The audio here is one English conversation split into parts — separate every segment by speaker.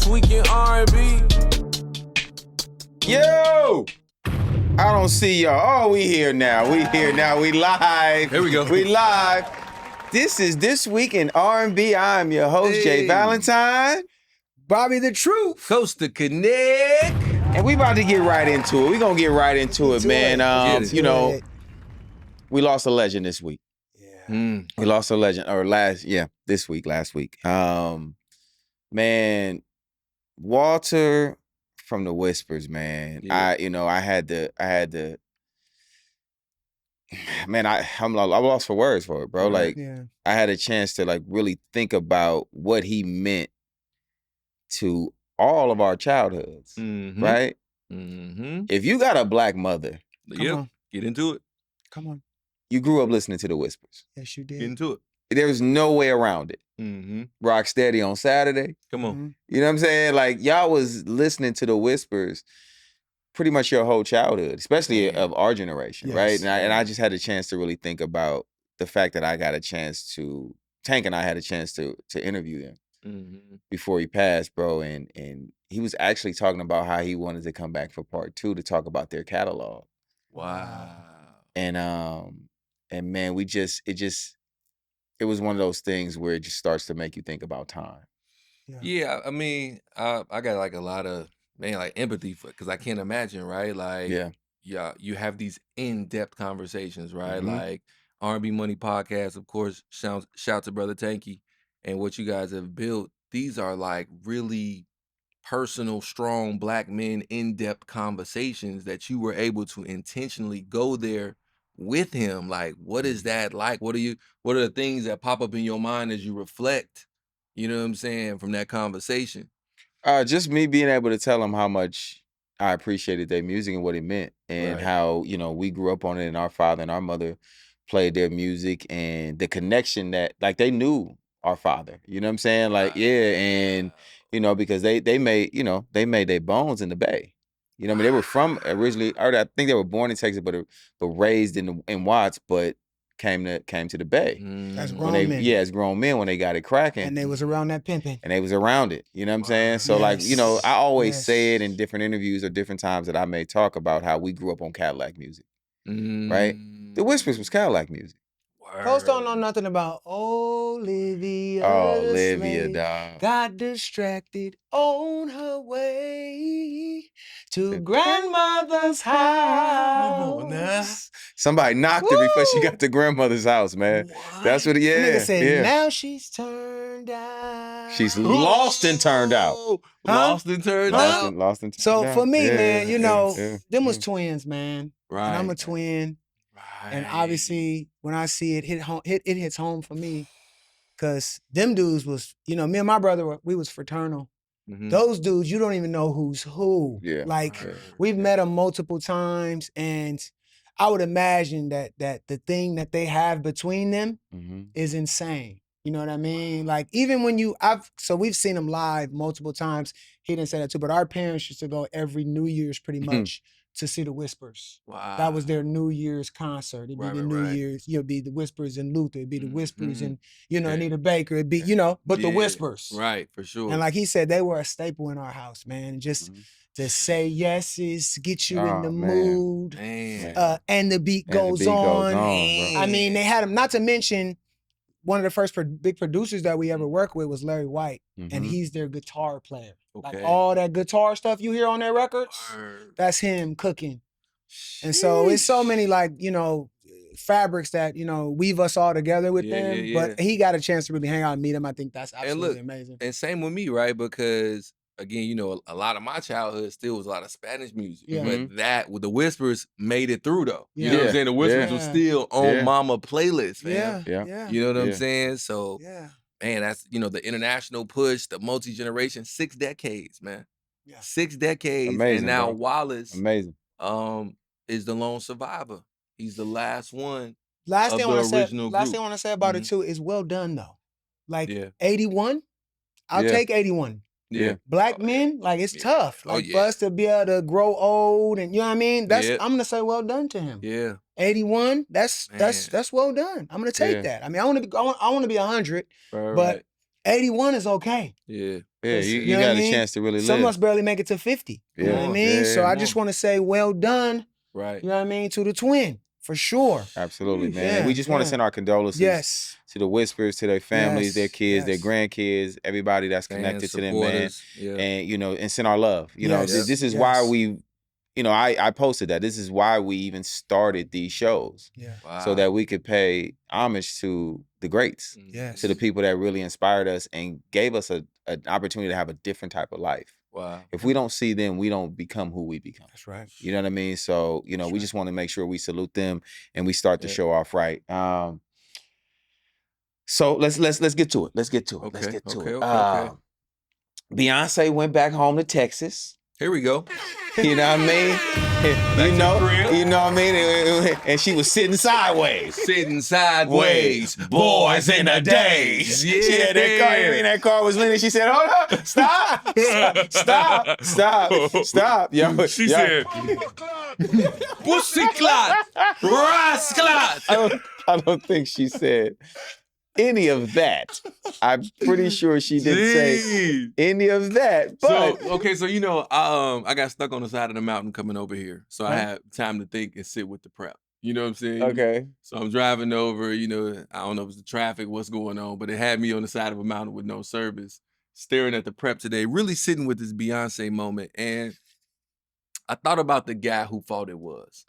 Speaker 1: This week in R&B.
Speaker 2: Yo! I don't see y'all. Oh, we here now. We here now. We live.
Speaker 1: Here we go.
Speaker 2: We live. This is This Week in R&B. I'm your host, Jay Valentine.
Speaker 3: Bobby the Truth.
Speaker 1: Coast to Connect.
Speaker 2: And we about to get right into it. We gonna get right into it, man. You know, we lost a legend this week.
Speaker 3: Yeah.
Speaker 2: We lost a legend, or last week. Man, Walter from the Whispers, man.
Speaker 1: Yeah.
Speaker 2: I had to. Man, I'm lost for words for it, bro. Like, I had a chance to like really think about what he meant to all of our childhoods, right?
Speaker 1: Mm-hmm.
Speaker 2: If you got a black mother,
Speaker 1: Get into it.
Speaker 3: Come on.
Speaker 2: you grew up listening to the Whispers.
Speaker 3: Yes, you did.
Speaker 1: Get into it.
Speaker 2: There's no way around it.
Speaker 1: Mm-hmm.
Speaker 2: Rock Steady on Saturday.
Speaker 1: Come on.
Speaker 2: You know what I'm saying? Like, y'all was listening to the Whispers pretty much your whole childhood, especially of our generation, right? And I just had a chance to really think about the fact that I got a chance to, Tank and I had a chance to interview him before he passed, bro. And he was actually talking about how he wanted to come back for part 2 to talk about their catalog.
Speaker 1: Wow.
Speaker 2: And man, it was one of those things where it just starts to make you think about time.
Speaker 1: Yeah, I mean, I got like a lot of empathy for, because I can't imagine, right? Like, you have these in-depth conversations, right? Like R&B Money podcast, of course. Shout to Brother Tanky and what you guys have built. These are like really personal, strong black men, in-depth conversations that you were able to intentionally go there with him. Like, what is that like? What are the things that pop up in your mind as you reflect, you know what I'm saying, from that conversation?
Speaker 2: Just me being able to tell him how much I appreciated their music and what it meant, and how, we grew up on it, and our father and our mother played their music, and the connection that, like, they knew our father, you know what I'm saying? Like, and because they made, they made their bones in the Bay. You know what I mean? They were from originally, or I think they were born in Texas, but raised in Watts, but came to the Bay.
Speaker 3: As grown men.
Speaker 2: Yeah, as grown men when they got it cracking.
Speaker 3: And they was around that pimping.
Speaker 2: And they was around it. You know what I'm saying? So like, I always say it in different interviews or different times that I may talk about how we grew up on Cadillac music. Right? The Whispers was Cadillac music.
Speaker 3: Folks don't know nothing about Olivia.
Speaker 2: Olivia, dog.
Speaker 3: Got distracted on her way to grandmother's house.
Speaker 1: Come on now.
Speaker 2: Somebody knocked her before she got to grandmother's house, man.
Speaker 1: What?
Speaker 2: That's what
Speaker 3: Nigga said, now she's turned out.
Speaker 2: She's lost and turned out.
Speaker 1: Lost and turned out.
Speaker 2: Lost and turned
Speaker 3: So
Speaker 2: out.
Speaker 3: for me, man, them was twins, man.
Speaker 1: Right.
Speaker 3: And I'm a twin. And obviously, when I see it hit home, it hits home for me, because them dudes was, me and my brother, we was fraternal. Those dudes, you don't even know who's who.
Speaker 2: Yeah.
Speaker 3: Like, we've met them multiple times, and I would imagine that the thing that they have between them is insane. You know what I mean? Like, even when so we've seen them live multiple times. He didn't say that too, but our parents used to go every New Year's pretty much to see the Whispers.
Speaker 1: Wow.
Speaker 3: That was their New Year's concert. It'd be the New Year's, it'd be the Whispers and Luther, it'd be the Whispers and, Anita Baker, it'd be, but the Whispers.
Speaker 1: Right, for sure.
Speaker 3: And like he said, they were a staple in our house, man. And just to say yeses, get you in the mood, and the beat goes on. I mean, they had them, not to mention, one of the first big producers that we ever worked with was Larry White, and he's their guitar player.
Speaker 1: Okay.
Speaker 3: Like, all that guitar stuff you hear on their records, that's him cooking. And so it's so many, like, fabrics that, weave us all together with them. But he got a chance to really hang out and meet him. I think that's absolutely amazing.
Speaker 1: And same with me, right? Because again, a lot of my childhood still was a lot of Spanish music. But that, with the Whispers, made it through, though. You know what I'm saying? The Whispers was still on mama playlist, man. You know what I'm saying? So, man, that's, the international push, the multi-generation, 6 decades, man. 6 decades.
Speaker 2: Amazing,
Speaker 1: and now
Speaker 2: bro.
Speaker 1: Wallace is the lone survivor. He's the last one.
Speaker 3: Last thing I want
Speaker 1: group.
Speaker 3: to say about it too is, well done though. Like, 81, I'll take 81.
Speaker 2: Yeah.
Speaker 3: Black men, like, it's tough. Like, for us to be able to grow old, and you know what I mean? I'm gonna say well done to him. 81, that's well done. I'm gonna take that. I mean, I want to be 100, but 81 is okay.
Speaker 2: Yeah, you got a chance to really live.
Speaker 3: Some of us barely make it to 50. You know what I mean? So I just want to say well done.
Speaker 1: Right.
Speaker 3: You know what I mean? To the twin. For sure.
Speaker 2: Absolutely, man. We just want to send our condolences to the Whispers, to their families, their kids, their grandkids, everybody that's connected to them, man. And, you know, and send our love. You know, this is why we, you know, I posted that. This is why we even started these shows.
Speaker 3: Yeah.
Speaker 1: Wow.
Speaker 2: So that we could pay homage to the greats.
Speaker 3: Yes.
Speaker 2: To the people that really inspired us and gave us an opportunity to have a different type of life.
Speaker 1: Wow.
Speaker 2: If we don't see them, we don't become who we become.
Speaker 3: That's right.
Speaker 2: You know what I mean? So, you know, we just want to make sure we salute them and we start the show off right. So let's get to it. Let's get to it. Let's get to it.
Speaker 1: Okay.
Speaker 2: Beyonce went back home to Texas.
Speaker 1: Here we go.
Speaker 2: You know what I mean? You know what I mean? And she was sitting sideways.
Speaker 1: Sitting sideways.
Speaker 2: Boys in the days.
Speaker 1: Yeah.
Speaker 2: She had that car. And that car was leaning. She said, hold up. Stop. Stop. Yo,
Speaker 1: She said, Pussy clot. Rascalot.
Speaker 2: I don't think she said any of that. I'm pretty sure she didn't say any of that. But
Speaker 1: so you know, I got stuck on the side of the mountain coming over here, so I had time to think and sit with the prep. You know what I'm saying?
Speaker 2: Okay.
Speaker 1: So I'm driving over. You know, I don't know if it's the traffic, what's going on, but it had me on the side of a mountain with no service, staring at the prep today, really sitting with this Beyonce moment, and I thought about the guy who thought it was,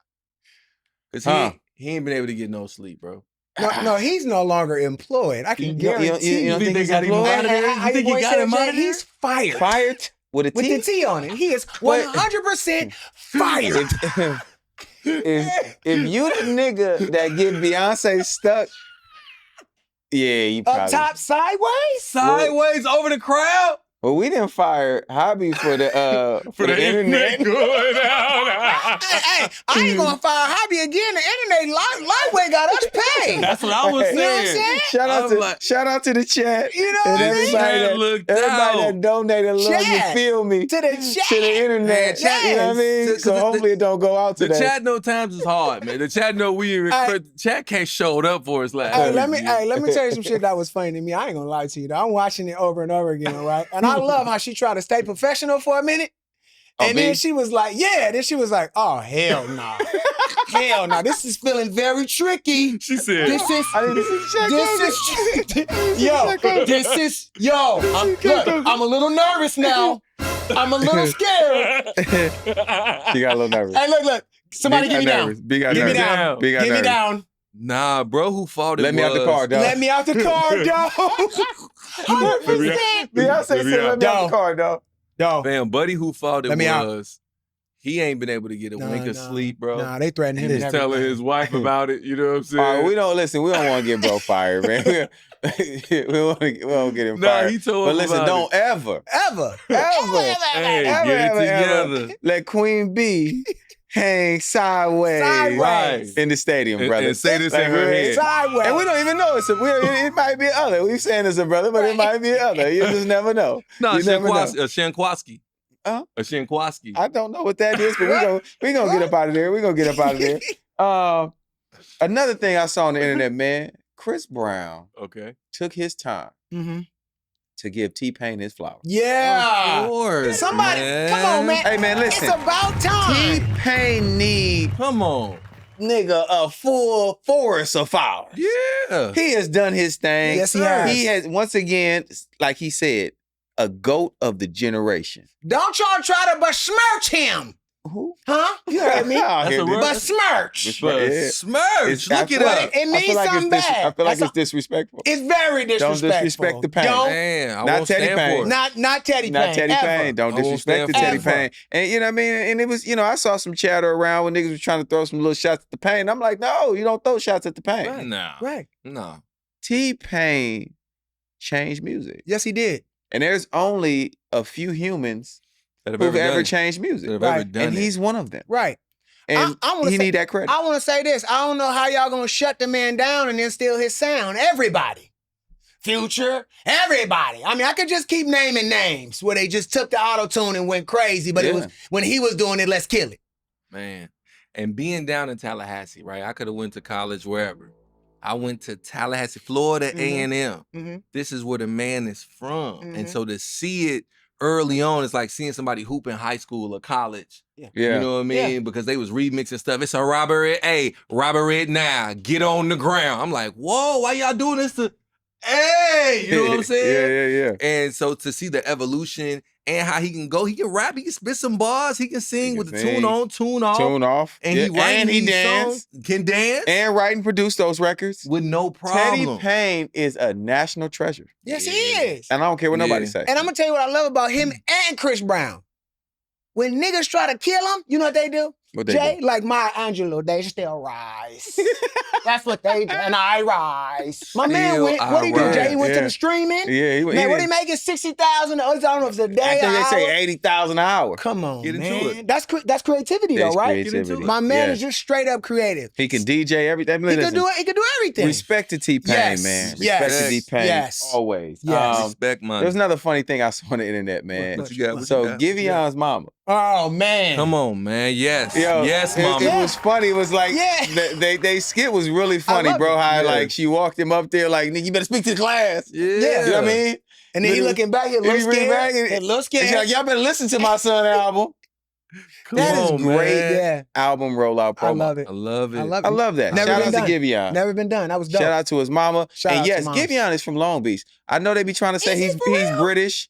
Speaker 1: because he ain't been able to get no sleep, bro.
Speaker 3: No, he's no longer employed. I can guarantee
Speaker 2: you.
Speaker 3: You
Speaker 2: think they got him out of there?
Speaker 3: You think he got him out of there? He's fired.
Speaker 2: Fired? With a T?
Speaker 3: With the T on it. He is 100% fired.
Speaker 2: If you the nigga that get Beyonce stuck, yeah, you probably.
Speaker 3: Up top sideways?
Speaker 1: Sideways over the crowd?
Speaker 2: Well, we didn't fire Hobby for the internet.
Speaker 1: Going out.
Speaker 3: Hey, I ain't gonna fire Hobby again. The internet lightweight got us paid.
Speaker 1: That's what I was saying.
Speaker 3: You know what I'm saying?
Speaker 2: Shout out to the chat.
Speaker 3: You know
Speaker 2: and
Speaker 3: what I
Speaker 2: everybody
Speaker 3: mean?
Speaker 2: that donated love, you feel me?
Speaker 3: To the chat.
Speaker 2: To the internet.
Speaker 3: Yes.
Speaker 2: You know what I mean? So hopefully it don't go out today.
Speaker 1: The chat know times is hard, man. The chat know chat can't showed up for us last
Speaker 3: let me tell you some shit that was funny to me. I ain't gonna lie to you though. I'm watching it over and over again, right? And I love how she tried to stay professional for a minute. And then she was like, then she was like, oh, hell no. Nah. Hell no. Nah. This is feeling very tricky.
Speaker 1: She said,
Speaker 3: Look, I'm a little nervous now. I'm a little scared.
Speaker 2: She got a little nervous.
Speaker 3: Hey, look. Somebody give me down. Give me down.
Speaker 1: Nah, bro, who fought it?
Speaker 2: Let me out the car, dog.
Speaker 3: Let me out the car, dog. 100%.
Speaker 2: Beyonce said, let me out the car, dog.
Speaker 1: Fam, buddy who fought it was, he ain't been able to get a wink of sleep, bro.
Speaker 3: Nah, they threatened him.
Speaker 1: He's telling his wife about it, you know what I'm saying?
Speaker 2: All right, we don't want to get bro fired, man. we won't get him fired.
Speaker 1: He told
Speaker 2: but listen, don't ever let Queen B hang sideways in the stadium, brother.
Speaker 1: And say this in her head.
Speaker 3: Sideways.
Speaker 2: And we don't even know it might be other. We're saying it's a brother, but it might be other. You just never know.
Speaker 1: No, Shankwaski.
Speaker 2: A
Speaker 1: Shankwaski.
Speaker 2: I don't know what that is, but we gonna get up out of there. We're gonna get up out of there. Another thing I saw on the internet, man, Chris Brown took his time to give T-Pain his flowers.
Speaker 3: Yeah.
Speaker 1: Of course.
Speaker 3: Somebody, come on, man.
Speaker 2: Hey, man, listen.
Speaker 3: It's about time.
Speaker 2: T-Pain need,
Speaker 1: come on,
Speaker 2: nigga, a full forest of flowers.
Speaker 1: Yeah.
Speaker 2: He has done his thing.
Speaker 3: Yes, he has.
Speaker 2: He has, once again, like he said, a GOAT of the generation.
Speaker 3: Don't y'all try to besmirch him.
Speaker 2: Who?
Speaker 3: Huh? You heard me.
Speaker 1: That's a word.
Speaker 3: Besmirch.
Speaker 1: Smirch. Look it up.
Speaker 3: It means something bad.
Speaker 2: I feel like it's disrespectful.
Speaker 3: It's very disrespectful.
Speaker 2: Don't disrespect the Pain.
Speaker 1: Man,
Speaker 2: not Teddy Pain.
Speaker 3: Not Teddy Pain.
Speaker 2: Not Teddy Pain. Don't disrespect the Teddy
Speaker 3: Pain.
Speaker 2: And you know what I mean? And it was, you know, I saw some chatter around when niggas was trying to throw some little shots at the Pain. I'm like, no, you don't throw shots at the Pain.
Speaker 1: Right. No.
Speaker 3: Right.
Speaker 1: No.
Speaker 2: T-Pain changed music.
Speaker 3: Yes, he did.
Speaker 2: And there's only a few humans who've ever changed music. And he's one of them.
Speaker 3: Right.
Speaker 2: And he need that credit.
Speaker 3: I want to say this. I don't know how y'all going to shut the man down and then steal his sound. Everybody. Future. Everybody. I mean, I could just keep naming names where they just took the auto-tune and went crazy, but it was when he was doing it, let's kill it.
Speaker 1: Man. And being down in Tallahassee, right? I could have went to college wherever. I went to Tallahassee, Florida, A&M. This is where the man is from. And so to see it early on, it's like seeing somebody hoop in high school or college. You know what I mean? Because they was remixing stuff. It's a robbery. Hey, robbery now. Get on the ground. I'm like, whoa, why y'all doing this to... Hey, you know what I'm saying?
Speaker 2: Yeah.
Speaker 1: And so to see the evolution and how he can go, he can rap, he can spit some bars, he can sing with the tune on, tune off. And he writing these songs, can dance.
Speaker 2: And write and produce those records.
Speaker 1: With no problem.
Speaker 2: Teddy Payne is a national treasure.
Speaker 3: Yes, he is.
Speaker 2: And I don't care what nobody say.
Speaker 3: And I'm going to tell you what I love about him and Chris Brown. When niggas try to kill him, you know what they do?
Speaker 2: What they
Speaker 3: Jay,
Speaker 2: do?
Speaker 3: like Maya Angelou, they still rise. That's what they do, and I rise. My man went, what he do, Jay? He went to the streaming?
Speaker 2: Yeah.
Speaker 3: Man, what he making, 60,000? I don't know if it's a day,
Speaker 2: I think they say 80,000 an hour.
Speaker 3: Come on,
Speaker 1: Get into
Speaker 3: man.
Speaker 1: it.
Speaker 3: That's creativity, though, right?
Speaker 2: Creativity.
Speaker 3: My man is just straight up creative.
Speaker 2: He can DJ everything.
Speaker 3: He can do it. He can do everything.
Speaker 2: Respect to T-Pain, man. Respect to T-Pain, always.
Speaker 1: Respect, man.
Speaker 2: There's another funny thing I saw on the internet, man.
Speaker 1: What you got?
Speaker 2: So Givion's mama.
Speaker 3: Oh, man.
Speaker 1: Come on, man. Yes.
Speaker 2: Yo,
Speaker 1: yes, mama.
Speaker 2: It was funny. It was like, they skit was really funny, bro. How like she walked him up there like, nigga, you better speak to the class.
Speaker 3: Yeah.
Speaker 2: You know what I mean?
Speaker 3: And then he looking back, he a little scared. He a little scared.
Speaker 2: She's like, y'all better listen to my son album. That is great album rollout promo.
Speaker 3: I love it.
Speaker 1: I love it.
Speaker 2: I love that. Shout out to Giveon.
Speaker 3: Never been done. That was dope.
Speaker 2: Shout out to his mama. And yes,
Speaker 3: to
Speaker 2: Giveon is from Long Beach. I know they be trying to say he's British.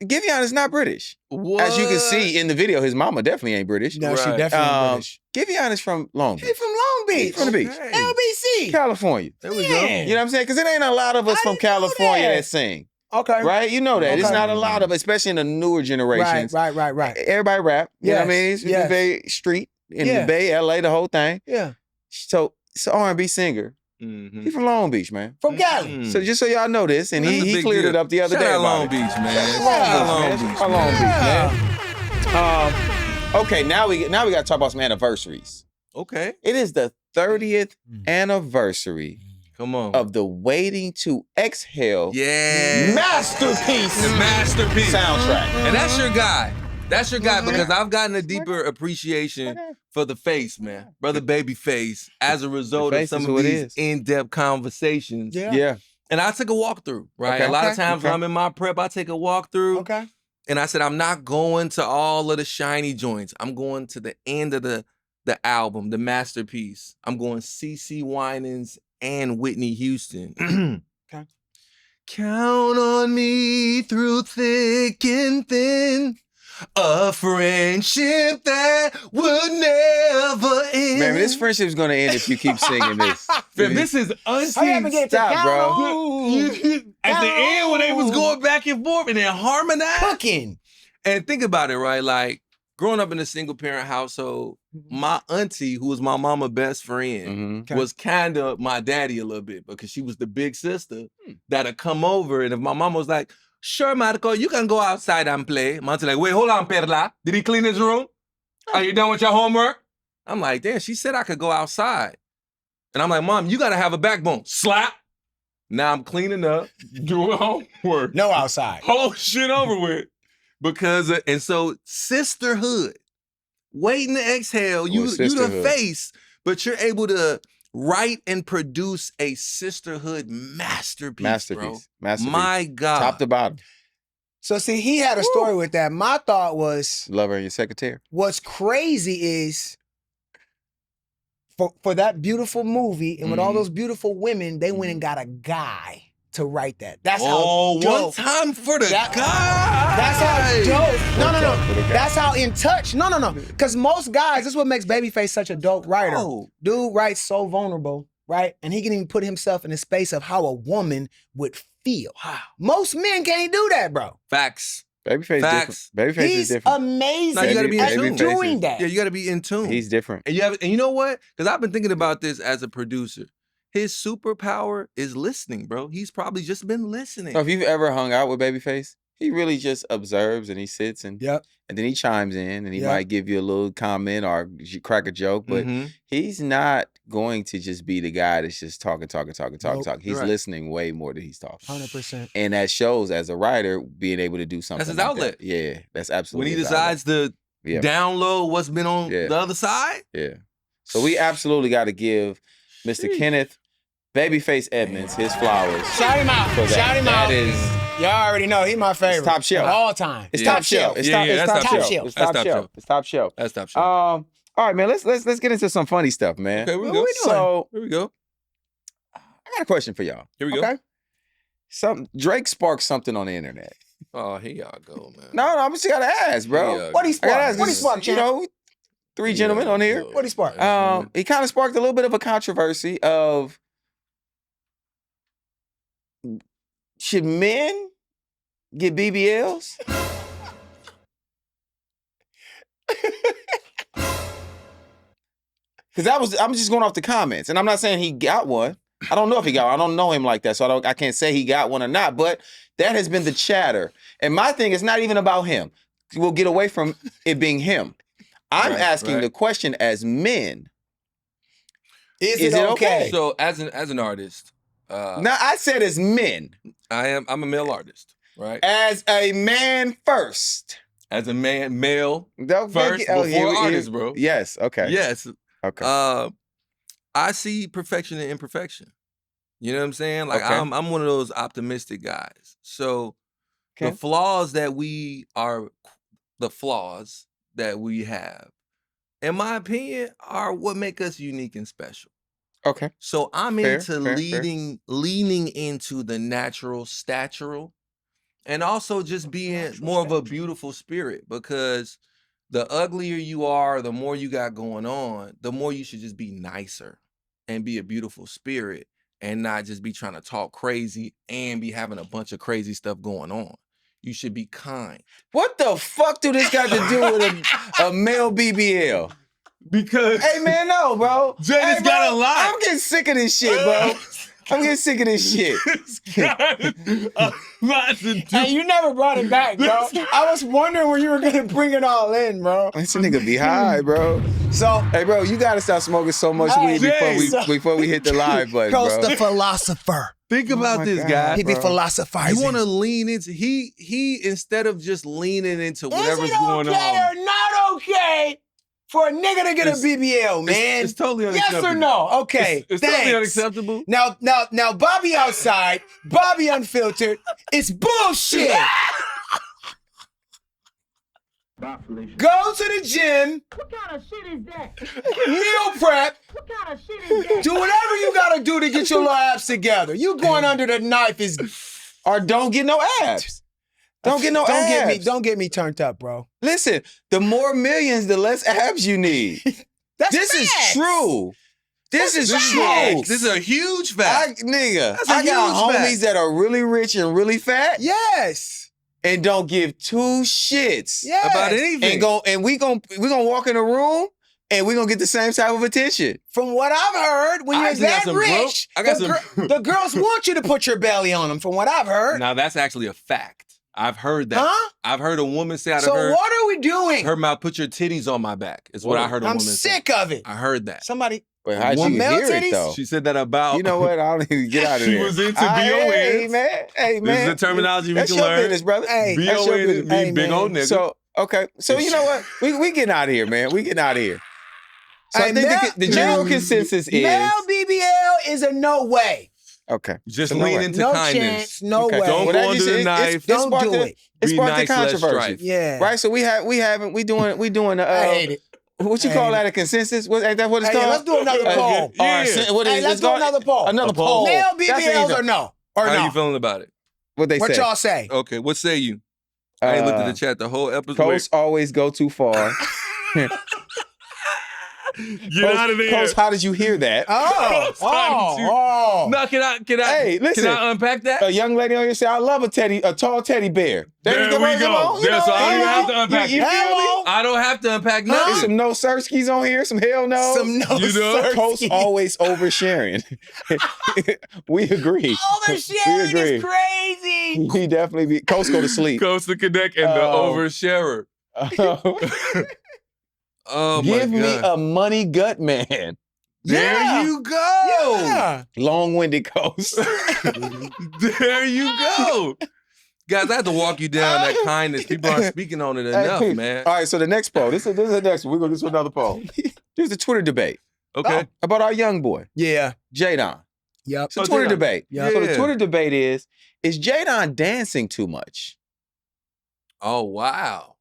Speaker 2: Giveon is not British.
Speaker 1: What?
Speaker 2: As you can see in the video, his mama definitely ain't British.
Speaker 3: No, she definitely ain't British.
Speaker 2: Giveon is from Long Beach.
Speaker 3: He's from Long Beach.
Speaker 2: From the beach.
Speaker 3: LBC.
Speaker 2: California.
Speaker 1: There we go.
Speaker 2: You know what I'm saying? Because it ain't a lot of us from California that sing.
Speaker 3: Okay.
Speaker 2: Right? You know that.
Speaker 3: Okay.
Speaker 2: It's not a lot of, especially in the newer generations.
Speaker 3: Right.
Speaker 2: Everybody rap. You know what I mean? It's very street in the Bay, LA, the whole thing.
Speaker 3: Yeah.
Speaker 2: So it's an R&B singer. He's from Long Beach, man.
Speaker 3: From Cali.
Speaker 2: So just so y'all know this, and he cleared it up the other day.
Speaker 1: Shout out Long Beach, man.
Speaker 2: Long Beach, man. Okay, now we got to talk about some anniversaries.
Speaker 1: Okay.
Speaker 2: It is the 30th anniversary.
Speaker 1: Come on.
Speaker 2: Of the Waiting to Exhale
Speaker 1: masterpiece. The masterpiece.
Speaker 2: Soundtrack.
Speaker 1: And that's your guy. That's your guy because I've gotten a deeper appreciation for the face, man. Brother Babyface, as a result of some of these in-depth conversations.
Speaker 2: Yeah.
Speaker 1: And I took a walkthrough, right? A lot of times when I'm in my prep, I take a walkthrough.
Speaker 3: Okay.
Speaker 1: And I said, I'm not going to all of the shiny joints. I'm going to the end of the album, the masterpiece. I'm going CeCe Winans and Whitney Houston.
Speaker 3: Okay.
Speaker 1: Count on me through thick and thin. A friendship that would never end.
Speaker 2: Man, this friendship's gonna end if you keep singing this.
Speaker 1: Man, this is unseen.
Speaker 2: Stop, bro.
Speaker 1: At the end when they was going back and forth and then harmonized.
Speaker 3: Cooking.
Speaker 1: And think about it, right? Like, growing up in a single parent household, my auntie, who was my mama's best friend, was kind of my daddy a little bit because she was the big sister that'd come over. And if my mama was like, sure, Marco, you can go outside and play. My auntie like, wait, hold on, Perla. Did he clean his room? Are you done with your homework? I'm like, damn, she said I could go outside. And I'm like, Mom, you got to have a backbone. Slap. Now I'm cleaning up, doing homework.
Speaker 3: No outside.
Speaker 1: Whole shit over with. Because, and so sisterhood, Waiting to Exhale, you the face, but you're able to write and produce a sisterhood masterpiece, bro.
Speaker 2: Masterpiece.
Speaker 1: My God.
Speaker 2: Top to bottom.
Speaker 3: So see, he had a story with that. My thought was,
Speaker 2: Lover and Your Secretary.
Speaker 3: What's crazy is for that beautiful movie and with all those beautiful women, they went and got a guy to write that. That's how dope.
Speaker 1: One time for the guy.
Speaker 3: That's how dope. No. That's how in touch. No. Because most guys, this is what makes Babyface such a dope writer. Dude writes so vulnerable, right? And he can even put himself in the space of how a woman would feel. Most men can't do that, bro.
Speaker 1: Facts.
Speaker 2: Babyface different. Babyface is different.
Speaker 3: He's amazing.
Speaker 1: No, you gotta be in tune.
Speaker 3: Doing that.
Speaker 1: Yeah, you gotta be in tune.
Speaker 2: He's different.
Speaker 1: And you know what? Because I've been thinking about this as a producer. His superpower is listening, bro. He's probably just been listening.
Speaker 2: So if you've ever hung out with Babyface, he really just observes and he sits and then he chimes in and he might give you a little comment or crack a joke, but he's not going to just be the guy that's just talking. He's listening way more than he's talking.
Speaker 3: 100%.
Speaker 2: And that shows as a writer being able to do something.
Speaker 1: That's his
Speaker 2: like
Speaker 1: outlet.
Speaker 2: That. Yeah, that's absolutely.
Speaker 1: When he decides to download what's been on the other side.
Speaker 2: Yeah. So we absolutely got to give Mr. Kenneth Babyface Edmonds, his flowers.
Speaker 3: Shout him out. Shout him out.
Speaker 1: That is.
Speaker 3: Y'all already know he my favorite.
Speaker 2: It's top shelf.
Speaker 3: Of all time.
Speaker 2: It's top shelf. It's top shelf.
Speaker 3: It's top shelf.
Speaker 2: It's top shelf. It's top shelf.
Speaker 1: That's top shelf.
Speaker 2: All right, man. Let's get into some funny stuff, man.
Speaker 1: Okay, here we
Speaker 3: What
Speaker 1: go.
Speaker 3: we doing?
Speaker 2: So
Speaker 1: Here we go.
Speaker 2: I got a question for y'all.
Speaker 1: Here we go.
Speaker 2: Okay. Drake sparked something on the internet.
Speaker 1: Oh, here y'all go, man.
Speaker 2: No, I just gotta ask, bro.
Speaker 1: Yeah.
Speaker 3: What he
Speaker 2: I gotta
Speaker 3: sparked?
Speaker 2: ask.
Speaker 3: What he sparked,
Speaker 2: You
Speaker 3: champ?
Speaker 2: know, three gentlemen on here.
Speaker 3: What he sparked?
Speaker 2: He kind of sparked a little bit of a controversy of should men get BBLs? Because I'm just going off the comments, and I'm not saying he got one. I don't know if he got one. I don't know him like that, so I can't say he got one or not. But that has been the chatter. And my thing is not even about him. We'll get away from it being him. I'm asking the question as men. Is it okay?
Speaker 1: So as an artist,
Speaker 2: now I said as men.
Speaker 1: I'm a male artist, right?
Speaker 2: As a man first.
Speaker 1: As a male
Speaker 2: Don't
Speaker 1: first before artist, bro.
Speaker 2: Yes. Okay.
Speaker 1: Yes.
Speaker 2: Okay.
Speaker 1: I see perfection and imperfection. You know what I'm saying? Like
Speaker 2: Okay.
Speaker 1: I'm one of those optimistic guys. So
Speaker 2: Okay.
Speaker 1: the flaws that we have, in my opinion, are what make us unique and special.
Speaker 2: Okay.
Speaker 1: So I'm
Speaker 2: Fair,
Speaker 1: into
Speaker 2: fair.
Speaker 1: leaning into the natural statural, and also just being more of a beautiful spirit, because the uglier you are, the more you got going on, the more you should just be nicer and be a beautiful spirit and not just be trying to talk crazy and be having a bunch of crazy stuff going on. You should be kind.
Speaker 2: What the fuck do this got to do with a male BBL?
Speaker 1: Because
Speaker 2: Hey man, no, bro.
Speaker 1: Jada's
Speaker 2: bro,
Speaker 1: got a lot.
Speaker 2: I'm getting sick of this shit, bro. I'm getting sick of this shit.
Speaker 1: it's got a lot to do.
Speaker 3: Hey, you never brought it back, bro. I was wondering when you were gonna bring it all in, bro.
Speaker 2: This nigga be high, bro.
Speaker 3: So,
Speaker 2: Hey, bro, you gotta stop smoking so much
Speaker 3: Hey,
Speaker 2: weed
Speaker 3: Jay,
Speaker 2: before we hit the live button,
Speaker 3: Coast
Speaker 2: bro.
Speaker 3: the philosopher.
Speaker 1: Think about
Speaker 2: my
Speaker 1: this,
Speaker 2: God,
Speaker 1: guy.
Speaker 3: He be
Speaker 2: bro.
Speaker 3: philosophizing.
Speaker 1: You want to lean into he instead of just leaning into whatever's
Speaker 3: Is it
Speaker 1: going
Speaker 3: okay
Speaker 1: on.
Speaker 3: or not okay for a nigga to get a
Speaker 1: It's-
Speaker 3: BBL, man?
Speaker 1: It's totally
Speaker 3: Yes
Speaker 1: unacceptable.
Speaker 3: or no? Okay,
Speaker 1: It's
Speaker 3: thanks.
Speaker 1: totally unacceptable.
Speaker 3: Now, Bobby outside, Bobby unfiltered. It's bullshit. Go to the gym,
Speaker 4: What kind of shit is that?
Speaker 3: meal prep,
Speaker 4: What kind of shit is that?
Speaker 3: do whatever you gotta do to get your little abs together. You going under the knife is
Speaker 2: Or don't get no abs. Don't get no abs.
Speaker 3: Don't get me turned up, bro.
Speaker 2: Listen, the more millions, the less abs you need.
Speaker 3: That's
Speaker 2: This is
Speaker 3: facts.
Speaker 2: true. This is
Speaker 3: facts.
Speaker 2: true.
Speaker 1: This is a huge fact.
Speaker 2: Nigga,
Speaker 1: a
Speaker 2: I got
Speaker 1: huge
Speaker 2: homies
Speaker 1: fact.
Speaker 2: that are really rich and really fat
Speaker 3: Yes.
Speaker 2: and don't give two shits
Speaker 3: Yes.
Speaker 1: About anything.
Speaker 2: and we gonna walk in a room and we gonna get the same type of attention.
Speaker 3: From what I've heard, when
Speaker 1: I
Speaker 3: you're
Speaker 1: actually got
Speaker 3: that
Speaker 1: some girl-
Speaker 3: rich,
Speaker 1: I got
Speaker 3: the girls want you to put your belly on them. From what I've heard,
Speaker 1: Now that's actually a fact. I've heard that.
Speaker 3: huh?
Speaker 1: I've heard a woman say out
Speaker 3: So
Speaker 1: of her
Speaker 3: what are we doing?
Speaker 1: mouth, "Put your titties on my back." Is what I heard a
Speaker 3: I'm
Speaker 1: woman say.
Speaker 3: sick of it.
Speaker 1: I heard that.
Speaker 3: Somebody,
Speaker 2: But how'd
Speaker 3: Want
Speaker 2: you
Speaker 3: male
Speaker 2: hear it
Speaker 3: titties?
Speaker 2: though?
Speaker 1: She said that about.
Speaker 2: You know what? I don't even get out of
Speaker 1: She
Speaker 2: there.
Speaker 1: was into
Speaker 2: Hey
Speaker 1: BONs.
Speaker 2: man, hey
Speaker 1: This
Speaker 2: man.
Speaker 1: is the terminology we
Speaker 2: That's
Speaker 1: can
Speaker 2: your
Speaker 1: learn.
Speaker 2: business, brother.
Speaker 3: Hey,
Speaker 2: That's your
Speaker 1: BON is
Speaker 2: business.
Speaker 1: big,
Speaker 3: Hey,
Speaker 1: big
Speaker 3: man.
Speaker 1: old nigga.
Speaker 2: So okay, so you know what? We getting out of here, man. We getting out of here. So
Speaker 3: Hey,
Speaker 2: I think
Speaker 3: male-
Speaker 2: the general
Speaker 3: male-
Speaker 2: consensus is
Speaker 3: male BBL is a no way.
Speaker 2: okay.
Speaker 1: Just
Speaker 2: So no
Speaker 1: lean
Speaker 2: way.
Speaker 1: into
Speaker 3: No
Speaker 1: kindness.
Speaker 3: chance. No
Speaker 2: Okay.
Speaker 3: way.
Speaker 1: Don't
Speaker 2: Well,
Speaker 1: go
Speaker 2: that
Speaker 1: under
Speaker 2: just-
Speaker 1: the
Speaker 2: it's-
Speaker 1: knife.
Speaker 3: Don't
Speaker 2: sparked
Speaker 3: do
Speaker 2: the-
Speaker 3: it.
Speaker 2: It's
Speaker 1: Be
Speaker 2: sparked
Speaker 1: nice,
Speaker 2: the
Speaker 1: less
Speaker 2: controversy,
Speaker 1: strife.
Speaker 3: Yeah.
Speaker 2: right? So we doing
Speaker 3: I hate it.
Speaker 2: what you
Speaker 3: I
Speaker 2: call
Speaker 3: hate
Speaker 2: that a consensus? Ain't that what it's
Speaker 3: Hey,
Speaker 2: called?
Speaker 3: let's do another poll.
Speaker 1: Yeah.
Speaker 2: What is
Speaker 3: Hey,
Speaker 2: it?
Speaker 3: let's
Speaker 2: It's
Speaker 3: do
Speaker 2: called-
Speaker 3: another poll.
Speaker 2: Another
Speaker 1: A poll.
Speaker 2: poll.
Speaker 3: Male
Speaker 2: That's
Speaker 3: BBLs
Speaker 2: easy.
Speaker 3: or no? Or
Speaker 1: How
Speaker 3: no?
Speaker 1: you feeling about it?
Speaker 2: What they
Speaker 3: What
Speaker 2: say?
Speaker 3: y'all say?
Speaker 1: Okay, what say you? I ain't looked at the chat the whole episode.
Speaker 2: Coast always go too far.
Speaker 1: Get out of there.
Speaker 2: Coast, how did you hear that?
Speaker 3: Oh, oh.
Speaker 1: No, can I?
Speaker 2: Hey, listen.
Speaker 1: Can I unpack that?
Speaker 2: A young lady on your side, I love a tall teddy bear.
Speaker 1: There we go. There's all you have to unpack.
Speaker 2: You feel me?
Speaker 3: Hello?
Speaker 1: I don't have to unpack
Speaker 2: There's
Speaker 1: nothing.
Speaker 2: some no Sirskis on here, some hell no.
Speaker 3: Some no
Speaker 1: You know,
Speaker 2: Coast
Speaker 3: Sirski.
Speaker 2: always oversharing. We agree.
Speaker 3: Oversharing
Speaker 2: We agree.
Speaker 3: is crazy.
Speaker 2: He definitely be. Coast go to sleep.
Speaker 1: Coast to connect and the
Speaker 2: Oh.
Speaker 1: oversharer. Oh my
Speaker 2: Give me
Speaker 1: God.
Speaker 2: a money gut man.
Speaker 1: There
Speaker 3: Yeah.
Speaker 1: you go.
Speaker 3: Yeah.
Speaker 2: Long-winded Coast.
Speaker 1: There you go. Guys, I have to walk you down that kindness. People aren't speaking on it enough,
Speaker 2: Hey,
Speaker 1: man.
Speaker 2: All right, so the next poll. This is the next one. We're going to do another poll. There's a Twitter debate
Speaker 1: Okay.
Speaker 2: about our young boy,
Speaker 3: Yeah.
Speaker 2: Jaydon.
Speaker 3: Yep.
Speaker 2: It's a Twitter debate.
Speaker 3: Yep.
Speaker 2: So the Twitter debate is Jaydon dancing too much?
Speaker 1: Oh, wow.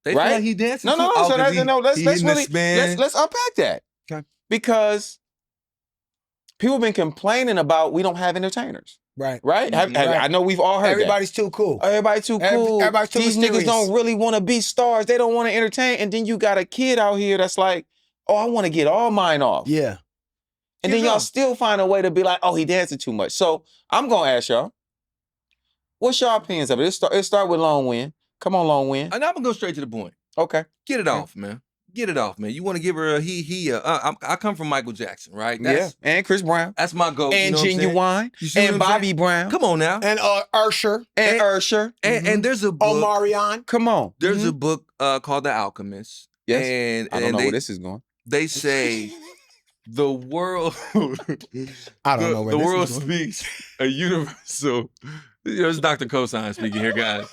Speaker 1: They
Speaker 2: right?
Speaker 1: feel like he dancing
Speaker 2: No.
Speaker 1: too?
Speaker 2: So let's really let's unpack that.
Speaker 3: Okay.
Speaker 2: Because people have been complaining about we don't have entertainers.
Speaker 3: Right.
Speaker 2: Right? I know we've all heard
Speaker 3: Everybody's too cool.
Speaker 2: Everybody's too cool.
Speaker 3: Everybody's too
Speaker 2: These
Speaker 3: mysterious.
Speaker 2: niggas don't really want to be stars. They don't want to entertain. And then you got a kid out here that's like, oh, I want to get all mine off.
Speaker 3: Yeah.
Speaker 2: And then y'all still find a way to be like, oh, he dancing too much. So I'm going to ask y'all, what's your opinions of it? Let's start with Long Win. Come on, Long Win.
Speaker 1: And I'm going to go straight to the point.
Speaker 2: Okay.
Speaker 1: Get it off, man. Get it off, man. You want to give her a I come from Michael Jackson, right?
Speaker 2: And Chris Brown.
Speaker 1: That's my goal.
Speaker 2: And Genuine. And Bobby Brown.
Speaker 1: Come on now.
Speaker 3: And Usher.
Speaker 2: And Usher.
Speaker 1: And there's a book.
Speaker 3: Omarion.
Speaker 2: Come on.
Speaker 1: There's a book called The Alchemist.
Speaker 2: Yes.
Speaker 1: And
Speaker 2: I don't know where this is going.
Speaker 1: They say the world
Speaker 3: I don't know where
Speaker 1: the
Speaker 3: this
Speaker 1: world
Speaker 3: is going.
Speaker 1: speaks a universal. It's Dr. Cosign speaking here, guys.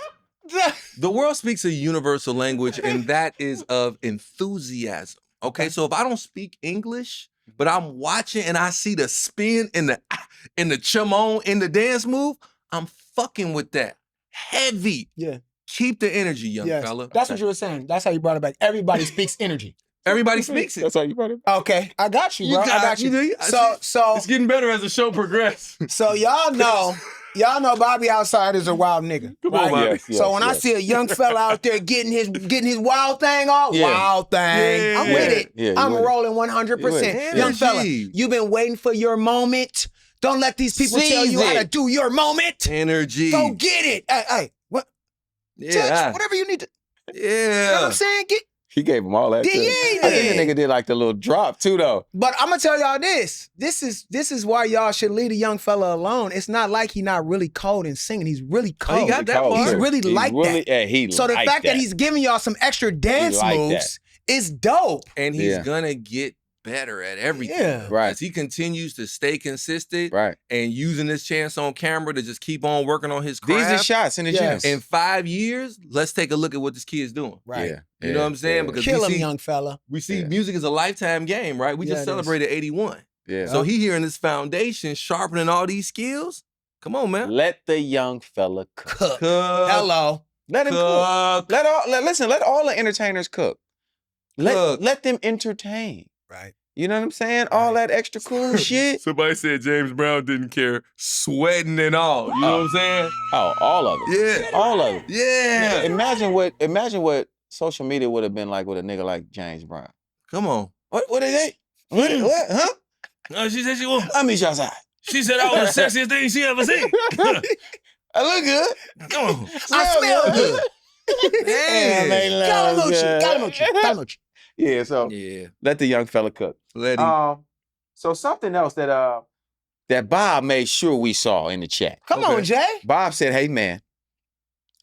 Speaker 1: The world speaks a universal language, and that is of enthusiasm. Okay, so if I don't speak English, but I'm watching and I see the spin and the chum-on in the dance move, I'm fucking with that. Heavy.
Speaker 3: Yeah.
Speaker 1: Keep the energy, young fella.
Speaker 3: That's what you were saying. That's how you brought it back. Everybody speaks energy.
Speaker 1: Everybody speaks it.
Speaker 2: That's how you brought it back.
Speaker 3: Okay, I got you, bro. I got you. So
Speaker 1: it's getting better as the show progresses.
Speaker 3: So y'all know Bobby outside is a wild nigga.
Speaker 1: Come on, Bobby.
Speaker 3: So when I see a young fella out there getting his wild thing off, wild thing, I'm with it.
Speaker 2: Yeah,
Speaker 3: I'm rolling 100%. Young fella, you've been waiting for your moment. Don't let these people tell you how to do your moment.
Speaker 1: Energy.
Speaker 3: Go get it. Hey, what? Touch, whatever you need to.
Speaker 1: Yeah.
Speaker 3: You know what I'm saying?
Speaker 2: He gave him all that.
Speaker 3: Yeah,
Speaker 2: too. I think the nigga did like the little drop too, though.
Speaker 3: But I'm gonna tell y'all this. This is why y'all should leave a young fella alone. It's not like he not really cold and singing. He's really cold.
Speaker 1: He got that part.
Speaker 3: He's really like that.
Speaker 2: Yeah,
Speaker 3: so the fact that he's giving y'all some extra dance moves is dope.
Speaker 1: And he's gonna get better at everything.
Speaker 3: Yeah.
Speaker 2: Right.
Speaker 1: As he continues to stay consistent.
Speaker 2: Right.
Speaker 1: And using this chance on camera to just keep on working on his craft.
Speaker 2: These are shots in the gym.
Speaker 1: In 5 years, let's take a look at what this kid's doing.
Speaker 3: Right.
Speaker 2: Yeah.
Speaker 1: You know what I'm saying? Because
Speaker 3: kill him, young fella.
Speaker 1: We see music is a lifetime game, right? We just celebrated 81.
Speaker 2: Yeah.
Speaker 1: So he here in this foundation, sharpening all these skills. Come on, man.
Speaker 2: Let the young fella cook.
Speaker 3: Hello.
Speaker 2: Let him cook. Let all the entertainers cook. Let them entertain.
Speaker 3: Right.
Speaker 2: You know what I'm saying? All that extra cool shit.
Speaker 1: Somebody said James Brown didn't care, sweating and all. You know what I'm saying?
Speaker 2: Oh, all of it.
Speaker 1: Yeah.
Speaker 2: All of it.
Speaker 1: Yeah.
Speaker 2: Imagine what social media would have been like with a nigga like James Brown.
Speaker 1: Come on.
Speaker 2: What is it? What? Huh?
Speaker 1: No, she said she won't.
Speaker 2: I meet you outside.
Speaker 1: She said I was the sexiest thing she ever seen.
Speaker 2: I look good.
Speaker 1: Come on.
Speaker 3: I smell good.
Speaker 2: Calamucci. Yeah, so let the young fella cook.
Speaker 1: Let him.
Speaker 2: So something else that Bob made sure we saw in the chat.
Speaker 3: Come on, Jay.
Speaker 2: Bob said, "Hey man,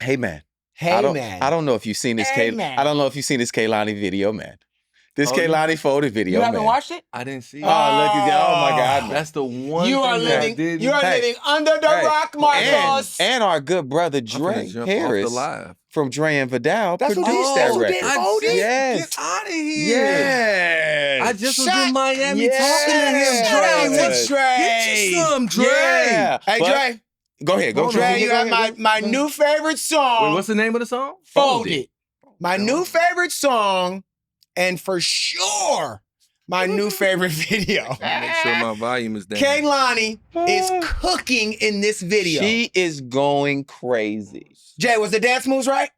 Speaker 3: Hey man.
Speaker 2: I don't know if you've seen this I don't know if you've seen this Kehlani video, man. This Kehlani folded video.
Speaker 3: You haven't watched it?
Speaker 1: I didn't see it.
Speaker 2: Oh, look at that. Oh my God. Man.
Speaker 1: That's the one
Speaker 3: you are
Speaker 1: thing
Speaker 3: living
Speaker 1: I didn't.
Speaker 3: You are living under the rock, Marcos.
Speaker 2: And our good brother Dre Harris from Dre and Vidal produced that record.
Speaker 1: Yes. Get out of here.
Speaker 2: Yes.
Speaker 1: I just was in Miami talking to him.
Speaker 3: Dre.
Speaker 1: Get you some, Dre.
Speaker 2: Yeah.
Speaker 3: Hey, Dre.
Speaker 2: Go ahead. Go,
Speaker 3: Dre, you got my new favorite song.
Speaker 1: Wait, what's the name of the song?
Speaker 3: Folded. My new favorite song, and for sure, my new favorite video.
Speaker 1: Make sure my volume is down.
Speaker 3: Kehlani is cooking in this video.
Speaker 2: She is going crazy.
Speaker 3: Jay, was the dance moves right?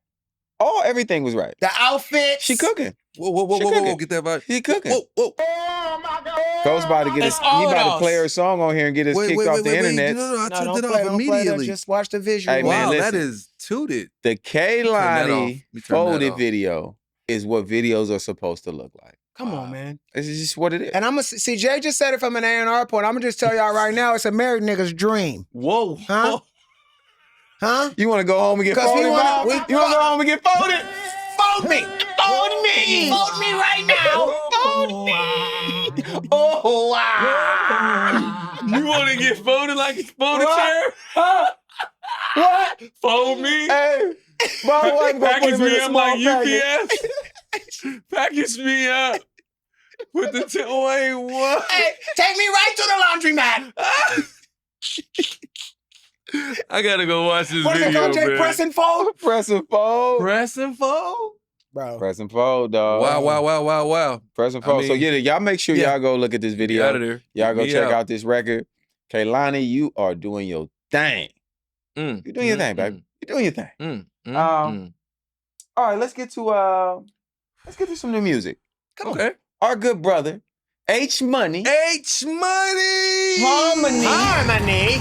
Speaker 2: Oh, everything was right.
Speaker 3: The outfits.
Speaker 2: She cooking.
Speaker 1: Whoa, get that vibe.
Speaker 2: She cooking.
Speaker 1: Whoa.
Speaker 4: Oh my God.
Speaker 2: Coach about to get us. He about to play her song on here and get us kicked off the internet.
Speaker 1: No, I
Speaker 3: No,
Speaker 1: took it
Speaker 3: don't
Speaker 1: off immediately.
Speaker 3: Just watch the visual.
Speaker 2: Hey, man,
Speaker 1: Wow,
Speaker 2: listen.
Speaker 1: that is tooted.
Speaker 2: The Kehlani folded
Speaker 1: off.
Speaker 2: video is what videos are supposed to look like.
Speaker 3: Come on, man.
Speaker 2: This is just what it is.
Speaker 3: And I'm gonna see. Jay just said it from an A&R point. I'm gonna just tell y'all right now, it's a married nigga's dream.
Speaker 1: Whoa.
Speaker 3: Huh? Huh?
Speaker 2: You want to go home and get
Speaker 3: 'Cause we
Speaker 2: folded,
Speaker 3: wanna-
Speaker 2: Bob?
Speaker 3: we-
Speaker 2: You want to go home and get folded?
Speaker 3: Fold me. Fold me. Fold me right now. Fold me. Oh, wow.
Speaker 1: You want to get folded like a folded
Speaker 2: What?
Speaker 1: chair?
Speaker 2: Huh? What?
Speaker 1: Fold me?
Speaker 2: Hey, Bob wasn't gonna put
Speaker 1: Package
Speaker 2: him in
Speaker 1: me
Speaker 2: a
Speaker 1: up
Speaker 2: small
Speaker 1: like
Speaker 2: package.
Speaker 1: UPS? Package me up. With the wait, what?
Speaker 3: Hey, take me right to the laundromat.
Speaker 1: I gotta go watch this
Speaker 3: What is it
Speaker 1: video,
Speaker 3: called, Jay?
Speaker 1: man.
Speaker 3: Press and fold?
Speaker 2: Press and fold.
Speaker 1: Press and fold?
Speaker 3: Bro.
Speaker 2: Press and fold, dog.
Speaker 1: Wow.
Speaker 2: Press and fold. So yeah, y'all make sure y'all go look at this video.
Speaker 1: Out of there.
Speaker 2: Y'all go check out this record. Kehlani, you are doing your thing. You're doing your thing, baby. You're doing your thing. All right, let's get to some new music. Come on. Our good brother, H Money. Harmony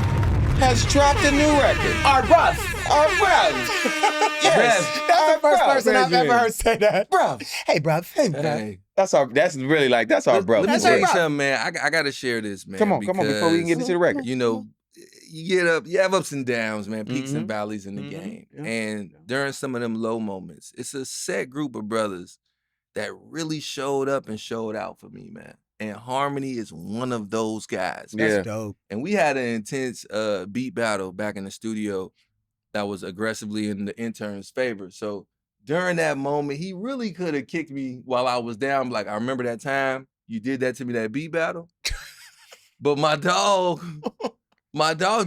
Speaker 2: has dropped a new record.
Speaker 3: Our bruv.
Speaker 2: Yes.
Speaker 3: That's the first person I've ever heard say that.
Speaker 2: Bruv.
Speaker 3: Hey, bruv.
Speaker 1: Hey.
Speaker 2: That's our brother.
Speaker 1: Let me tell you something, man. I gotta share this, man.
Speaker 2: Come on, before we can get into the record.
Speaker 1: You know, you have ups and downs, man, peaks and valleys in the game. And during some of them low moments, it's a set group of brothers that really showed up and showed out for me, man. And Harmony is one of those guys.
Speaker 3: That's dope.
Speaker 1: And we had an intense beat battle back in the studio that was aggressively in the intern's favor. So during that moment, he really could have kicked me while I was down. Like, I remember that time you did that to me, that beat battle. But my dog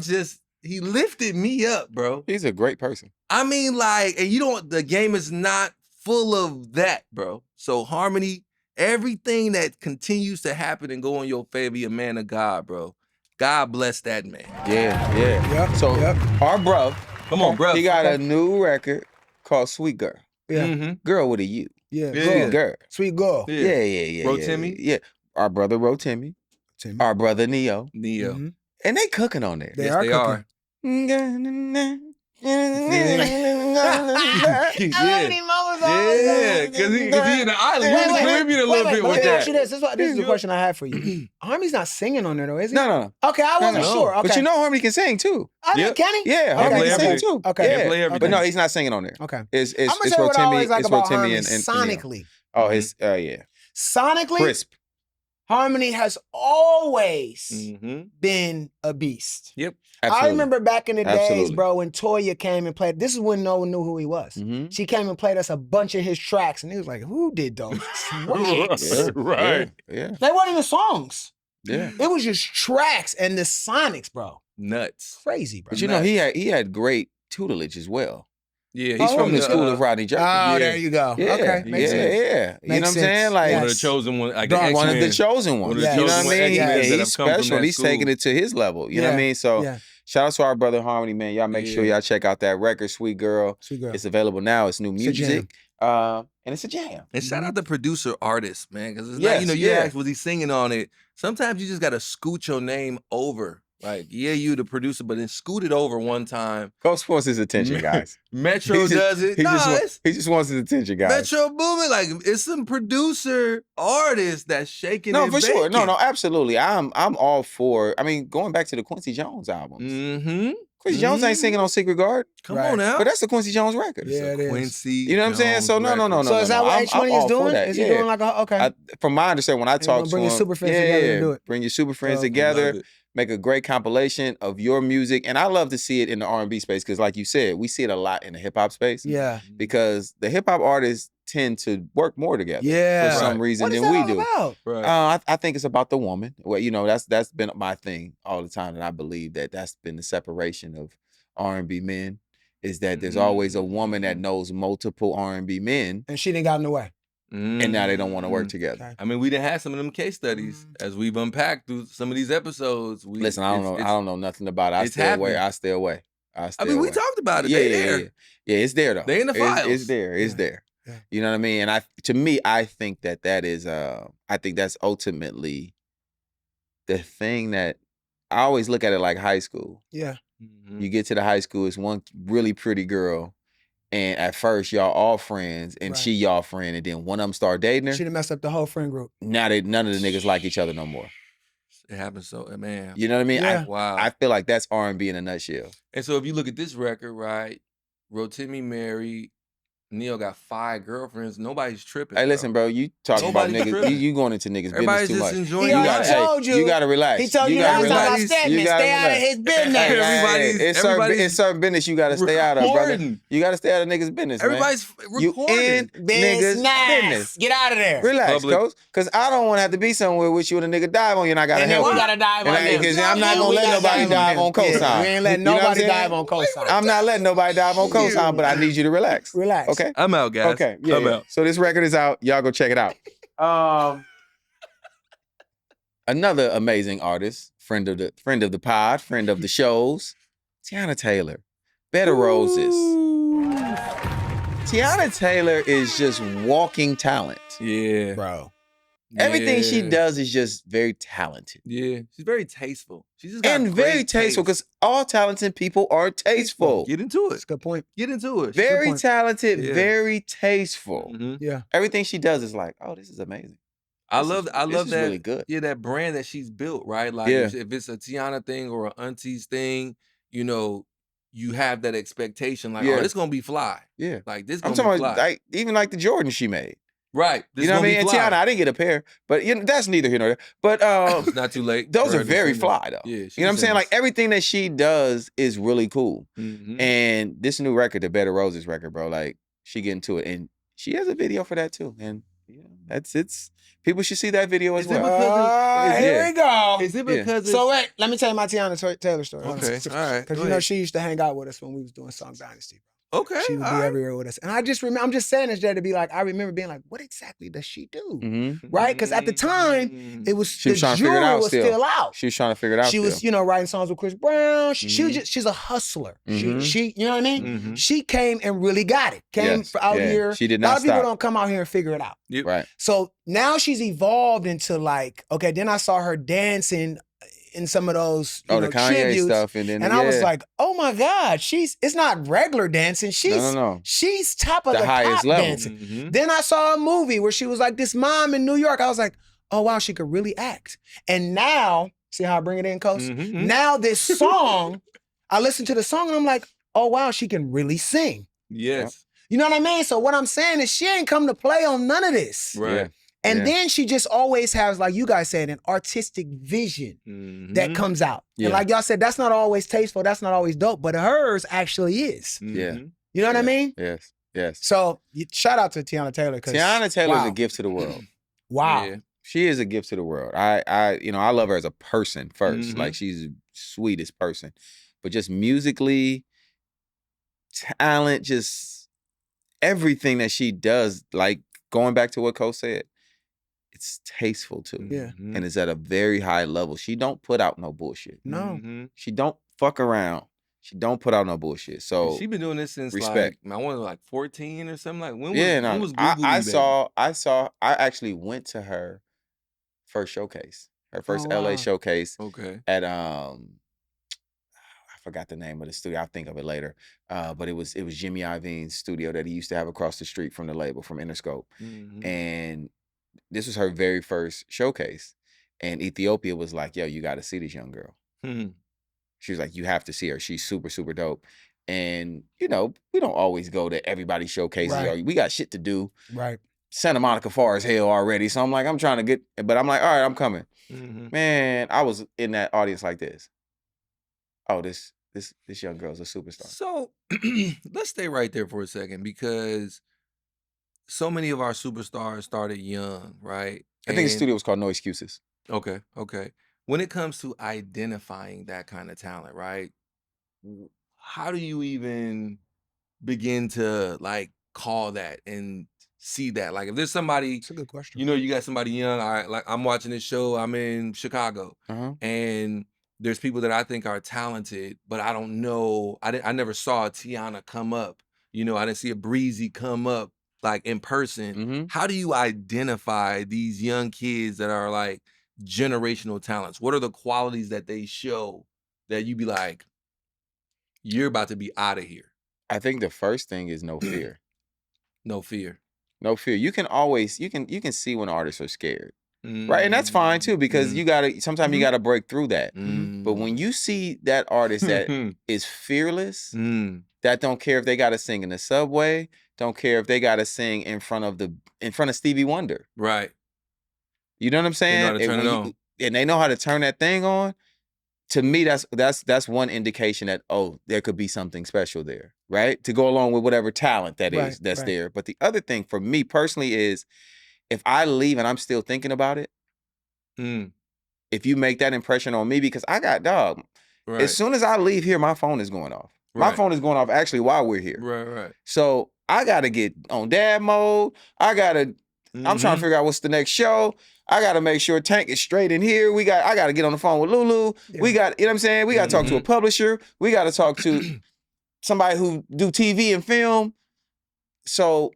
Speaker 1: just, he lifted me up, bro.
Speaker 2: He's a great person.
Speaker 1: I mean, like, and the game is not full of that, bro. So Harmony, everything that continues to happen and go in your favor, you're a man of God, bro. God bless that man.
Speaker 2: Yeah. Yep. So our bruv,
Speaker 1: come on, bruv.
Speaker 2: He got a new record called Sweet Girl.
Speaker 3: Yeah.
Speaker 2: Girl with a U.
Speaker 3: Yeah.
Speaker 2: Girl.
Speaker 3: Sweet girl.
Speaker 2: Yeah.
Speaker 1: Rotimi?
Speaker 2: Yeah. Our brother Rotimi. Our brother Neo.
Speaker 3: Mm-hmm.
Speaker 2: And they cooking on there.
Speaker 3: They are cooking.
Speaker 1: Because he in the island. He was Caribbean a little bit with
Speaker 3: Let me
Speaker 1: that.
Speaker 3: ask you this. This is the question I have for you. Harmony's not singing on there, though, is he?
Speaker 2: No.
Speaker 3: Okay, I wasn't sure. Okay.
Speaker 2: But you know Harmony can sing, too.
Speaker 3: Can he?
Speaker 2: Yeah, Harmony can sing, too.
Speaker 3: Okay.
Speaker 2: Yeah. But no, he's not singing on there.
Speaker 3: Okay.
Speaker 2: It's
Speaker 3: I'm gonna tell you what I always like about Harmony
Speaker 2: and
Speaker 3: sonically.
Speaker 2: Oh, yeah.
Speaker 3: Sonically,
Speaker 2: crisp.
Speaker 3: Harmony has always been a beast.
Speaker 1: Yep.
Speaker 2: Absolutely.
Speaker 3: I remember back in the days, bro, when Toya came and played. This is when no one knew who he was. She came and played us a bunch of his tracks, and he was like, "Who did those tracks?"
Speaker 1: Right.
Speaker 2: Yeah.
Speaker 3: They weren't even songs.
Speaker 2: Yeah.
Speaker 3: It was just tracks and the sonics, bro.
Speaker 1: Nuts.
Speaker 3: Crazy, bro.
Speaker 2: But you know, he had great tutelage as well.
Speaker 1: Yeah,
Speaker 2: He's from the school of Rodney Jerkins.
Speaker 3: Oh, there you go.
Speaker 2: Yeah,
Speaker 3: Okay, makes sense.
Speaker 2: Yeah. You know what I'm
Speaker 3: Makes
Speaker 2: saying?
Speaker 3: sense.
Speaker 2: Like
Speaker 1: one of the chosen ones. Like
Speaker 2: one of the chosen ones.
Speaker 1: One of the
Speaker 2: You know
Speaker 1: chosen
Speaker 2: what I mean?
Speaker 1: X-Men that
Speaker 2: He's
Speaker 1: have come from
Speaker 2: special.
Speaker 1: that
Speaker 2: He's
Speaker 1: school.
Speaker 2: taking it to his level. You know what I mean? So shout out to our brother Harmony, man. Y'all make sure y'all check out that record, Sweet Girl.
Speaker 3: Sweet Girl.
Speaker 2: It's available now. It's new music. And it's a jam.
Speaker 1: And shout out the producer artist, man. Because it's not, you ask, was he singing on it? Sometimes you just got to scoot your name over. Like, you the producer, but then scoot it over one time.
Speaker 2: Ghost wants his attention, guys.
Speaker 1: Metro does it.
Speaker 2: He just wants his attention, guys.
Speaker 1: Metro booming. Like, it's some producer artist that's shaking
Speaker 2: No,
Speaker 1: and
Speaker 2: for sure.
Speaker 1: baking.
Speaker 2: No, absolutely. I'm all for, I mean, going back to the Quincy Jones albums. Quincy Jones ain't singing on Secret Guard.
Speaker 1: Come on now.
Speaker 2: But that's the Quincy Jones record.
Speaker 3: Yeah, it is.
Speaker 1: Quincy
Speaker 2: You know what I'm saying? So no.
Speaker 3: So is that what H Money is doing? Is he doing like a, okay.
Speaker 2: From my understanding, when I talk to
Speaker 3: bring
Speaker 2: him.
Speaker 3: your super friends together and do it.
Speaker 2: Bring your super friends together. Make a great compilation of your music. And I love to see it in the R&B space because like you said, we see it a lot in the hip hop space.
Speaker 3: Yeah.
Speaker 2: Because the hip hop artists tend to work more together for some reason than we do.
Speaker 3: About?
Speaker 2: I think it's about the woman. Well, you know, that's been my thing all the time. And I believe that's been the separation of R&B men is that there's always a woman that knows multiple R&B men.
Speaker 3: And she didn't got in the way.
Speaker 2: And now they don't want to work together.
Speaker 3: Okay.
Speaker 1: I mean, we done had some of them case studies as we've unpacked through some of these episodes.
Speaker 2: Listen, I don't know nothing about it. I stay away.
Speaker 1: I mean, we talked about it.
Speaker 2: Yeah, it's there though.
Speaker 1: They in the files.
Speaker 2: It's there. It's there. Yeah. You know what I mean? And to me, I think that is I think that's ultimately the thing that I always look at it like high school.
Speaker 3: Yeah.
Speaker 2: You get to the high school, it's one really pretty girl. And at first, y'all all friends, and she y'all friend, and then one of them start dating her.
Speaker 3: She done messed up the whole friend group.
Speaker 2: Now none of the niggas like each other no more.
Speaker 1: It happens so, man.
Speaker 2: You know what I mean?
Speaker 3: Yeah.
Speaker 1: Wow.
Speaker 2: I feel like that's R&B in a nutshell.
Speaker 1: And so if you look at this record, right, Rotimi married Neo got 5 girlfriends. Nobody's tripping.
Speaker 2: Hey, listen, bro. You talking about niggas? You going into niggas' business too much.
Speaker 1: Enjoying
Speaker 3: he already told you.
Speaker 2: You gotta relax.
Speaker 3: He told you last time about Stedman. Stay out of his business.
Speaker 2: It's certain business you gotta stay out of, brother. You gotta stay out of niggas' business,
Speaker 1: Everybody's
Speaker 2: man. You in niggas' business.
Speaker 3: Get out of there.
Speaker 2: Relax, coach. Because I don't want to have to be somewhere with you and a nigga dive on you, and I gotta help you.
Speaker 3: We gotta dive on them.
Speaker 2: Because I'm not gonna let nobody dive on cosign.
Speaker 3: We ain't letting nobody dive on cosign.
Speaker 2: I'm not letting nobody dive on cosign, but I need you to relax.
Speaker 3: Relax.
Speaker 2: Okay.
Speaker 1: I'm out, guys.
Speaker 2: Okay. Yeah. I'm out. So this record is out. Y'all go check it out. Another amazing artist, friend of the pod, friend of the shows, Teyana Taylor. Bed of Roses. Teyana Taylor is just walking talent.
Speaker 1: Yeah.
Speaker 3: Bro.
Speaker 2: Everything she does is just very talented.
Speaker 1: Yeah. She's very tasteful. She's just got
Speaker 2: and very tasteful because all talented people are tasteful.
Speaker 1: Get into it.
Speaker 3: That's a good point.
Speaker 1: Get into it.
Speaker 2: Very talented, very tasteful.
Speaker 3: Yeah.
Speaker 2: Everything she does is like, oh, this is amazing.
Speaker 1: I love that.
Speaker 2: Really good.
Speaker 1: Yeah, that brand that she's built, right? Like if it's a Teyana thing or an Auntie's thing, you know, you have that expectation, like, oh, this gonna be fly.
Speaker 2: Yeah.
Speaker 1: Like this
Speaker 2: I'm
Speaker 1: gonna
Speaker 2: talking
Speaker 1: be fly.
Speaker 2: about like even like the Jordan she made.
Speaker 1: Right.
Speaker 2: You know what I mean? And Teyana, I didn't get a pair, but you know, that's neither here nor there. But
Speaker 1: it's not too late.
Speaker 2: Those are very fly though.
Speaker 1: Yeah.
Speaker 2: You know what I'm saying? Like everything that she does is really cool. And this new record, the Bed of Roses record, bro, like she get into it. And she has a video for that too. And it's people should see that video as well.
Speaker 3: Here we go.
Speaker 1: Is it because
Speaker 3: So wait, let me tell you my Teyana Taylor story.
Speaker 1: Okay. All right.
Speaker 3: Because you know she used to hang out with us when we was doing Song Dynasty.
Speaker 1: Okay.
Speaker 3: She would be everywhere with us. And I just remember, I'm just saying this there to be like, I remember being like, what exactly does she do? Right? Because at the time, it was,
Speaker 2: she was trying to figure it out
Speaker 3: still out.
Speaker 2: She was trying to figure it out.
Speaker 3: She was, you know, writing songs with Chris Brown. She was just, she's a hustler. She, you know what I mean? She came and really got it. Came out here.
Speaker 2: She did not
Speaker 3: A lot of people don't come out here and figure it out.
Speaker 1: Yep.
Speaker 2: Right.
Speaker 3: So now she's evolved into like, okay, then I saw her dancing in some of those
Speaker 2: the Kanye
Speaker 3: tributes,
Speaker 2: stuff, and
Speaker 3: I was like, oh my God, it's not regular dancing. She's top of the
Speaker 2: highest
Speaker 3: top
Speaker 2: level.
Speaker 3: dancing. Then I saw a movie where she was like this mom in New York. I was like, oh wow, she could really act. And now, see how I bring it in, Coach? Now this song, I listen to the song and I'm like, oh wow, she can really sing.
Speaker 1: Yes.
Speaker 3: You know what I mean? So what I'm saying is she ain't come to play on none of this.
Speaker 1: Right.
Speaker 2: Yeah.
Speaker 3: And then she just always has, like you guys said, an artistic vision that comes out. And like y'all said, that's not always tasteful, that's not always dope, but hers actually is.
Speaker 2: Yeah.
Speaker 3: You know what I mean?
Speaker 2: Yes. Yes.
Speaker 3: So shout out to Teyana Taylor.
Speaker 2: Teyana Taylor is a gift to the world.
Speaker 3: Wow.
Speaker 1: Yeah.
Speaker 2: She is a gift to the world. I love her as a person first. Like she's the sweetest person. But just musically, talent, just everything that she does, like going back to what Cole said, it's tasteful too.
Speaker 3: Yeah.
Speaker 2: And it's at a very high level. She don't put out no bullshit.
Speaker 3: No.
Speaker 2: She don't fuck around. She don't put out no bullshit. So
Speaker 1: she been doing this since
Speaker 2: respect.
Speaker 1: like, I want like 14 or something. Like when was
Speaker 2: I actually went to her first shocase. Her first LA showcase.
Speaker 1: Okay.
Speaker 2: At I forgot the name of the studio. I'll think of it later. But it was Jimmy Iovine's studio that he used to have across the street from the label, from Interscope. And this was her very first showcase. And Ethiopia was like, yo, you got to see this young girl. She was like, you have to see her. She's super, super dope. And, you know, we don't always go to everybody's showcases.
Speaker 3: Right.
Speaker 2: We got shit to do.
Speaker 3: Right.
Speaker 2: Santa Monica far as hell already. So I'm like, I'm trying to get, but I'm like, all right, I'm coming. Man, I was in that audience like this. Oh, this young girl's a superstar.
Speaker 1: So let's stay right there for a second, because so many of our superstars started young, right?
Speaker 2: I think the studio was called No Excuses.
Speaker 1: Okay. When it comes to identifying that kind of talent, right? How do you even begin to like call that and see that? Like if there's somebody,
Speaker 3: That's a good question.
Speaker 1: you know, you got somebody young, all right, like I'm watching this show, I'm in Chicago, and there's people that I think are talented, but I don't know, I never saw Teyana come up. You know, I didn't see a Breezy come up like in person. How do you identify these young kids that are like generational talents? What are the qualities that they show that you be like, you're about to be out of here?
Speaker 2: I think the first thing is no fear.
Speaker 1: No fear.
Speaker 2: No fear. You can always, you can see when artists are scared. Right. And that's fine too, because you gotta, sometimes you gotta break through that. But when you see that artist that is fearless, that don't care if they gotta sing in the subway, don't care if they got to sing in front of Stevie Wonder.
Speaker 1: Right.
Speaker 2: You know what I'm saying?
Speaker 1: They know how to turn it on.
Speaker 2: And they know how to turn that thing on. To me, that's one indication that, oh, there could be something special there, right? To go along with whatever talent that's there. But the other thing for me personally is, if I leave and I'm still thinking about it, if you make that impression on me, because I got dog. Right. As soon as I leave here, my phone is going off. Right. My phone is going off actually while we're here.
Speaker 1: Right.
Speaker 2: So I got to get on dad mode. I'm trying to figure out what's the next show. I got to make sure Tank is straight in here. I got to get on the phone with Lulu. Yeah. We got, you know what I'm saying? We got to talk to a publisher. We got to talk to somebody who do TV and film. So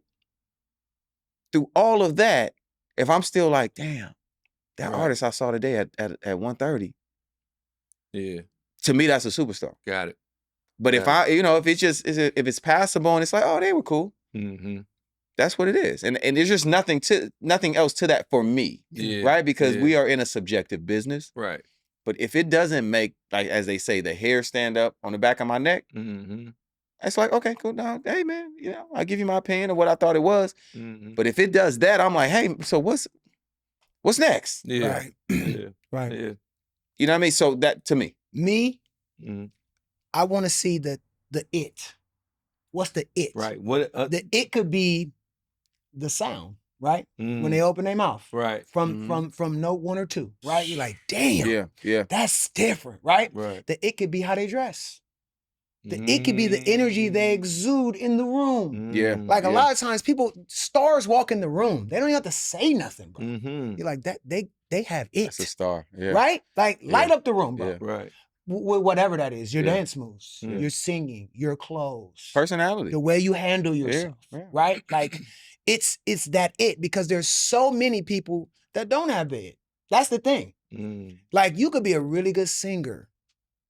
Speaker 2: through all of that, if I'm still like, damn, that artist I saw today at 1:30.
Speaker 1: Yeah.
Speaker 2: To me, that's a superstar.
Speaker 1: Got it.
Speaker 2: But if it's passable and it's like, oh, they were cool. That's what it is. And there's just nothing else to that for me. Yeah. Right? Because we are in a subjective business.
Speaker 1: Right.
Speaker 2: But if it doesn't make, like, as they say, the hair stand up on the back of my neck, it's like, okay, cool. Now, hey, man, I'll give you my opinion of what I thought it was. But if it does that, I'm like, hey, so what's next?
Speaker 1: Yeah.
Speaker 3: Right.
Speaker 1: Yeah.
Speaker 3: Right.
Speaker 1: Yeah.
Speaker 2: You know what I mean? So that, to me.
Speaker 3: I want to see the it. What's the it?
Speaker 1: Right. What
Speaker 3: the it could be the sound, right? When they open their mouth.
Speaker 1: Right.
Speaker 3: From note 1 or 2, right? You're like, damn.
Speaker 2: Yeah.
Speaker 3: That's different, right?
Speaker 1: Right.
Speaker 3: The it could be how they dress. It could be the energy they exude in the room.
Speaker 2: Yeah.
Speaker 3: Like a lot of times stars walk in the room. They don't even have to say nothing, bro. You're like, that they have it.
Speaker 2: That's a star. Yeah.
Speaker 3: Right? Like light up the room, bro.
Speaker 2: Yeah.
Speaker 1: Right.
Speaker 3: Whatever that is, your dance moves, your singing, your clothes,
Speaker 2: personality,
Speaker 3: the way you handle yourself, right? Like it's that it, because there's so many people that don't have the it. That's the thing. Like you could be a really good singer,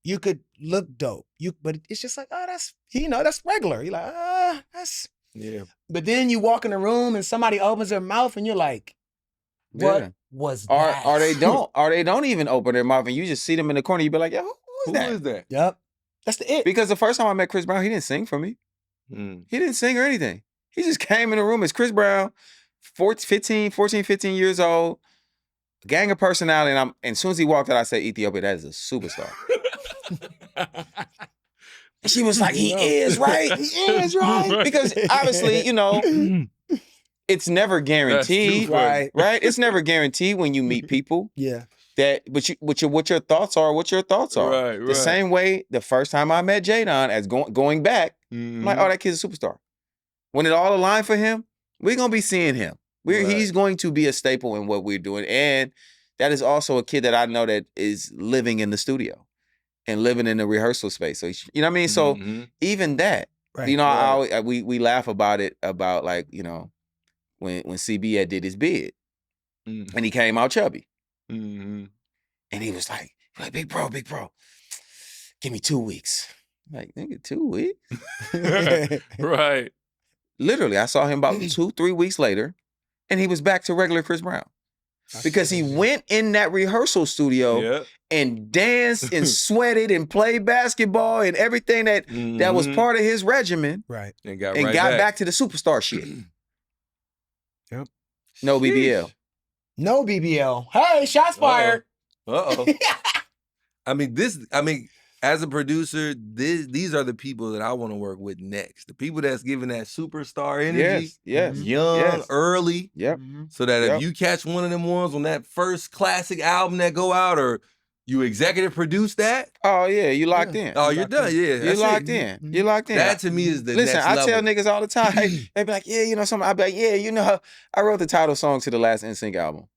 Speaker 3: you could look dope, but it's just like, oh, that's that's regular. You're like, that's But then you walk in the room and somebody opens their mouth and you're like, what was that?
Speaker 2: Or they don't even open their mouth and you just see them in the corner. You be like, yo, who is that?
Speaker 3: Yep. That's the it.
Speaker 2: Because the first time I met Chris Brown, he didn't sing for me. He didn't sing or anything. He just came in the room as Chris Brown, 14, 15 years old, gang of personality. And as soon as he walked out, I said, Ethiopia, that is a superstar. And she was like, he is, right? He is, right? Because obviously, it's never guaranteed, right? It's never guaranteed when you meet people.
Speaker 3: Yeah.
Speaker 2: That, what your thoughts are, what your thoughts are.
Speaker 1: Right.
Speaker 2: The same way the first time I met Jaydon, as going back, I'm like, oh, that kid's a superstar. When it all aligned for him, we're gonna be seeing him. He's going to be a staple in what we're doing, and that is also a kid that I know that is living in the studio and living in the rehearsal space. So you know what I mean. So even that, we laugh about it, about like when CB did his bid, and he came out chubby. And he was like, big bro, give me 2 weeks. I'm like, nigga, 2 weeks?
Speaker 1: Right.
Speaker 2: Literally, I saw him about 2-3 weeks later, and he was back to regular Chris Brown. Because he went in that rehearsal studio and danced and sweated and played basketball and everything that was part of his regimen.
Speaker 3: Right.
Speaker 1: And got
Speaker 2: back to the superstar shit.
Speaker 3: Yep.
Speaker 2: No BBL.
Speaker 3: No BBL. Hey, shots fired.
Speaker 1: I mean, as a producer, these are the people that I want to work with next. The people that's giving that superstar energy.
Speaker 2: Yes.
Speaker 1: Young, early.
Speaker 2: Yep.
Speaker 1: So that if you catch one of them ones on that first classic album that go out, or you executive produce that.
Speaker 2: Oh, yeah, you locked in.
Speaker 1: Oh, you're done. Yeah.
Speaker 2: You're locked in. You're locked in.
Speaker 1: That to me is the
Speaker 2: Listen,
Speaker 1: next
Speaker 2: I
Speaker 1: level.
Speaker 2: tell niggas all the time, they be like, yeah, something. I be like, I wrote the title song to the last NSYNC album.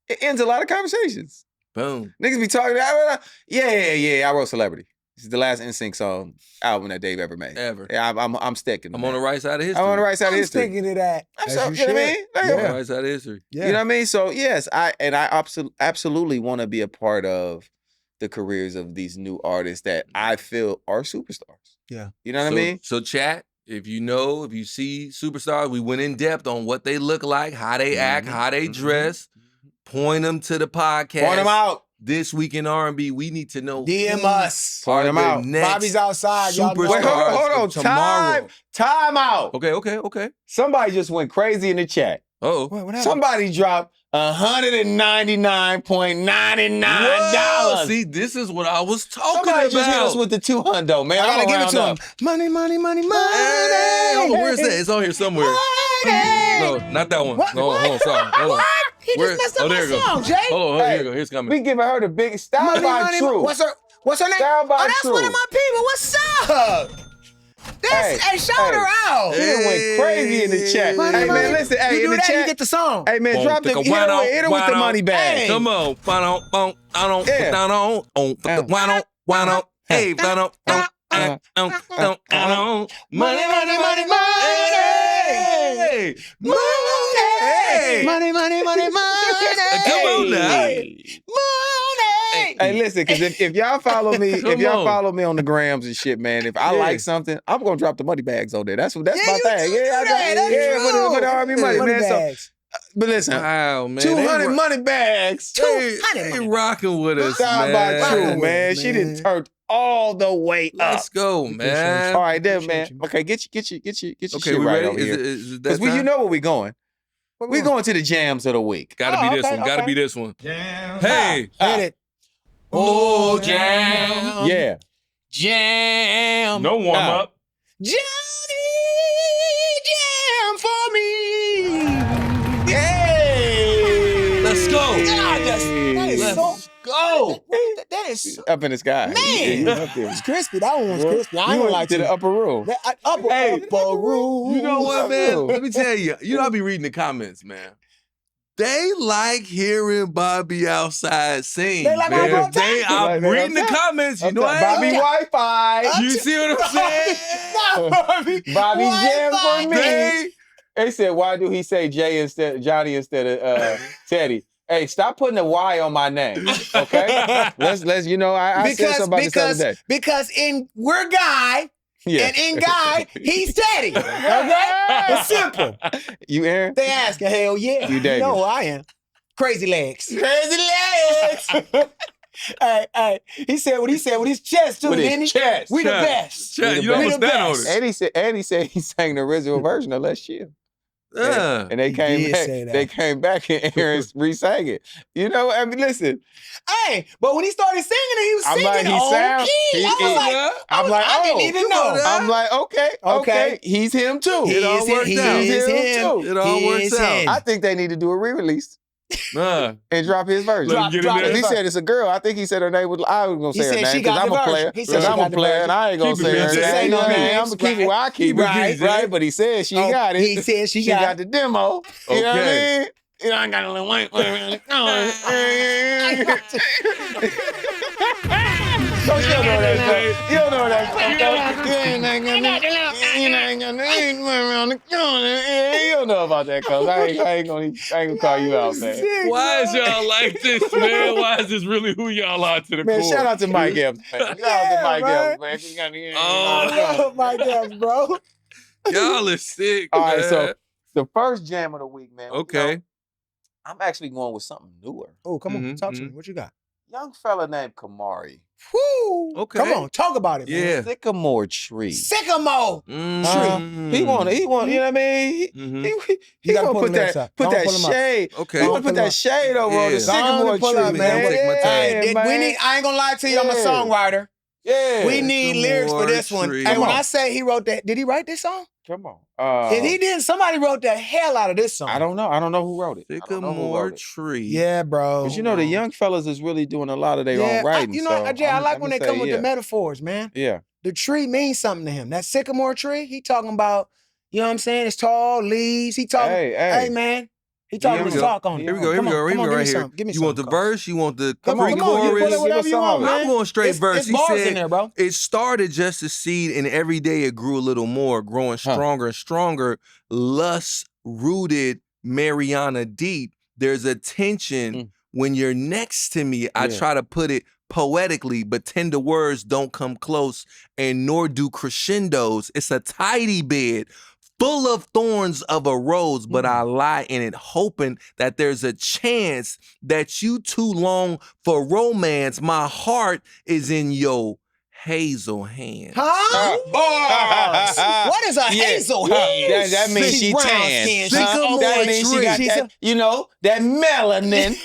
Speaker 2: It ends a lot of conversations.
Speaker 1: Boom.
Speaker 2: Niggas be talking, I wrote Celebrity. This is the last NSYNC song album that Dave ever made.
Speaker 1: Ever.
Speaker 2: Yeah, I'm sticking.
Speaker 1: I'm on the right side of history.
Speaker 2: I'm on the right side of history.
Speaker 3: I'm sticking to that.
Speaker 2: You know what I mean?
Speaker 1: I'm on the right side of history.
Speaker 2: Yeah. You know what I mean? So yes, I absolutely want to be a part of the careers of these new artists that I feel are superstars.
Speaker 3: Yeah.
Speaker 2: You know what I mean?
Speaker 1: So chat, if you see superstars, we went in depth on what they look like, how they act, how they dress. Point them to the podcast.
Speaker 2: Point them out.
Speaker 1: this week in R&B. We need to know.
Speaker 3: DM us.
Speaker 1: Are
Speaker 2: them
Speaker 1: the
Speaker 2: out.
Speaker 1: next
Speaker 3: Bobby's outside. Y'all know.
Speaker 1: superstars
Speaker 2: Wait, hold on.
Speaker 1: of tomorrow.
Speaker 2: Time out.
Speaker 1: Okay.
Speaker 2: Somebody just went crazy in the chat.
Speaker 1: Uh-oh.
Speaker 3: What happened?
Speaker 2: Somebody dropped $199.99.
Speaker 1: See, this is what I was talking
Speaker 2: Somebody
Speaker 1: about.
Speaker 2: just hit us with the $200, man.
Speaker 3: I gotta give it to him.
Speaker 2: him.
Speaker 3: Money.
Speaker 1: Hey, hold on, where's that? It's on here somewhere. No, not that one.
Speaker 3: What?
Speaker 1: No, hold on, sorry. Hold on.
Speaker 3: He
Speaker 1: Where-
Speaker 3: just messed up
Speaker 1: there
Speaker 3: my
Speaker 1: you go.
Speaker 3: song, Jay.
Speaker 1: Hold on,
Speaker 2: Hey,
Speaker 1: here you go. Here's coming.
Speaker 2: We giving her the biggest style by True.
Speaker 3: What's her name?
Speaker 2: Style by
Speaker 3: that's
Speaker 2: True.
Speaker 3: one of my people. What's up? Hey, shout her out.
Speaker 2: She done went crazy in the chat.
Speaker 3: Money,
Speaker 2: Hey,
Speaker 3: money.
Speaker 2: man, listen. Hey,
Speaker 3: You
Speaker 2: in
Speaker 3: do
Speaker 2: the
Speaker 3: that,
Speaker 2: chat.
Speaker 3: you get the song.
Speaker 2: Hey, man, drop the hit her with the money bag.
Speaker 3: Hey.
Speaker 1: Come on. Why don't,
Speaker 2: Yeah.
Speaker 1: hey, money.
Speaker 3: Money.
Speaker 1: Come on now.
Speaker 3: Money.
Speaker 2: Hey, listen, because if y'all follow me,
Speaker 1: Come on.
Speaker 2: follow me on the grams and shit, man, if I like something, I'm gonna drop the money bags on there. That's my
Speaker 3: you
Speaker 2: thing.
Speaker 3: do
Speaker 2: Yeah,
Speaker 3: that.
Speaker 2: for the R&B money, man. So,
Speaker 3: bags.
Speaker 2: but listen,
Speaker 1: Wow, man.
Speaker 2: 200 money bags.
Speaker 1: They
Speaker 3: 200
Speaker 1: they
Speaker 3: money.
Speaker 1: rocking with us,
Speaker 2: Style by
Speaker 1: man.
Speaker 2: True,
Speaker 3: Man.
Speaker 2: man. She done turned all the way up.
Speaker 1: Let's go, man.
Speaker 2: All right, then, man.
Speaker 3: Appreciate you.
Speaker 2: Okay, get your
Speaker 1: Okay,
Speaker 2: shit
Speaker 1: we
Speaker 2: right
Speaker 1: ready?
Speaker 2: over here.
Speaker 1: Is it that
Speaker 2: Because we,
Speaker 1: time?
Speaker 2: you know where we going. We going to the jams of the week.
Speaker 1: Gotta be this
Speaker 3: okay,
Speaker 1: one. Gotta
Speaker 3: okay.
Speaker 1: be this one.
Speaker 4: Damn.
Speaker 1: Hey.
Speaker 3: Hit it.
Speaker 1: Oh,
Speaker 3: jam.
Speaker 2: Yeah.
Speaker 3: Jam.
Speaker 1: No warm up.
Speaker 3: Johnny, jam for me.
Speaker 2: Hey!
Speaker 1: Let's go.
Speaker 3: That is
Speaker 1: Let's
Speaker 3: so
Speaker 1: go.
Speaker 3: That is so,
Speaker 2: Up in the sky.
Speaker 3: Man.
Speaker 2: He's up there.
Speaker 3: it's crispy. That one was crispy. I
Speaker 2: You
Speaker 3: ain't gonna
Speaker 2: went
Speaker 3: lie
Speaker 2: to the
Speaker 3: you.
Speaker 2: upper room.
Speaker 3: Upper room.
Speaker 1: You know what, man?
Speaker 2: Upper room.
Speaker 1: Let me tell you. You know, I be reading the comments, man. They like hearing Bobby outside sing.
Speaker 3: They like
Speaker 1: man.
Speaker 3: my bro
Speaker 1: I'm
Speaker 2: They
Speaker 1: reading the
Speaker 2: upset.
Speaker 1: comments. You know what?
Speaker 2: Bobby Wi-Fi.
Speaker 1: You see what I'm saying?
Speaker 2: Bobby jam for me.
Speaker 1: They-
Speaker 2: They said, why do he say Johnny instead of Teddy? Hey, stop putting a Y on my name. Okay? let's you know, I said something about this the other day.
Speaker 3: Because we're Guy,
Speaker 2: Yeah.
Speaker 3: and in Guy, he's Teddy. Okay? It's simple.
Speaker 2: You Aaron?
Speaker 3: They asking, hell yeah.
Speaker 2: You David.
Speaker 3: know who I am. Crazy legs. Crazy legs. Hey, he said what he said with his chest too,
Speaker 2: With his
Speaker 3: didn't he?
Speaker 2: chest.
Speaker 3: We the
Speaker 1: Chest.
Speaker 3: best.
Speaker 1: Chest.
Speaker 2: We
Speaker 1: You know
Speaker 3: We
Speaker 1: what's
Speaker 3: the
Speaker 1: that on
Speaker 3: best.
Speaker 1: it?
Speaker 2: And he said he sang the original version of Let's Chill. And they
Speaker 3: He
Speaker 2: came
Speaker 3: did
Speaker 2: back.
Speaker 3: say that.
Speaker 2: They came back and Aaron re-sang it. You know, I mean, listen.
Speaker 3: Hey, but when he started singing it, he was
Speaker 2: I'm
Speaker 3: singing
Speaker 2: like, he
Speaker 3: on
Speaker 2: sound-
Speaker 3: key.
Speaker 2: he-
Speaker 3: I was like, I didn't even know.
Speaker 2: I'm like, okay,
Speaker 3: Okay.
Speaker 2: he's him too.
Speaker 3: He
Speaker 1: It all
Speaker 3: is
Speaker 1: worked
Speaker 3: him.
Speaker 1: out.
Speaker 3: He is
Speaker 2: He's him
Speaker 3: him.
Speaker 2: too.
Speaker 1: It all
Speaker 3: He
Speaker 1: works
Speaker 3: is
Speaker 1: out.
Speaker 3: him.
Speaker 2: I think they need to do a re-release and drop his version.
Speaker 1: Let him get in
Speaker 3: Drop
Speaker 1: there.
Speaker 3: it.
Speaker 2: He said it's a girl. I think he said her name was. I was gonna
Speaker 3: He
Speaker 2: say her
Speaker 3: said
Speaker 2: name
Speaker 3: she
Speaker 2: because
Speaker 3: got
Speaker 2: I'm
Speaker 3: the
Speaker 2: a player.
Speaker 3: version. He said
Speaker 2: Because
Speaker 3: she
Speaker 2: I'm
Speaker 3: got
Speaker 2: a
Speaker 3: the
Speaker 2: player,
Speaker 3: version.
Speaker 2: and I ain't gonna
Speaker 1: Keep it
Speaker 2: say her
Speaker 1: Beyonce.
Speaker 2: name.
Speaker 3: Say
Speaker 2: You
Speaker 3: no
Speaker 2: know what I mean?
Speaker 3: names.
Speaker 2: I'm gonna keep it where I keep
Speaker 3: Right.
Speaker 2: it. Right, but he said she got it.
Speaker 3: He said she
Speaker 2: She got
Speaker 3: got
Speaker 2: the demo. You know what I
Speaker 1: Okay.
Speaker 2: mean? You know, I got a little white. Don't you know that stuff? You don't know that stuff. You don't know about that, cuz I ain't gonna call you out, man.
Speaker 1: Why is y'all like this, man? Why is this really who y'all are to the
Speaker 2: Man,
Speaker 1: core?
Speaker 2: shout out to Mike Evans, man. Shout out to Mike
Speaker 3: man.
Speaker 2: Evans, man.
Speaker 3: I love my guys, bro.
Speaker 1: Y'all are sick,
Speaker 2: All
Speaker 1: man.
Speaker 2: right, so the first jam of the week, man.
Speaker 1: Okay.
Speaker 2: You know, I'm actually going with something newer.
Speaker 3: Oh, come on,
Speaker 1: Mhm,
Speaker 3: talk to
Speaker 1: mhm.
Speaker 3: me. What you got?
Speaker 2: Young fella named Khamari.
Speaker 3: Woo!
Speaker 1: Okay.
Speaker 3: Come on, talk about it, man.
Speaker 1: Yeah.
Speaker 2: Sycamore tree.
Speaker 3: Sycamore.
Speaker 2: He want, you know what I mean?
Speaker 1: Mhm.
Speaker 2: He
Speaker 3: gotta
Speaker 2: gonna
Speaker 3: pull
Speaker 2: put
Speaker 3: them lyrics
Speaker 2: that,
Speaker 3: up.
Speaker 2: put
Speaker 3: Don't
Speaker 2: that
Speaker 3: pull them up.
Speaker 2: shade.
Speaker 1: Okay.
Speaker 2: He gonna put that shade over on
Speaker 1: Yeah.
Speaker 2: the sycamore
Speaker 3: Pull
Speaker 2: tree,
Speaker 3: up,
Speaker 2: man.
Speaker 1: Take my time.
Speaker 3: Hey,
Speaker 2: man.
Speaker 3: we need. I ain't gonna lie to you. I'm a
Speaker 2: Yeah.
Speaker 3: songwriter.
Speaker 2: Yeah.
Speaker 3: We need lyrics for this one.
Speaker 1: Tree.
Speaker 3: Hey,
Speaker 2: Come
Speaker 3: when
Speaker 2: on.
Speaker 3: I say he wrote that, did he write this song?
Speaker 2: Come on.
Speaker 3: If he didn't, somebody wrote the hell out of this song.
Speaker 2: I don't know. I don't know who wrote it. I don't know who
Speaker 1: Sycamore
Speaker 2: wrote it.
Speaker 1: tree.
Speaker 3: Yeah, bro.
Speaker 2: But you know, the young fellas is really doing a lot of their
Speaker 3: yeah,
Speaker 2: own writing.
Speaker 3: you know,
Speaker 2: so
Speaker 3: Jay, I like
Speaker 2: I'm
Speaker 3: when they
Speaker 2: gonna
Speaker 3: come
Speaker 2: say
Speaker 3: with
Speaker 2: yeah.
Speaker 3: the metaphors, man.
Speaker 2: Yeah.
Speaker 3: The tree means something to him. That sycamore tree, he talking about, you know what I'm saying? It's tall, leaves. He talking,
Speaker 2: Hey.
Speaker 3: man. He talking
Speaker 2: Here we
Speaker 3: his
Speaker 2: go.
Speaker 3: talk on it.
Speaker 1: Here we go. Here
Speaker 3: Come
Speaker 1: we
Speaker 3: on,
Speaker 1: go. Here
Speaker 3: come
Speaker 1: we
Speaker 3: on,
Speaker 1: go.
Speaker 3: give
Speaker 1: Right
Speaker 3: me
Speaker 1: here.
Speaker 3: some. Give me
Speaker 1: You
Speaker 3: some.
Speaker 1: want the
Speaker 3: cuz.
Speaker 1: verse? You want the
Speaker 3: Come on, come on. You
Speaker 1: pre-chorus?
Speaker 3: put it
Speaker 2: Give us
Speaker 3: whatever you
Speaker 2: some
Speaker 3: want,
Speaker 2: of it.
Speaker 3: man.
Speaker 1: I'm going straight verse.
Speaker 3: It's
Speaker 1: He
Speaker 3: bars
Speaker 1: said,
Speaker 3: in there, bro.
Speaker 1: it started just a seed, and every day it grew a little more, growing stronger and stronger. Lust-rooted Mariana deep. There's a tension when you're next to me. I
Speaker 2: Yeah.
Speaker 1: try to put it poetically, but tender words don't come close, and nor do crescendos. It's a tidy bed, full of thorns of a rose, but I lie in it, hoping that there's a chance that you too long for romance. My heart is in your hazel hands.
Speaker 3: Huh? Bars. What is a hazel hand?
Speaker 2: That means she tan.
Speaker 1: Sycamore
Speaker 2: That means she got that, that melanin.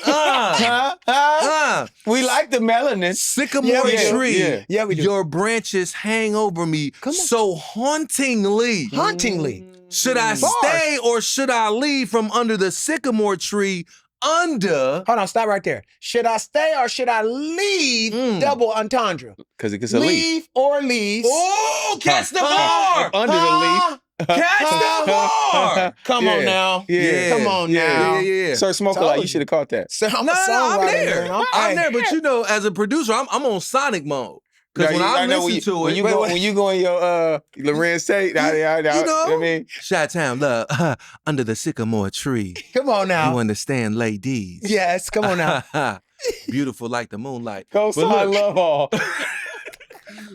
Speaker 2: We like the melanin.
Speaker 1: Sycamore tree.
Speaker 3: Yeah, we do.
Speaker 1: Your branches hang over me so hauntingly.
Speaker 3: Hauntingly.
Speaker 1: Should I stay or should I leave from under the sycamore tree? Hold
Speaker 3: on, stop right there. Should I stay or should I leave? Double entendre.
Speaker 2: Because it's a
Speaker 3: leave or leave.
Speaker 1: Oh, catch the bar!
Speaker 2: Under the leaf.
Speaker 1: Catch the bar!
Speaker 3: Come on now.
Speaker 2: Yeah.
Speaker 3: Come on now.
Speaker 2: Yeah. Sir Smoke-A-Lot, you should have caught that.
Speaker 3: So I'm
Speaker 1: I'm there.
Speaker 3: Man.
Speaker 1: I'm there, but as a producer, I'm on Sonic mode. Because when I listen to it,
Speaker 2: when you go in your Larren state, I mean,
Speaker 1: Chi-Town love under the sycamore tree.
Speaker 3: Come on now.
Speaker 1: You understand, ladies?
Speaker 3: Yes, come on now.
Speaker 1: Beautiful like the moonlight.
Speaker 2: I love all.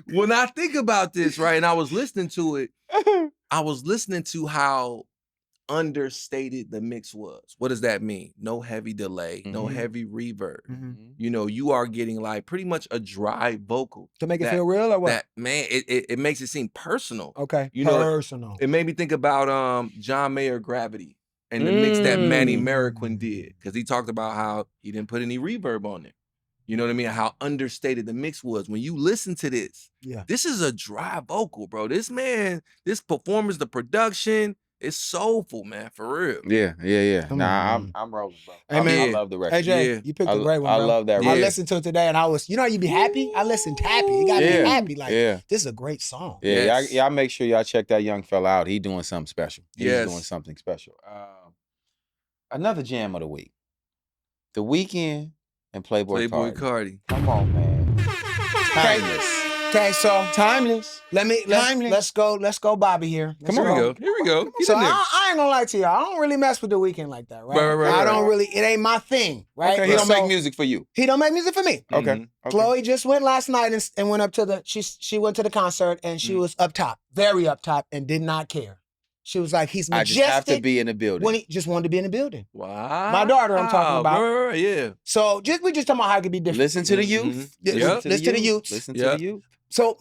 Speaker 1: When I think about this, right, and I was listening to it, I was listening to how understated the mix was. What does that mean? No heavy delay, no heavy reverb. You are getting like pretty much a dry vocal.
Speaker 3: To make it feel real or what?
Speaker 1: That, man, it makes it seem personal.
Speaker 3: Okay, personal.
Speaker 1: It made me think about John Mayer Gravity and the mix that Manny Marroquin did. Because he talked about how he didn't put any reverb on it. You know what I mean? How understated the mix was. When you listen to this, this is a dry vocal, bro. This performance, the production, it's soulful, man, for real.
Speaker 2: Yeah. Nah, I'm rolling, bro.
Speaker 3: Hey, man,
Speaker 2: I love the record.
Speaker 3: AJ, you picked a great one, bro.
Speaker 2: I love that record.
Speaker 3: I listened to it today and I was, you'd be happy? I listened happy. You got me happy. Like, this is a great song.
Speaker 2: Yeah, y'all make sure y'all check that young fella out. He doing something special. He's doing something special. Another jam of the week. The Weeknd and Playboi
Speaker 1: Carti.
Speaker 2: Come on, man. Timeless.
Speaker 3: Okay, so
Speaker 2: timeless.
Speaker 3: Let's go, Bobby here.
Speaker 1: Here we go.
Speaker 3: So I ain't gonna lie to y'all. I don't really mess with the Weeknd like that, right? I don't really. It ain't my thing, right?
Speaker 2: Okay, he don't make music for you.
Speaker 3: He don't make music for me.
Speaker 2: Okay.
Speaker 3: Chloe just went last night and went up to she went to the concert and she was up top, very up top, and did not care. She was like, he's majestic.
Speaker 2: I just have to be in the building.
Speaker 3: When he just wanted to be in the building.
Speaker 1: Wow.
Speaker 3: My daughter I'm talking about.
Speaker 1: Yeah.
Speaker 3: So we just talking about how it could be different.
Speaker 2: Listen to the youth.
Speaker 3: Listen to the youth.
Speaker 2: Listen to the youth.
Speaker 3: So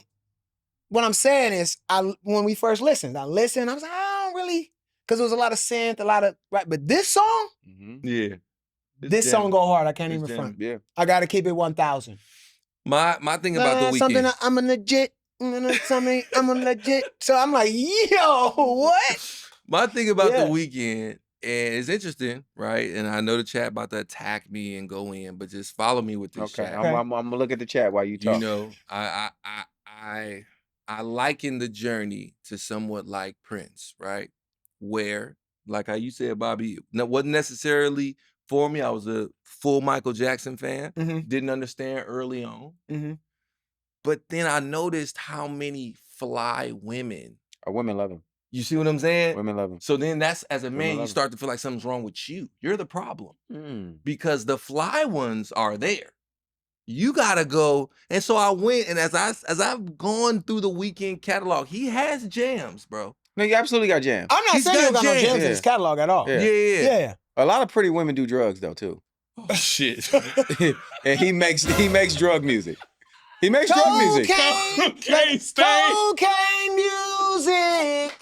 Speaker 3: what I'm saying is, when we first listened, I was like, I don't really, because there was a lot of synth, right? But this song, this song go hard. I can't even front.
Speaker 2: Yeah.
Speaker 3: I got to keep it 1,000.
Speaker 1: My thing about the Weeknd.
Speaker 3: Something I'm a legit. I'm a legit. So I'm like, yo, what?
Speaker 1: My thing about the Weeknd, and it's interesting, right? And I know the chat about to attack me and go in, but just follow me with this chat.
Speaker 2: I'm gonna look at the chat while you talk.
Speaker 1: I liken the journey to somewhat like Prince, right? Where, like how you said, Bobby, wasn't necessarily for me. I was a full Michael Jackson fan. Didn't understand early on. But then I noticed how many fly women.
Speaker 2: Women love him.
Speaker 1: You see what I'm saying?
Speaker 2: Women love him.
Speaker 1: So then that's, as a man, you start to feel like something's wrong with you. You're the problem. Because the fly ones are there. You gotta go. And so I went, and as I've gone through the Weeknd catalog, he has jams, bro.
Speaker 2: No, he absolutely got jams.
Speaker 3: I'm not saying he got no jams in his catalog at all.
Speaker 1: Yeah.
Speaker 2: A lot of pretty women do drugs though too.
Speaker 1: Oh, shit.
Speaker 2: And he makes drug music. He makes drug music.
Speaker 3: Cocaine music.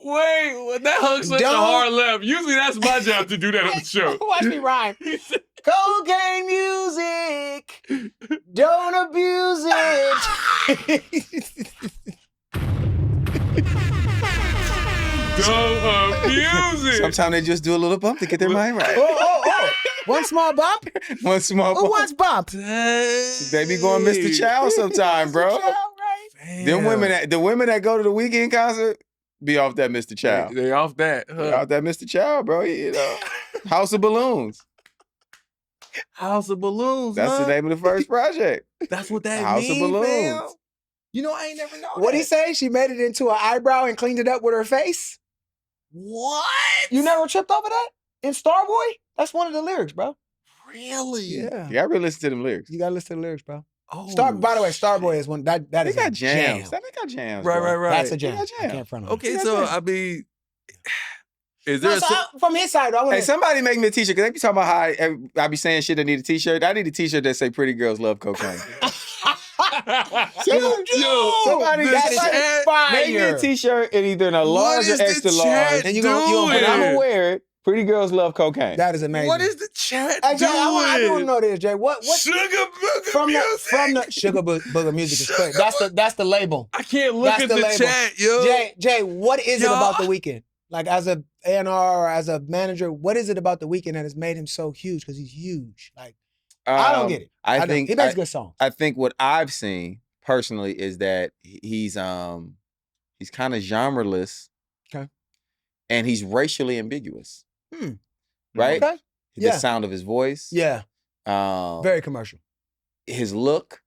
Speaker 1: Wait, that hook's such a hard left. Usually that's my job to do that on the show.
Speaker 3: Watch me rhyme. Cocaine music. Don't abuse it.
Speaker 1: Don't abuse it.
Speaker 2: Sometimes they just do a little bump to get their mind right.
Speaker 3: Oh. One small bump?
Speaker 2: One small bump.
Speaker 3: What's bump?
Speaker 2: They be going Mr. Child sometime, bro. The women that go to the Weeknd concert be off that Mr. Child.
Speaker 1: They off that.
Speaker 2: They off that Mr. Child, bro. House of Balloons.
Speaker 1: House of Balloons.
Speaker 2: That's the name of the first project.
Speaker 1: That's what that
Speaker 2: House
Speaker 1: means,
Speaker 2: of Balloons.
Speaker 1: Fam. You know, I ain't never know.
Speaker 3: What'd he say? She made it into an eyebrow and cleaned it up with her face?
Speaker 1: What?
Speaker 3: You never tripped over that? In Starboy? That's one of the lyrics, bro.
Speaker 1: Really?
Speaker 3: Yeah.
Speaker 2: You gotta really listen to them lyrics.
Speaker 3: You gotta listen to the lyrics, bro. By the way, Starboy is one that
Speaker 2: They
Speaker 3: is
Speaker 2: got
Speaker 3: a
Speaker 2: jams.
Speaker 3: jam.
Speaker 2: They got jams.
Speaker 1: Right,
Speaker 2: bro.
Speaker 1: right, right.
Speaker 3: That's a jam.
Speaker 2: They got
Speaker 3: I
Speaker 2: jams.
Speaker 3: can't front on it.
Speaker 1: Okay, so I mean, is there
Speaker 3: from his side, I
Speaker 2: Hey, somebody make me a t-shirt, because they be talking about how I be saying shit that need a t-shirt. I need a t-shirt that say pretty girls love cocaine. Somebody make me a t-shirt in either in a large or extra large.
Speaker 3: And and
Speaker 2: I'm gonna wear it. Pretty girls love cocaine.
Speaker 3: That is amazing.
Speaker 1: What is the chat
Speaker 3: Hey, Jay,
Speaker 1: doing?
Speaker 3: I want to know this, Jay. What
Speaker 1: Sugar Booger
Speaker 3: from
Speaker 1: music?
Speaker 3: From the Sugar Booger music is crazy. That's the label.
Speaker 1: I can't look
Speaker 3: That's
Speaker 1: at
Speaker 3: the
Speaker 1: the
Speaker 3: label.
Speaker 1: chat, yo.
Speaker 3: Jay, what is it about the Weeknd? Like as a A&R or as a manager, what is it about the Weeknd that has made him so huge? Because he's huge. Like I don't get it.
Speaker 2: I think
Speaker 3: he makes good songs.
Speaker 2: I think what I've seen personally is that he's kind of genreless.
Speaker 3: Okay.
Speaker 2: And he's racially ambiguous. Right?
Speaker 3: Okay.
Speaker 2: The sound of his voice.
Speaker 3: Yeah. Very commercial.
Speaker 2: His look.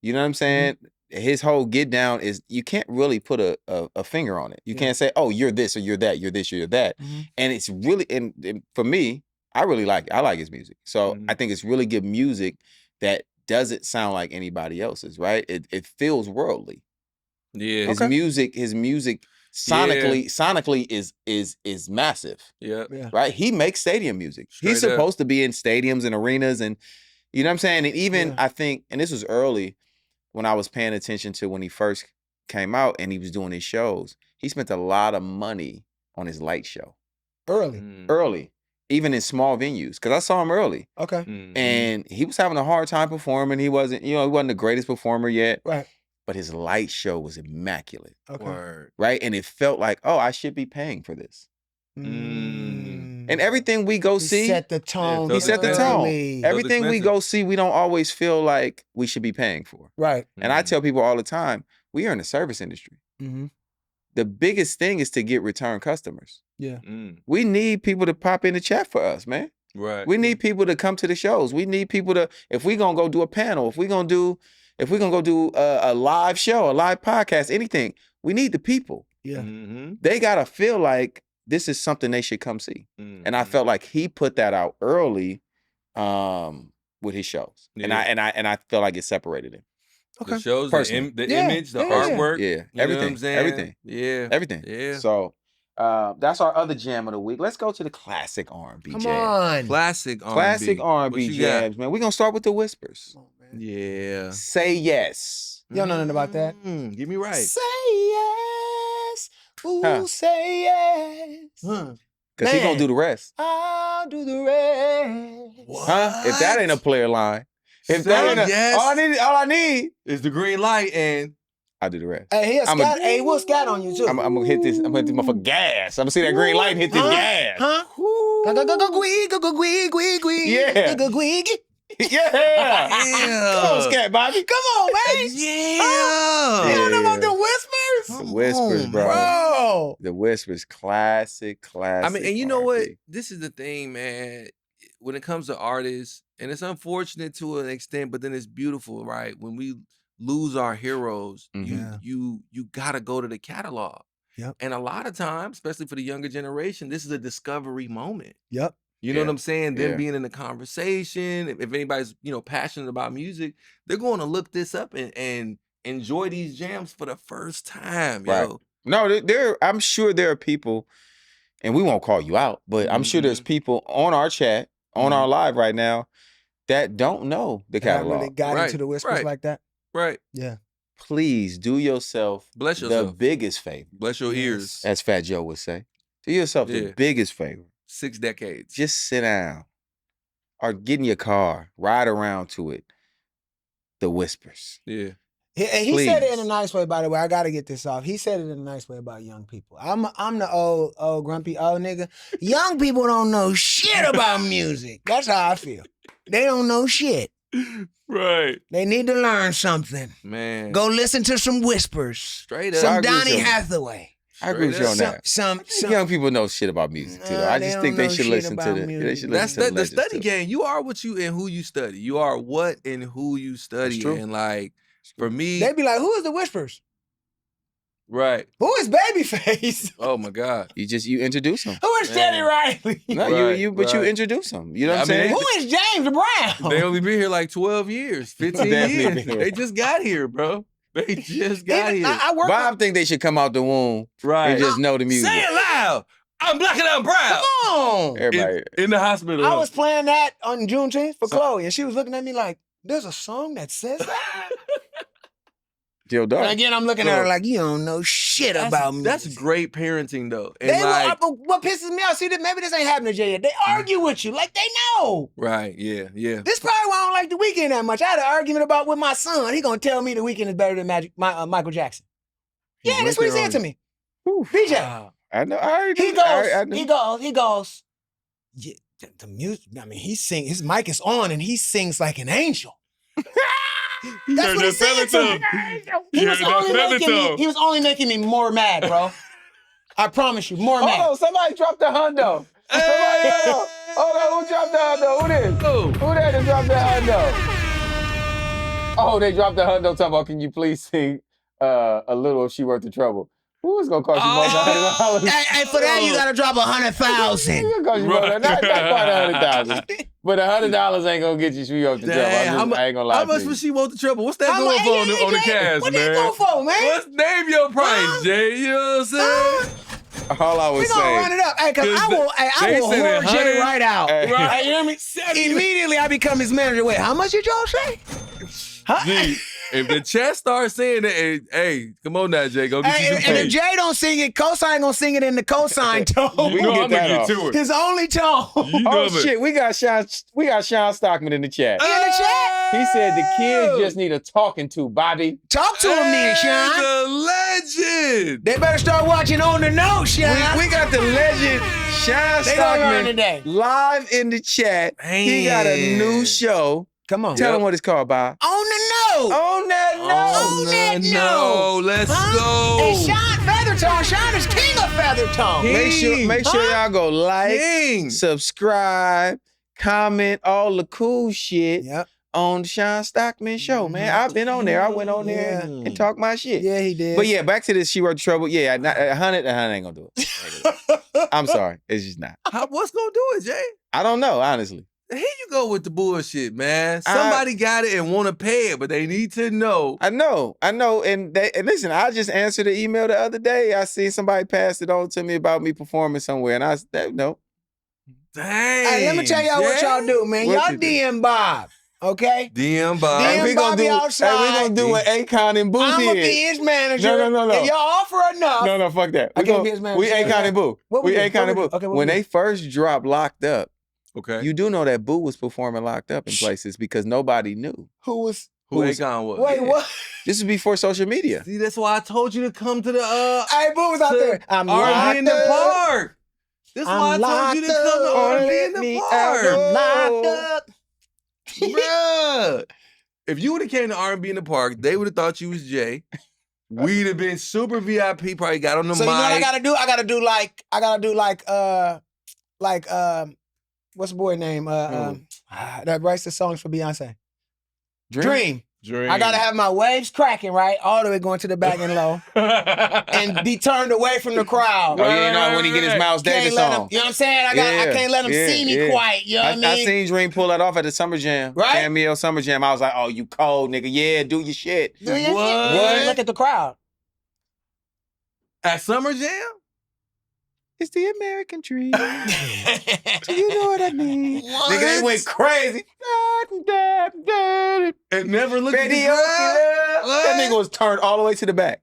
Speaker 2: You know what I'm saying? His whole get down is, you can't really put a finger on it. You can't say, oh, you're this or you're that, you're this or you're that. And it's really, and for me, I really like it. I like his music. So I think it's really good music that doesn't sound like anybody else's, right? It feels worldly.
Speaker 1: Yeah.
Speaker 2: His music sonically is massive.
Speaker 1: Yeah.
Speaker 2: Right? He makes stadium music. He's supposed to be in stadiums and arenas, and you know what I'm saying? And even I think, and this was early when I was paying attention to when he first came out and he was doing his shows, he spent a lot of money on his light show. Early. Even in small venues. Because I saw him early.
Speaker 3: Okay.
Speaker 2: And he was having a hard time performing. He wasn't the greatest performer yet.
Speaker 3: Right.
Speaker 2: But his light show was immaculate.
Speaker 3: Okay.
Speaker 1: Word.
Speaker 2: Right? And it felt like, oh, I should be paying for this. And everything we go see.
Speaker 3: He set the tone.
Speaker 2: He set the tone. Everything we go see, we don't always feel like we should be paying for.
Speaker 3: Right.
Speaker 2: And I tell people all the time, we are in the service industry. The biggest thing is to get return customers.
Speaker 3: Yeah.
Speaker 2: We need people to pop in the chat for us, man.
Speaker 1: Right.
Speaker 2: We need people to come to the shows. We need people to, if we gonna go do a panel, if we gonna go do a live show, a live podcast, anything, we need the people.
Speaker 3: Yeah.
Speaker 2: They gotta feel like this is something they should come see. And I felt like he put that out early with his shows. And I felt like it separated him.
Speaker 1: Okay. The shows, the image, the artwork.
Speaker 2: Everything. Everything.
Speaker 1: Yeah.
Speaker 2: Everything.
Speaker 1: Yeah.
Speaker 2: So that's our other jam of the week. Let's go to the classic R&B jam.
Speaker 3: Come on.
Speaker 1: Classic R&B.
Speaker 2: Classic R&B jams, man. We're going to start with the whispers.
Speaker 3: Oh, man.
Speaker 1: Yeah.
Speaker 2: Say Yes.
Speaker 3: You don't know nothing about that?
Speaker 1: Get me right.
Speaker 3: Say yes. Ooh, say yes.
Speaker 2: Because he going to do the rest.
Speaker 3: I'll do the rest.
Speaker 1: What?
Speaker 2: Huh? If that ain't a player line. If that ain't all I need
Speaker 1: is the green light, and
Speaker 2: I'll do the rest.
Speaker 3: Hey, we'll scat on you too.
Speaker 2: I'm gonna hit this. I'm gonna hit this motherfucker gas. I'm gonna see that green light and hit this gas.
Speaker 3: Huh?
Speaker 2: Yeah. Yeah. Come on, scat, Bobby.
Speaker 3: Come on, man.
Speaker 1: Yeah.
Speaker 3: You don't know about the whispers?
Speaker 2: The whispers, bro. The whispers, classic.
Speaker 1: I mean, and you know
Speaker 2: R&B.
Speaker 1: what? This is the thing, man. When it comes to artists, and it's unfortunate to an extent, but then it's beautiful, right? When we lose our heroes, you gotta go to the catalog.
Speaker 3: Yep.
Speaker 1: And a lot of times, especially for the younger generation, this is a discovery moment.
Speaker 3: Yep.
Speaker 1: You know what I'm saying? Them being in the conversation. If anybody's, passionate about music, they're going to look this up and enjoy these jams for the first time.
Speaker 2: Right.
Speaker 1: Yo.
Speaker 2: No, I'm sure there are people, and we won't call you out, but I'm sure there's people on our chat, on our live right now, that don't know the catalog.
Speaker 3: I really got into the whispers like that.
Speaker 1: Right.
Speaker 3: Yeah.
Speaker 2: Please do yourself the biggest favor.
Speaker 1: Bless your ears.
Speaker 2: As Fat Joe would say. Do yourself the biggest favor.
Speaker 1: 6 decades.
Speaker 2: Just sit down or get in your car, ride around to it. The whispers.
Speaker 1: Yeah.
Speaker 3: He said it in a nice way, by the way. I got to get this off. He said it in a nice way about young people. I'm the old grumpy old nigga. Young people don't know shit about music. That's how I feel. They don't know shit.
Speaker 1: Right.
Speaker 3: They need to learn something.
Speaker 1: Man.
Speaker 3: Go listen to some whispers.
Speaker 1: Straight up.
Speaker 3: Some Donny Hathaway.
Speaker 2: I agree with you on that. Some young people know shit about music too. I just think they should listen to
Speaker 1: the study game. You are what you and who you study. You are what and who you study. And like for me,
Speaker 3: they be like, "Who is the whispers?"
Speaker 1: Right.
Speaker 3: Who is Babyface?
Speaker 1: Oh my God.
Speaker 2: You introduce him.
Speaker 3: Who is Teddy Riley?
Speaker 2: No,
Speaker 1: Right,
Speaker 2: you introduce him. You know what I'm saying?
Speaker 3: Who is James Brown?
Speaker 1: They only been here like 12 years, 15 years. They just got here, bro. They just got here.
Speaker 2: Bob think they should come out the womb and just know the music.
Speaker 1: Say it loud. I'm black and I'm proud.
Speaker 3: Come on.
Speaker 2: Everybody.
Speaker 1: In the hospital.
Speaker 3: I was playing that on Juneteenth for Chloe, and she was looking at me like, there's a song that says that?
Speaker 2: Still dark.
Speaker 3: And again, I'm looking at her like, you don't know shit about me.
Speaker 1: That's great parenting, though. And
Speaker 3: what pisses me off, see, maybe this ain't happening to Jay yet. They argue with you like they know.
Speaker 1: Right, yeah.
Speaker 3: This probably why I don't like The Weeknd that much. I had an argument about with my son. He gonna tell me The Weeknd is better than Michael Jackson. Yeah, that's what he said to me. BJ.
Speaker 1: Wow.
Speaker 2: I know. I already
Speaker 3: He goes, yeah, the music, I mean, his mic is on and he sings like an angel. That's what he said to me. He was only making me more mad, bro. I promise you, more mad.
Speaker 2: Oh, somebody dropped the hundo. Hold on, who dropped the hundo? Who this? Who that dropped the hundo? Oh, they dropped the hundo talking about, can you please sing a little if she worth the trouble? Who is gonna cost you more than $100?
Speaker 3: Hey, for that you gotta drop 100,000.
Speaker 2: It's gonna cost you more than not quite 100,000. But $100 ain't gonna get you she worth the trouble. I ain't gonna lie.
Speaker 1: How much was she worth the trouble? What's that going for on the cast,
Speaker 3: what
Speaker 1: man?
Speaker 3: What that go for, man?
Speaker 1: Name your price, Jay. You know what I'm saying?
Speaker 2: All I was saying.
Speaker 3: We gonna run it up. Hey, cause I will whore Jay right out.
Speaker 1: Right.
Speaker 3: You hear me? Immediately I become his manager. Wait, how much did y'all say?
Speaker 1: Gee, if the chat starts saying that, hey, come on now, Jay, go get you some
Speaker 3: And if Jay don't sing it, Cosign gonna sing it in the cosign tone.
Speaker 1: You know I'm gonna get to it.
Speaker 3: His only tone.
Speaker 2: Oh shit, we got Sean Stockman in the chat.
Speaker 3: In the chat?
Speaker 2: He said the kids just need a talking to, Bobby.
Speaker 3: Talk to him then, Sean.
Speaker 1: The legend.
Speaker 3: They better start watching On the Nose, Sean.
Speaker 2: We got the legend Sean Stockman
Speaker 3: today.
Speaker 2: live in the chat. Man. He got a new show.
Speaker 3: Come on.
Speaker 2: Tell him what it's called, Bob.
Speaker 3: On the Nose.
Speaker 2: On that nose.
Speaker 3: On that nose.
Speaker 1: No, let's go.
Speaker 3: And Sean Feathertone. Sean is king of Feathertone.
Speaker 2: Make sure y'all go like, subscribe, comment, all the cool shit on the Sean Stockman show, man. I've been on there. I went on there and talked my shit.
Speaker 3: Yeah, he did.
Speaker 2: But yeah, back to this She Wrote the Trouble. Yeah, 100 ain't gonna do it. I'm sorry. It's just not.
Speaker 1: What's gonna do it, Jay?
Speaker 2: I don't know, honestly.
Speaker 1: Here you go with the bullshit, man. Somebody got it and want to pay it, but they need to know.
Speaker 2: I know. And listen, I just answered the email the other day. I seen somebody pass it on to me about me performing somewhere, and I said, no.
Speaker 1: Dang.
Speaker 3: Hey, let me tell y'all what y'all do, man. Y'all DM Bob, okay?
Speaker 1: DM Bob.
Speaker 3: DM Bobby outside.
Speaker 2: We're going to do what Akon and Boo did.
Speaker 3: I'm going to be his manager.
Speaker 2: No.
Speaker 3: If y'all offer enough.
Speaker 2: No, fuck that.
Speaker 3: I can't be his manager.
Speaker 2: We Akon and Boo.
Speaker 3: We
Speaker 2: Akon and Boo.
Speaker 3: Okay,
Speaker 2: when they first dropped Locked Up,
Speaker 1: okay,
Speaker 2: you do know that Boo was performing Locked Up in places because nobody knew.
Speaker 1: Who Akon was.
Speaker 3: Wait, what?
Speaker 2: This is before social media.
Speaker 1: See, that's why I told you to come to the
Speaker 3: Hey, Boo was out there.
Speaker 1: I'm R&B in the park. That's why I told you to come to R&B in the park.
Speaker 3: I'm locked up.
Speaker 1: Bruh. If you would have came to R&B in the park, they would have thought you was Jay. We'd have been super VIP, probably got on the mic.
Speaker 3: So you know what I gotta do? I gotta do like what's the boy name? That writes the songs for Beyonce. Dream. I gotta have my waves cracking, right? All the way going to the back and low. And be turned away from the crowd.
Speaker 2: Oh, yeah, no, when he get his Miles Davis on.
Speaker 3: You know what I'm saying? I can't let him see me quite. You know what I mean?
Speaker 2: I seen Dream pull that off at the Summer Jam.
Speaker 3: Right?
Speaker 2: Cameo Summer Jam. I was like, oh, you cold, nigga. Yeah, do your shit.
Speaker 3: Do your shit. What? Look at the crowd.
Speaker 1: At Summer Jam?
Speaker 2: It's the American dream. Do you know what I mean?
Speaker 3: What?
Speaker 2: Nigga, they went crazy.
Speaker 1: It never looked at
Speaker 2: That nigga was turned all the way to the back.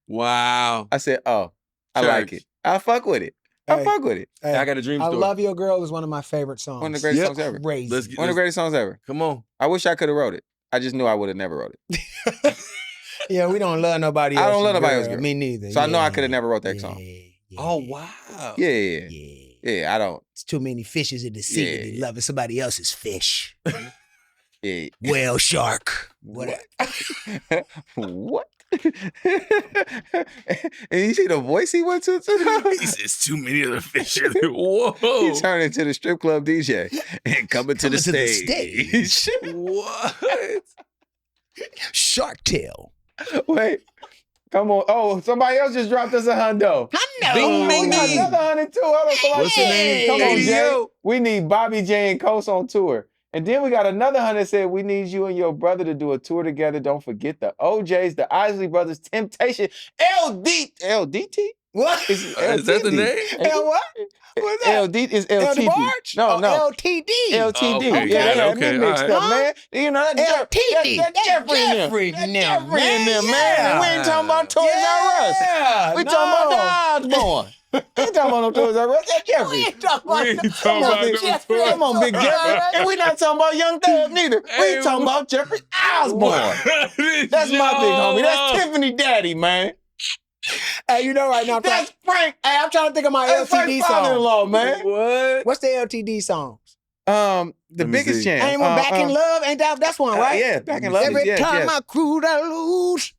Speaker 1: Wow.
Speaker 2: I said, oh, I like it. I fuck with it. I fuck with it.
Speaker 3: Hey,
Speaker 1: I got a dream story.
Speaker 3: I Love Your Girl is one of my favorite songs.
Speaker 2: One of the greatest songs ever.
Speaker 3: Crazy.
Speaker 2: One of the greatest songs ever.
Speaker 1: Come on.
Speaker 2: I wish I could have wrote it. I just knew I would have never wrote it.
Speaker 3: Yeah, we don't love nobody else.
Speaker 2: I don't love nobody else.
Speaker 3: Me neither.
Speaker 2: So I know I could have never wrote that song.
Speaker 1: Oh, wow.
Speaker 2: Yeah, I don't.
Speaker 3: It's too many fishes in the sea to be loving somebody else's fish.
Speaker 2: Yeah.
Speaker 3: Whale shark. What?
Speaker 2: What? And you see the voice he went to?
Speaker 1: He says too many other fish. Whoa.
Speaker 2: He turned into the strip club DJ and coming to the stage.
Speaker 1: What?
Speaker 3: Shark Tale.
Speaker 2: Wait. Come on. Oh, somebody else just dropped us a hundo.
Speaker 1: Ding,
Speaker 2: We
Speaker 1: ding,
Speaker 2: got
Speaker 1: ding.
Speaker 2: another 100 too. Hold on, somebody.
Speaker 1: What's the name?
Speaker 2: Come on, Jay.
Speaker 1: ADO.
Speaker 2: We need Bobby J and Coast on tour. And then we got another 100 said we need you and your brother to do a tour together. Don't forget the OJs, the Isley Brothers, Temptation, LDT?
Speaker 3: What?
Speaker 1: Is that the name?
Speaker 3: L what? What's that?
Speaker 2: LD is
Speaker 3: L
Speaker 2: LTD.
Speaker 3: DeBarge?
Speaker 2: No, no.
Speaker 3: LTD.
Speaker 2: LTD.
Speaker 1: Oh, okay.
Speaker 2: Yeah,
Speaker 1: Yeah,
Speaker 2: they had me
Speaker 1: okay,
Speaker 2: mixed
Speaker 1: all
Speaker 2: up,
Speaker 3: right.
Speaker 2: man. You know, that
Speaker 3: LTD.
Speaker 2: That Jeffrey in
Speaker 3: Jeffrey
Speaker 2: them.
Speaker 3: in
Speaker 2: That
Speaker 3: them,
Speaker 2: Jeffrey in them, man.
Speaker 3: yeah.
Speaker 2: We ain't talking about Toys R Us.
Speaker 3: Yeah,
Speaker 2: We talking about the Osborne. We ain't talking about no Toys R Us. That's Jeffrey.
Speaker 3: We ain't talking about
Speaker 1: We ain't
Speaker 3: the-
Speaker 1: talking about
Speaker 3: Big
Speaker 1: them
Speaker 3: Jeffrey.
Speaker 1: toys.
Speaker 2: Come on, Big Jeffrey. And we not talking about Young Thug neither.
Speaker 1: Hey,
Speaker 2: We talking about Jeffrey Osborne. That's my big homie. That's Tiffany Daddy, man.
Speaker 3: Hey, you know right now,
Speaker 2: That's Frank.
Speaker 3: hey, I'm trying to think of my
Speaker 2: That's
Speaker 3: LTD
Speaker 2: Frank's
Speaker 3: song.
Speaker 2: father-in-law, man.
Speaker 1: What?
Speaker 3: What's the LTD songs?
Speaker 2: The
Speaker 1: Let me
Speaker 2: biggest
Speaker 1: see.
Speaker 2: chance.
Speaker 3: Ain't one Back in Love? Ain't that's one, right?
Speaker 2: Yeah, Back in Love.
Speaker 3: Every
Speaker 2: yes,
Speaker 3: time
Speaker 2: yes.
Speaker 3: I cruise, I lose.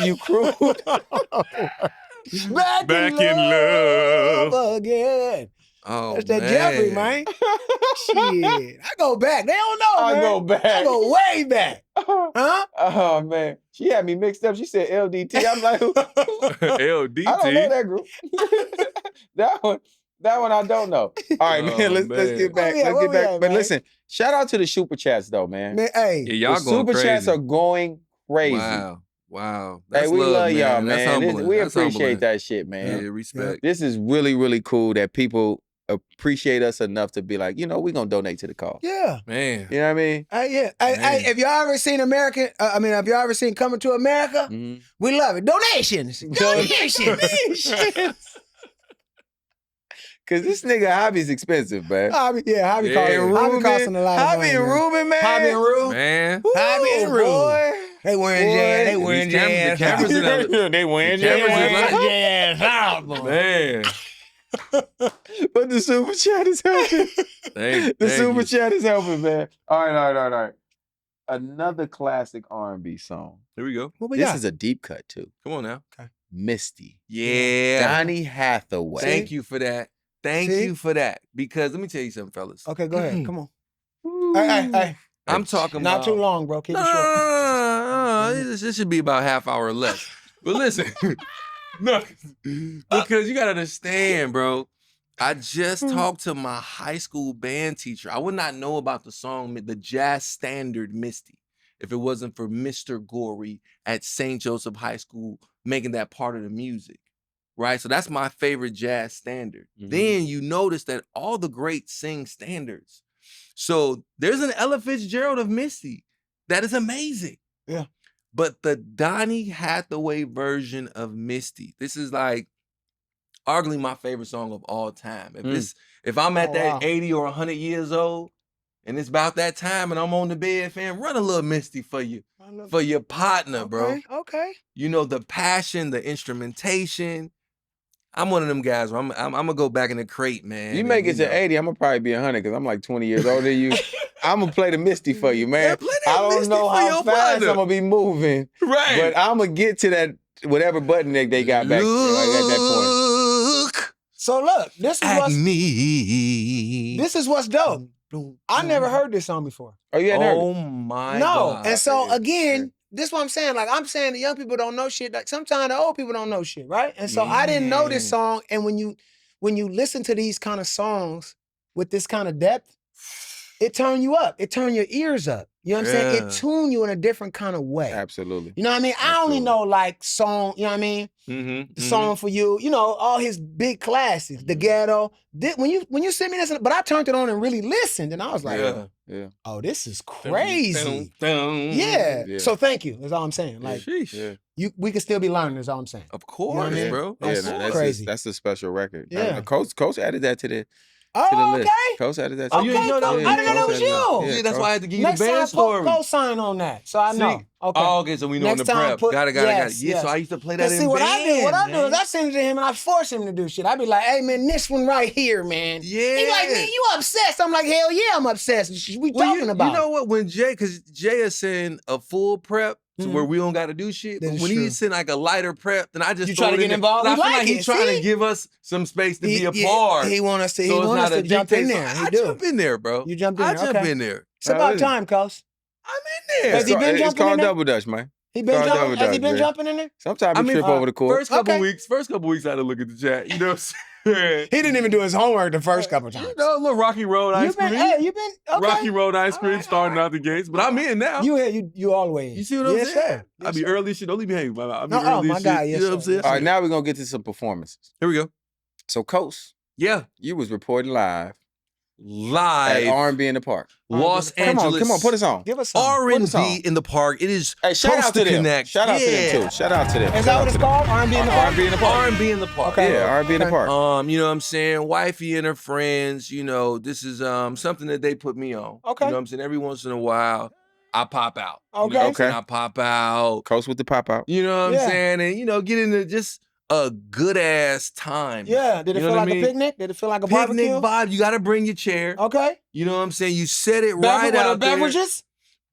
Speaker 2: You crude.
Speaker 3: Back in love again.
Speaker 1: Oh,
Speaker 3: That's that Jeffrey, man. Shit. I go back. They don't know, man.
Speaker 2: I go back.
Speaker 3: I go way back. Huh?
Speaker 2: Oh, man. She had me mixed up. She said LDT. I'm like, who?
Speaker 1: LDT.
Speaker 2: I don't know that group. that one I don't know. All right,
Speaker 1: Oh,
Speaker 2: man. Let's
Speaker 1: man.
Speaker 2: get back.
Speaker 3: Where we at?
Speaker 2: Let's
Speaker 3: Where
Speaker 2: get
Speaker 3: we
Speaker 2: back.
Speaker 3: at,
Speaker 2: But
Speaker 3: man?
Speaker 2: listen, shout out to the super chats though, man.
Speaker 3: Man, hey.
Speaker 1: Yeah, y'all
Speaker 2: The
Speaker 1: going
Speaker 2: super
Speaker 1: crazy.
Speaker 2: chats are going crazy.
Speaker 1: Wow.
Speaker 2: Hey,
Speaker 1: That's
Speaker 2: we love y'all,
Speaker 1: man. That's
Speaker 2: man.
Speaker 1: humbling.
Speaker 2: We
Speaker 1: That's
Speaker 2: appreciate
Speaker 1: humbling.
Speaker 2: that shit, man.
Speaker 1: Yeah, respect.
Speaker 2: This is really, really cool that people appreciate us enough to be like, you know, we're gonna donate to the cause.
Speaker 3: Yeah.
Speaker 1: Man.
Speaker 2: You know what I mean?
Speaker 3: Yeah. Hey, if y'all ever seen American, have y'all ever seen Coming to America?
Speaker 2: Mhm.
Speaker 3: We love it. Donations. Donations.
Speaker 2: Cause this nigga hobby's expensive, man.
Speaker 3: Hobby
Speaker 1: Yeah.
Speaker 3: costing a lot of
Speaker 2: Hobby
Speaker 3: money.
Speaker 2: and
Speaker 3: man.
Speaker 2: Ruben, man.
Speaker 3: Hobby and Rue.
Speaker 1: Man.
Speaker 3: Hobby and Rue.
Speaker 2: Boy.
Speaker 3: They wearing
Speaker 2: Boy.
Speaker 3: jazz. They wearing
Speaker 1: These cameras- the
Speaker 3: jazz.
Speaker 1: cameras in that-
Speaker 2: They wearing
Speaker 1: the cameras
Speaker 2: jazz.
Speaker 1: is like-
Speaker 3: jazz out, boy.
Speaker 1: Man.
Speaker 2: But the super chat is helping.
Speaker 1: Thank
Speaker 2: The super
Speaker 1: you.
Speaker 2: chat is helping, man. All right. Another classic R&B song.
Speaker 1: Here we go.
Speaker 3: What we
Speaker 2: This
Speaker 3: got?
Speaker 2: is a deep cut too.
Speaker 1: Come on now.
Speaker 2: Misty.
Speaker 1: Yeah.
Speaker 2: Donny Hathaway.
Speaker 1: Thank you for that. Thank
Speaker 3: See?
Speaker 1: you for that. Because let me tell you something, fellas.
Speaker 3: Okay, go ahead. Come on. Hey.
Speaker 1: I'm talking
Speaker 3: Not
Speaker 1: about...
Speaker 3: too long, bro. Keep it
Speaker 1: No,
Speaker 3: short.
Speaker 1: this should be about half hour or less. But listen, no, because you gotta understand, bro. I just talked to my high school band teacher. I would not know about the song, the jazz standard Misty, if it wasn't for Mr. Gory at St. Joseph High School making that part of the music, right? So that's my favorite jazz standard. Then you notice that all the greats sing standards. So there's an Ella Fitzgerald of Misty that is amazing.
Speaker 3: Yeah.
Speaker 1: But the Donny Hathaway version of Misty, this is like arguably my favorite song of all time. If I'm at that 80 or 100 years old and it's about that time and I'm on the bed, fam, run a little Misty for you, for your partner, bro.
Speaker 3: Okay.
Speaker 1: You know, the passion, the instrumentation. I'm one of them guys where I'm gonna go back in the crate, man.
Speaker 2: You make it to 80, I'm gonna probably be 100 because I'm like 20 years older than you. I'm gonna play the Misty for you, man.
Speaker 1: Yeah, play that
Speaker 2: I don't
Speaker 1: Misty
Speaker 2: know
Speaker 1: for
Speaker 2: how
Speaker 1: your
Speaker 2: fast
Speaker 1: partner.
Speaker 2: I'm gonna be moving,
Speaker 1: Right.
Speaker 2: but I'm gonna get to that whatever button they got back like, at that point.
Speaker 1: Look
Speaker 3: So look, this is
Speaker 1: at
Speaker 3: what's
Speaker 1: me.
Speaker 3: this is what's dope. I never heard this song before.
Speaker 2: Oh, you hadn't heard it?
Speaker 1: Oh my
Speaker 3: No.
Speaker 1: God.
Speaker 3: And so again, this is what I'm saying. Like I'm saying the young people don't know shit. Like sometimes the old people don't know shit, right? And so I didn't know this song. And when you listen to these kind of songs with this kind of depth, it turn you up. It turn your ears up. You know what I'm saying?
Speaker 1: Yeah.
Speaker 3: It tune you in a different kind of way.
Speaker 2: Absolutely.
Speaker 3: You know what I mean? I only know like song, you know what I mean? The song for you, you know, all his big classics, The Ghetto. When you sent me this, but I turned it on and really listened, and I was like,
Speaker 2: Yeah.
Speaker 3: oh, this is crazy.
Speaker 1: Dun.
Speaker 3: Yeah.
Speaker 2: Yeah.
Speaker 3: So thank you. That's all I'm saying. Like
Speaker 1: Sheesh.
Speaker 3: we can still be learning. That's all I'm saying.
Speaker 1: Of course,
Speaker 3: You know what I mean?
Speaker 1: bro.
Speaker 2: Yeah,
Speaker 3: That's
Speaker 2: no,
Speaker 3: crazy.
Speaker 2: that's a special record.
Speaker 3: Yeah.
Speaker 2: Coach added that to the
Speaker 3: Oh,
Speaker 2: list.
Speaker 3: okay.
Speaker 2: Coach added that to
Speaker 3: Okay,
Speaker 2: the
Speaker 1: you know that-
Speaker 3: I didn't know that was you.
Speaker 1: Yeah, that's why I had to give you
Speaker 3: Next
Speaker 1: the
Speaker 3: time,
Speaker 1: band story.
Speaker 3: co-sign on that, so I know.
Speaker 1: See?
Speaker 3: Okay.
Speaker 1: Oh, okay, so we know
Speaker 3: Next
Speaker 1: in the
Speaker 3: time,
Speaker 1: prep.
Speaker 3: put-
Speaker 1: Got it.
Speaker 3: yes,
Speaker 1: Yeah,
Speaker 3: yes.
Speaker 1: so I used to play that
Speaker 3: Cause
Speaker 1: in
Speaker 3: see what I do
Speaker 1: band,
Speaker 3: is I send it to him and I force him to do shit. I be like, hey man, this one right here, man.
Speaker 1: Yeah.
Speaker 3: He like, man, you obsessed. I'm like, hell yeah, I'm obsessed. We
Speaker 1: Well,
Speaker 3: talking about.
Speaker 1: You know what? When because Jay is sending a full prep to where we don't got to do shit.
Speaker 3: That
Speaker 1: But
Speaker 3: is
Speaker 1: when
Speaker 3: true.
Speaker 1: he send like a lighter prep, then I just
Speaker 3: You
Speaker 1: throw
Speaker 3: try
Speaker 1: it
Speaker 3: to
Speaker 1: in
Speaker 3: get
Speaker 1: there.
Speaker 3: involved?
Speaker 1: I
Speaker 3: We
Speaker 1: feel
Speaker 3: like
Speaker 1: like he's
Speaker 3: it,
Speaker 1: trying
Speaker 3: see?
Speaker 1: to give us some space to be a
Speaker 3: Yeah,
Speaker 1: part.
Speaker 3: He want us to. He
Speaker 1: So it's
Speaker 3: want us
Speaker 1: not
Speaker 3: to
Speaker 1: a
Speaker 3: jump in
Speaker 1: dictate.
Speaker 3: there.
Speaker 1: So
Speaker 3: He
Speaker 1: I
Speaker 3: do.
Speaker 1: jump in there, bro.
Speaker 3: You jumped in
Speaker 1: I
Speaker 3: there.
Speaker 1: jump
Speaker 3: Okay.
Speaker 1: in there.
Speaker 3: It's about time, Coach.
Speaker 1: I'm in there.
Speaker 3: Has he been
Speaker 2: It's
Speaker 3: jumping in
Speaker 2: called
Speaker 3: there?
Speaker 2: Double Dutch, man.
Speaker 3: He been
Speaker 2: Carl
Speaker 3: jumping.
Speaker 2: Double
Speaker 3: Has he
Speaker 2: Dutch,
Speaker 3: been
Speaker 2: man.
Speaker 3: jumping in there?
Speaker 2: Sometimes he trip over the court.
Speaker 1: First couple
Speaker 3: Okay.
Speaker 1: weeks, I had to look at the chat. You know what I'm saying?
Speaker 3: He didn't even do his homework the first couple times.
Speaker 1: You know, a little Rocky Road ice cream.
Speaker 3: You been okay.
Speaker 1: Rocky Road ice
Speaker 3: All
Speaker 1: cream
Speaker 3: right,
Speaker 1: starting
Speaker 3: all
Speaker 1: out the gates. But I'm in now.
Speaker 3: You all the way in.
Speaker 1: You see what I'm
Speaker 3: Yes,
Speaker 1: saying?
Speaker 3: Sir.
Speaker 1: I be early as shit. Don't leave me hanging. I be
Speaker 3: No,
Speaker 1: early
Speaker 3: my
Speaker 1: as
Speaker 3: God,
Speaker 1: shit.
Speaker 3: yes,
Speaker 1: You know what I'm
Speaker 3: sir.
Speaker 1: saying?
Speaker 2: All right, now we're going to get to some performances.
Speaker 1: Here we go.
Speaker 2: So, Coast,
Speaker 1: Yeah.
Speaker 2: you was reporting live
Speaker 1: Live.
Speaker 2: at R&B in the Park.
Speaker 1: Los Angeles.
Speaker 2: Come on, put us on.
Speaker 3: Give us some.
Speaker 1: R&B in the Park. It is
Speaker 2: Hey, shout out to them.
Speaker 1: Connect.
Speaker 2: Shout out to them, too. Shout out to them.
Speaker 3: Is that what it's called? R&B in the Park?
Speaker 2: R&B in the Park.
Speaker 1: R&B in the Park.
Speaker 3: Okay.
Speaker 2: Yeah, R&B in the Park.
Speaker 1: You know what I'm saying? Wifey and her friends, you know, this is something that they put me on.
Speaker 3: Okay.
Speaker 1: You know what I'm saying? Every once in a while, I pop out.
Speaker 3: Okay.
Speaker 1: You know what I'm saying?
Speaker 2: Okay.
Speaker 1: I pop out.
Speaker 2: Coast with the pop out.
Speaker 1: You know what I'm
Speaker 3: Yeah.
Speaker 1: saying? And, you know, get into just a good ass time.
Speaker 3: Yeah. Did it
Speaker 1: You know
Speaker 3: feel
Speaker 1: what
Speaker 3: like
Speaker 1: I mean?
Speaker 3: a picnic? Did it feel like a
Speaker 1: Picnic
Speaker 3: barbecue?
Speaker 1: vibe. You got to bring your chair.
Speaker 3: Okay.
Speaker 1: You know what I'm saying? You set it right out there.
Speaker 3: Beverages?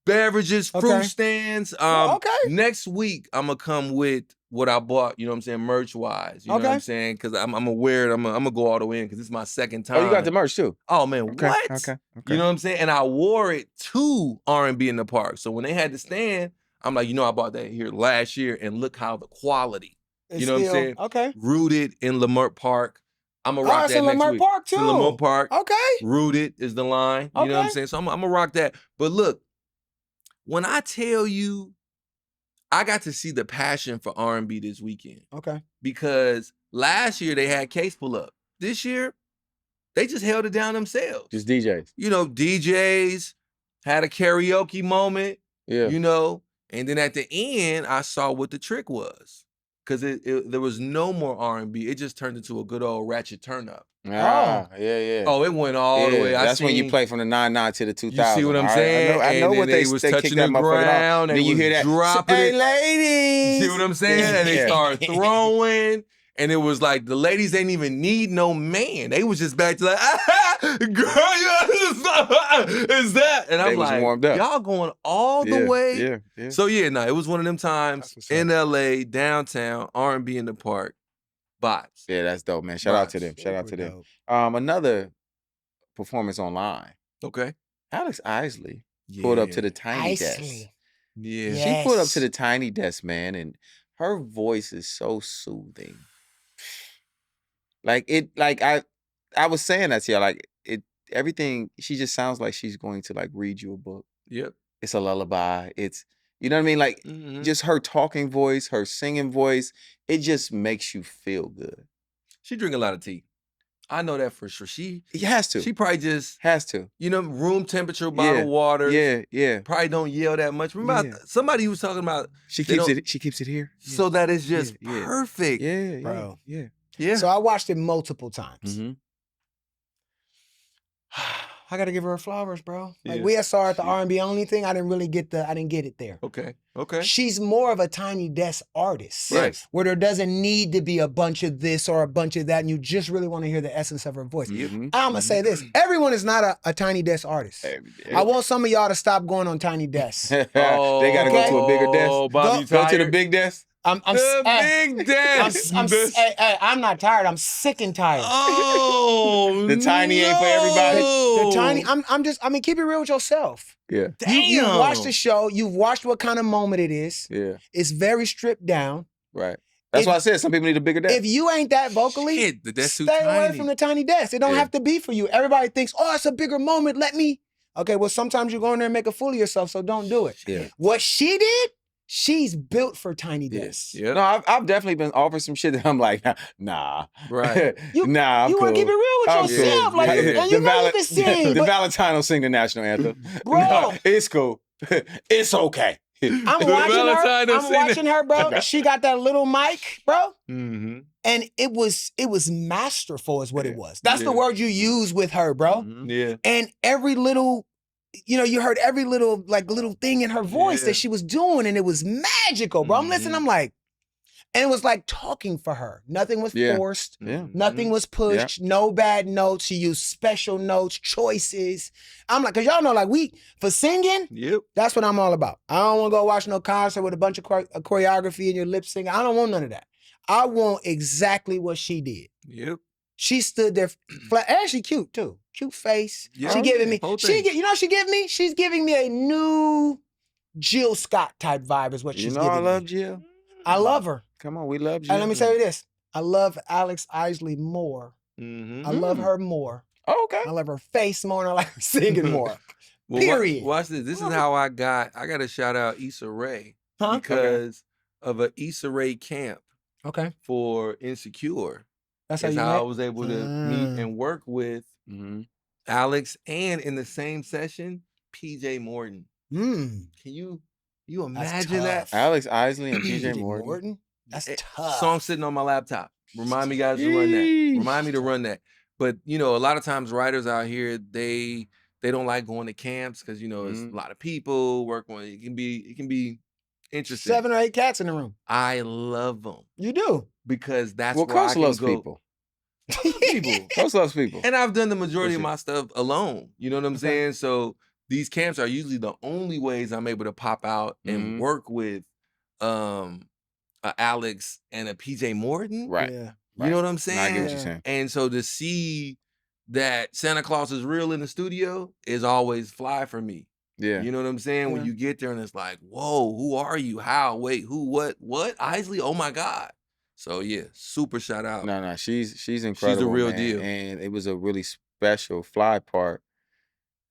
Speaker 1: Beverages, fruit
Speaker 3: Okay.
Speaker 1: stands.
Speaker 3: Okay.
Speaker 1: Next week, I'm going to come with what I bought, you know what I'm saying, merch-wise. You know what
Speaker 3: Okay.
Speaker 1: I'm saying? Because I'm going to wear it. I'm going to go all the way in because it's my second time.
Speaker 2: Oh, you got the merch, too?
Speaker 1: Oh, man,
Speaker 2: Okay.
Speaker 1: what?
Speaker 2: Okay.
Speaker 1: You know what I'm saying? And I wore it to R&B in the Park. So when they had the stand, I'm like, you know, I bought that here last year, and look how the quality.
Speaker 3: It's
Speaker 1: You know what I'm
Speaker 3: still-
Speaker 1: saying?
Speaker 3: Okay.
Speaker 1: Rooted in Lamert Park. I'm going to rock
Speaker 3: it's
Speaker 1: that
Speaker 3: in
Speaker 1: next
Speaker 3: Lamert
Speaker 1: week.
Speaker 3: Park,
Speaker 1: It's in
Speaker 3: too.
Speaker 1: Lamert Park.
Speaker 3: Okay.
Speaker 1: Rooted is the line. You know what I'm
Speaker 3: Okay.
Speaker 1: saying? So I'm going to rock that. But look, when I tell you, I got to see the passion for R&B this weekend.
Speaker 3: Okay.
Speaker 1: Because last year they had Case pull up. This year, they just held it down themselves.
Speaker 2: Just DJs.
Speaker 1: You know, DJs had a karaoke moment,
Speaker 2: Yeah.
Speaker 1: you know, and then at the end, I saw what the trick was. Because there was no more R&B. It just turned into a good old ratchet turn up.
Speaker 2: Yeah.
Speaker 1: Oh, it went all the way.
Speaker 2: That's when you play from the 99 to the 2000.
Speaker 1: You see what I'm saying?
Speaker 2: I know
Speaker 1: and
Speaker 2: what
Speaker 1: they was
Speaker 2: they
Speaker 1: touching
Speaker 2: kicked
Speaker 1: the
Speaker 2: that motherfucker off.
Speaker 1: ground.
Speaker 2: Then
Speaker 1: They
Speaker 2: you
Speaker 1: was
Speaker 2: hear that,
Speaker 1: dropping
Speaker 2: hey,
Speaker 1: it.
Speaker 2: ladies.
Speaker 1: See what I'm saying? And they started throwing. And it was like the ladies ain't even need no man. They was just back to like, girl, is that? And I'm like,
Speaker 2: warmed up.
Speaker 1: y'all going all the way.
Speaker 2: Yeah.
Speaker 1: So yeah, no, it was one of them times in LA, downtown, R&B in the Park, vibes.
Speaker 2: Yeah, that's dope, man. Shout out to them. Shout out to them. Another performance online.
Speaker 1: Okay.
Speaker 2: Alex Isley pulled up to the Tiny Desk.
Speaker 1: Yeah.
Speaker 2: She pulled up to the Tiny Desk, man, and her voice is so soothing. I was saying that to you, everything, she just sounds like she's going to read you a book.
Speaker 1: Yep.
Speaker 2: It's a lullaby. It's, you know what I mean? Just her talking voice, her singing voice, it just makes you feel good.
Speaker 1: She drink a lot of tea. I know that for sure. She
Speaker 2: has to.
Speaker 1: She probably just
Speaker 2: has to.
Speaker 1: You know, room temperature bottled water.
Speaker 2: Yeah.
Speaker 1: Probably don't yell that much. Remember somebody who was talking about
Speaker 2: she keeps it here.
Speaker 1: So that it's just perfect.
Speaker 2: Yeah,
Speaker 3: bro.
Speaker 2: Yeah.
Speaker 3: So I watched it multiple times.
Speaker 2: Mm-hmm.
Speaker 3: I gotta give her flowers, bro. We had saw her at the R&B only thing. I didn't get it there.
Speaker 1: Okay.
Speaker 3: She's more of a Tiny Desk artist.
Speaker 2: Right.
Speaker 3: Where there doesn't need to be a bunch of this or a bunch of that, and you just really want to hear the essence of her voice.
Speaker 2: Mm-hmm.
Speaker 3: I'm gonna say this. Everyone is not a Tiny Desk artist. I want some of y'all to stop going on Tiny Desk.
Speaker 2: They gotta go to a bigger desk. Go to the big desk.
Speaker 1: Big desk.
Speaker 3: I'm not tired. I'm sick and tired.
Speaker 1: Oh,
Speaker 2: the tiny ain't for everybody.
Speaker 3: The tiny. Keep it real with yourself.
Speaker 2: Yeah.
Speaker 3: You've watched the show. You've watched what kind of moment it is.
Speaker 2: Yeah.
Speaker 3: It's very stripped down.
Speaker 2: Right. That's why I said some people need a bigger desk.
Speaker 3: If you ain't that vocally, stay away from the Tiny Desk. It don't have to be for you. Everybody thinks, oh, it's a bigger moment. Let me. Okay, well, sometimes you go in there and make a fool of yourself, so don't do it.
Speaker 2: Yeah.
Speaker 3: What she did, she's built for Tiny Desk.
Speaker 2: Yeah. No, I've definitely been offered some shit that I'm like, nah.
Speaker 1: Right.
Speaker 3: You
Speaker 2: want
Speaker 3: to keep it real with yourself.
Speaker 2: Cool.
Speaker 3: And you know you can sing.
Speaker 2: The Valentine will sing the national anthem.
Speaker 3: Bro.
Speaker 2: No, it's cool. It's okay.
Speaker 3: I'm watching her, bro. She got that little mic, bro.
Speaker 1: Mm-hmm.
Speaker 3: And it was masterful is what it was. That's the word you use with her, bro.
Speaker 1: Mm-hmm. Yeah.
Speaker 3: And every little, you heard every little thing in her voice that she was doing, and it was magical, bro. I'm listening, I'm like, and it was like talking for her. Nothing was forced.
Speaker 2: Yeah.
Speaker 3: Nothing was pushed. No bad notes. She used special notes, choices. I'm like, cause y'all know, for singing, that's what I'm all about. I don't want to go watch no concert with a bunch of choreography and your lip sync. I don't want none of that. I want exactly what she did.
Speaker 1: Yep.
Speaker 3: She stood there flat, and she cute too. Cute face. She giving me. She's giving me a new Jill Scott type vibe is what she's giving
Speaker 2: I love
Speaker 3: me.
Speaker 2: Jill.
Speaker 3: I love her.
Speaker 2: Come on, we love Jill.
Speaker 3: And let me tell you this. I love Alex Isley more.
Speaker 1: Mm-hmm.
Speaker 3: I love her more.
Speaker 2: Oh, okay.
Speaker 3: I love her face more and I like her singing more.
Speaker 1: Well,
Speaker 3: Period.
Speaker 1: Watch this. This is how I got to shout out Issa Rae because of a Issa Rae camp for Insecure.
Speaker 3: That's
Speaker 1: how
Speaker 3: I
Speaker 1: was able to meet and work with Alex, and in the same session, PJ Morton. Can you imagine that?
Speaker 2: Alex Isley and PJ Morton?
Speaker 3: That's tough.
Speaker 1: Song sitting on my laptop. Remind me guys to run that. Remind me to run that. But a lot of times writers out here, they don't like going to camps because it's a lot of people working. It can be interesting.
Speaker 3: 7 or 8 cats in the room.
Speaker 1: I love them.
Speaker 3: You do
Speaker 1: because that's
Speaker 2: where
Speaker 1: Coach
Speaker 2: I can
Speaker 1: loves
Speaker 2: go. People.
Speaker 1: Coach
Speaker 2: loves people.
Speaker 1: And I've done the majority of my stuff alone. You know what I'm saying? So these camps are usually the only ways I'm able to pop out and work with Alex and a PJ Morton.
Speaker 2: Right.
Speaker 3: Yeah.
Speaker 1: You know what I'm saying?
Speaker 2: I get what you're saying.
Speaker 1: And so to see that Santa Claus is real in the studio is always fly for me.
Speaker 2: Yeah.
Speaker 1: You know what I'm saying? When you get there and it's like, whoa, who are you? How? Wait, who? What? Isley? Oh my God. So yeah, super shout out.
Speaker 2: No, she's incredible.
Speaker 1: She's the real
Speaker 2: man.
Speaker 1: deal.
Speaker 2: And it was a really special fly part.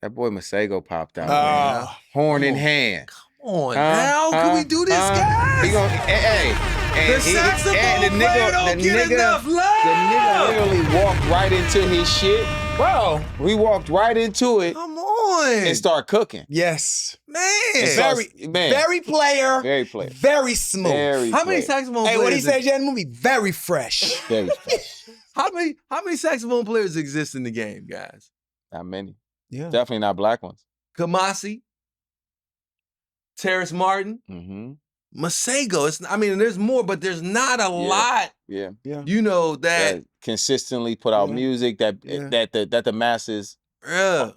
Speaker 2: That boy Masego popped out. Man. Horn in hand.
Speaker 1: Come on now. Can we do this, guys?
Speaker 2: He gonna, hey.
Speaker 1: The saxophone player don't get enough love.
Speaker 2: The nigga literally walked right into his shit.
Speaker 3: Bro.
Speaker 2: We walked right into it.
Speaker 1: Come on.
Speaker 2: And start cooking.
Speaker 3: Yes.
Speaker 1: Man.
Speaker 3: Very player.
Speaker 2: Very player.
Speaker 3: Very smooth.
Speaker 1: How many saxophone players?
Speaker 3: Hey, what he said in the movie? Very fresh.
Speaker 2: Very fresh.
Speaker 1: How many saxophone players exist in the game, guys?
Speaker 2: Not many.
Speaker 3: Yeah.
Speaker 2: Definitely not black ones.
Speaker 1: Kamasi. Terrace Martin. Masego. There's more, but there's not a lot.
Speaker 2: Yeah.
Speaker 1: That
Speaker 2: consistently put out music that the masses